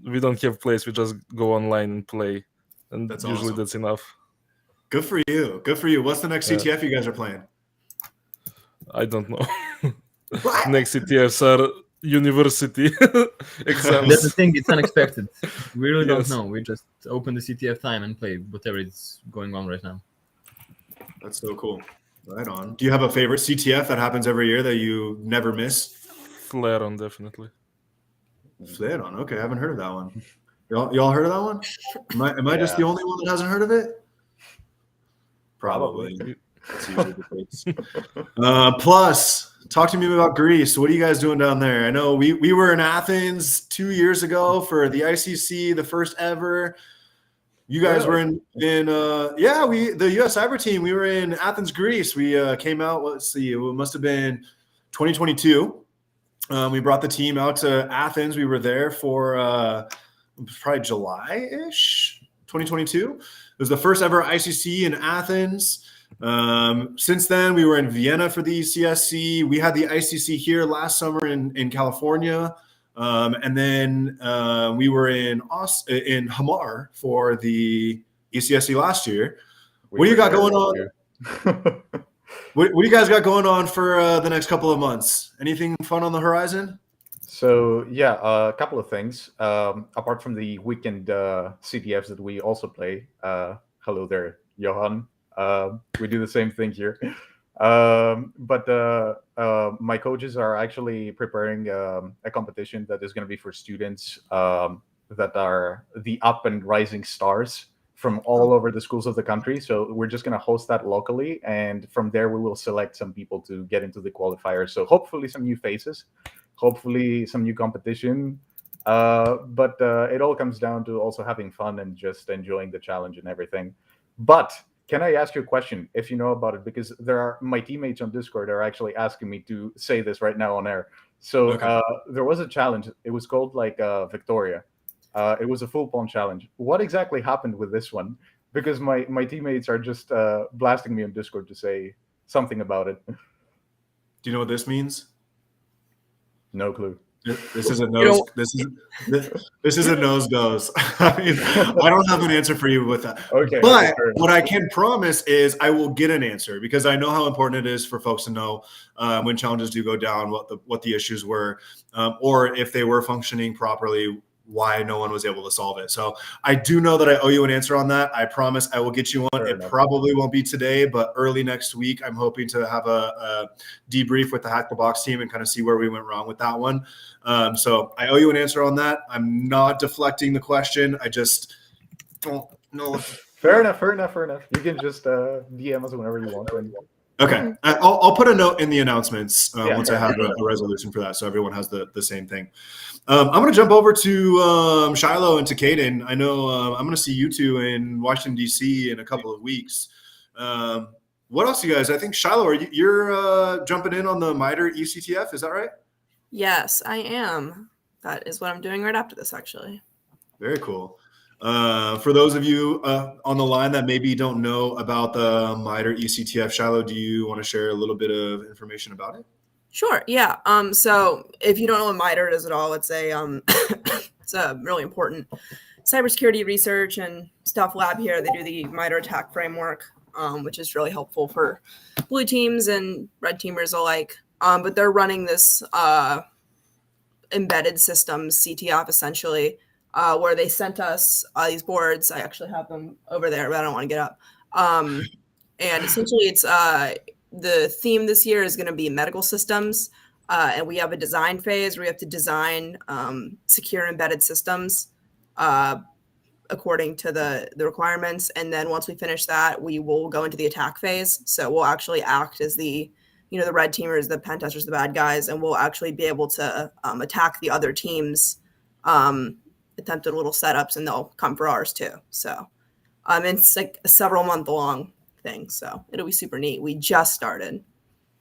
We don't have place. We just go online and play, and that's usually awesome. That's enough. Good for you. Good for you. What's the next CTF you guys are playing? I don't know. Next CTFs are university exams. That's the thing. It's unexpected. We really don't Yes. know. We just open the CTF time and play whatever is going on right now. That's so cool. Right on. Do you have a favorite CTF that happens every year that you never miss? Flare on, definitely. Flare on. Okay, I haven't heard of that one. Y'all heard of that one? Am I just the only one that hasn't heard of it? Probably. That's usually the case. Plus, talk to me about Greece. What are you guys doing down there? I know we were in Athens 2 years ago for the ICC, the first ever. You guys were in the US Cyber team. We were in Athens, Greece. We came out. Let's see, it must have been 2022. We brought the team out to Athens. We were there for probably July-ish, 2022. It was the first ever ICC in Athens. Since then, we were in Vienna for the ECSC. We had the ICC here last summer in California. And then we were in Hamar for the ECSC last year. What do you got going on? What do you guys got going on for the next couple of months? Anything fun on the horizon? So yeah, a couple of things. Apart from the weekend CTFs that we also play. Hello there, Johan. We do the same thing here. But my coaches are actually preparing a competition that is going to be for students that are the up and rising stars from all over the schools of the country. So we're just going to host that locally, and from there we will select some people to get into the qualifiers. So hopefully some new faces, hopefully some new competition. But it all comes down to also having fun and just enjoying the challenge and everything. But can I ask you a question, if you know about it? Because my teammates on Discord are actually asking me to say this right now on air. So there was a challenge. It was called Victoria. It was a full pawn challenge. What exactly happened with this one? Because my teammates are just blasting me on Discord to say something about it. Do you know what this means? No clue. This is a nose. This is a nose goes. I mean, I don't have an answer for you with that. Okay. But what I can promise is I will get an answer, because I know how important it is for folks to know when challenges do go down, what the issues were, or if they were functioning properly, why no one was able to solve it. So I do know that I owe you an answer on that. I promise I will get you one. It probably won't be today, but early next week, I'm hoping to have a debrief with the Hack the Box team and kind of see where we went wrong with that one. So I owe you an answer on that. I'm not deflecting the question. I just don't know. Fair enough. You can just DM us whenever you want. Okay. I'll put a note in the announcements once I have a resolution for that, so everyone has the same thing. I'm going to jump over to Shiloh and to Caden. I know I'm going to see you two in Washington, D.C. in a couple of weeks. What else, you guys? I think, Shiloh, you're jumping in on the MITRE ECTF. Is that right? Yes, I am. That is what I'm doing right after this, actually. Very cool. For those of you on the line that maybe don't know about the MITRE ECTF, Shiloh, do you want to share a little bit of information about it? Sure. Yeah. So if you don't know what MITRE is at all, it's a it's a really important cybersecurity research and stuff lab here. They do the MITRE attack framework, which is really helpful for blue teams and red teamers alike. But they're running this embedded systems CTF essentially, where they sent us these boards. I actually have them over there, but I don't want to get up. And essentially, it's the theme this year is going to be medical systems, and we have a design phase where we have to design secure embedded systems according to the requirements. And then once we finish that, we will go into the attack phase. So we'll actually act as the red teamers, the pen testers, the bad guys, and we'll actually be able to attack the other teams, attempted little setups, and they'll come for ours too. So it's like a several month long thing. So it'll be super neat. We just started.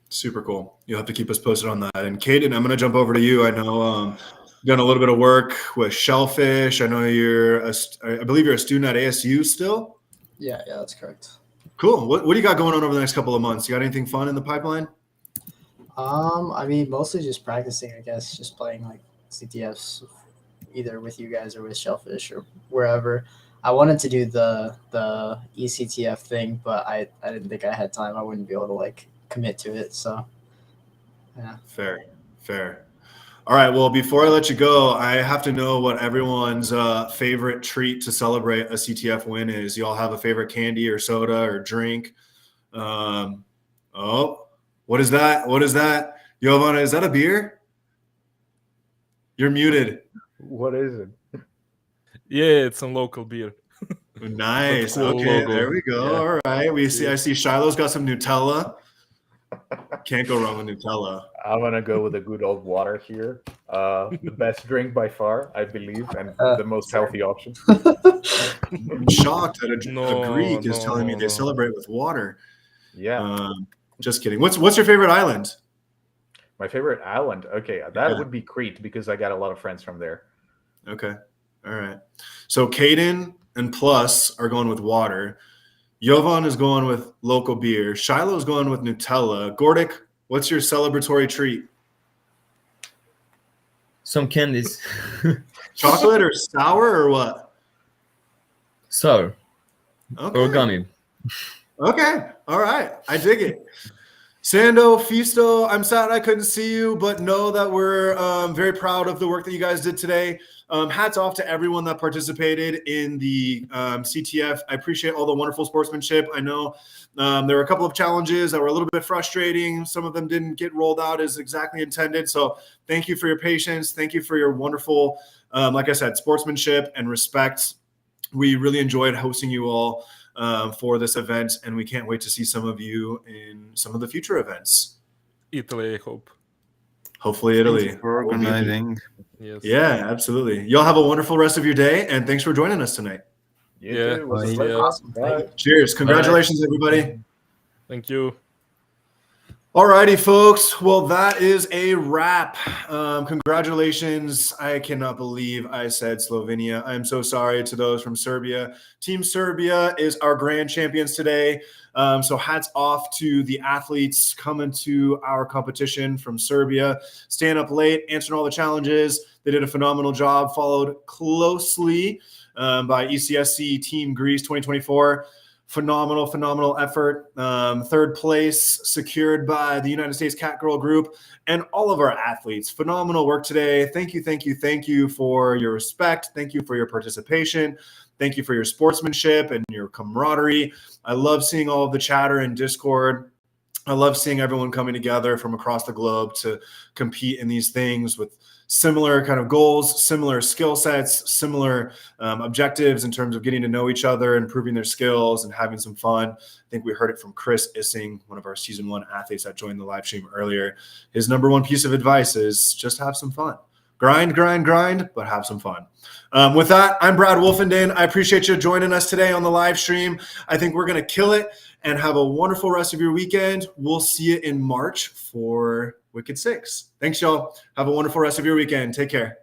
Super cool. You'll have to keep us posted on that. And Caden, I'm going to jump over to you. I know you've done a little bit of work with Shellfish. I know I believe you're a student at ASU still. Yeah, that's correct. Cool. What do you got going on over the next couple of months? You got anything fun in the pipeline? I mean, mostly just practicing, I guess, just playing like CTFs either with you guys or with Shellfish or wherever. I wanted to do the ECTF thing, but I didn't think I had time. I wouldn't be able to like commit to it. So, yeah. Fair. All right. Well, before I let you go, I have to know what everyone's favorite treat to celebrate a CTF win is. You all have a favorite candy or soda or drink? Oh, what is that? What is that? Giovanna, is that a beer? You're muted. What is it? Yeah, it's some local beer. Nice. Cool Okay, logo. there we go. Yeah. All right. I see Shiloh's got some Nutella. Can't go wrong with Nutella. I'm gonna go with a good old water here. The best drink by far, I believe, and the most healthy option. I'm shocked that a Greek is telling me they celebrate with water. Yeah. Just kidding. What's your favorite island? My favorite island? Okay, that would be Crete because I got a lot of friends from there. Okay. All right. So Caden and Plus are going with water. Jovan is going with local beer. Shiloh's going with Nutella. Gordic, what's your celebratory treat? Some candies. Chocolate or sour or what? Sour. Okay. Or gummy. Okay. All right. I dig it. Sando, Fisto, I'm sad I couldn't see you, but know that we're very proud of the work that you guys did today. Hats off to everyone that participated in the CTF. I appreciate all the wonderful sportsmanship. I know there were a couple of challenges that were a little bit frustrating. Some of them didn't get rolled out as exactly intended. So thank you for your patience. Thank you for your wonderful, like I said, sportsmanship and respect. We really enjoyed hosting you all for this event, and we can't wait to see some of you in some of the future events. Italy, I hope. Hopefully Italy. Thanks for organizing. Yes. Yeah, absolutely. Y'all have a wonderful rest of your day, and thanks for joining us tonight. Yeah. Awesome. Thank you. Cheers. Congratulations, everybody. Thank you. Alrighty, folks. Well, that is a wrap. Congratulations. I cannot believe I said Slovenia. I'm so sorry to those from Serbia. Team Serbia is our grand champions today. So hats off to the athletes coming to our competition from Serbia. Staying up late, answering all the challenges. They did a phenomenal job, followed closely by ECSC Team Greece 2024. Phenomenal effort. Third place secured by the United States Cat Girl Group and all of our athletes. Phenomenal work today. Thank you for your respect. Thank you for your participation. Thank you for your sportsmanship and your camaraderie. I love seeing all of the chatter in Discord. I love seeing everyone coming together from across the globe to compete in these things with similar kind of goals, similar skill sets, similar objectives in terms of getting to know each other, improving their skills, and having some fun. I think we heard it from Chris Issing, one of our season 1 athletes that joined the live stream earlier. His number one piece of advice is just have some fun. Grind, but have some fun. With that, I'm Brad Wolfenden. I appreciate you joining us today on the live stream. I think we're going to kill it and have a wonderful rest of your weekend. We'll see you in March for Wicked 6. Thanks, y'all. Have a wonderful rest of your weekend. Take care.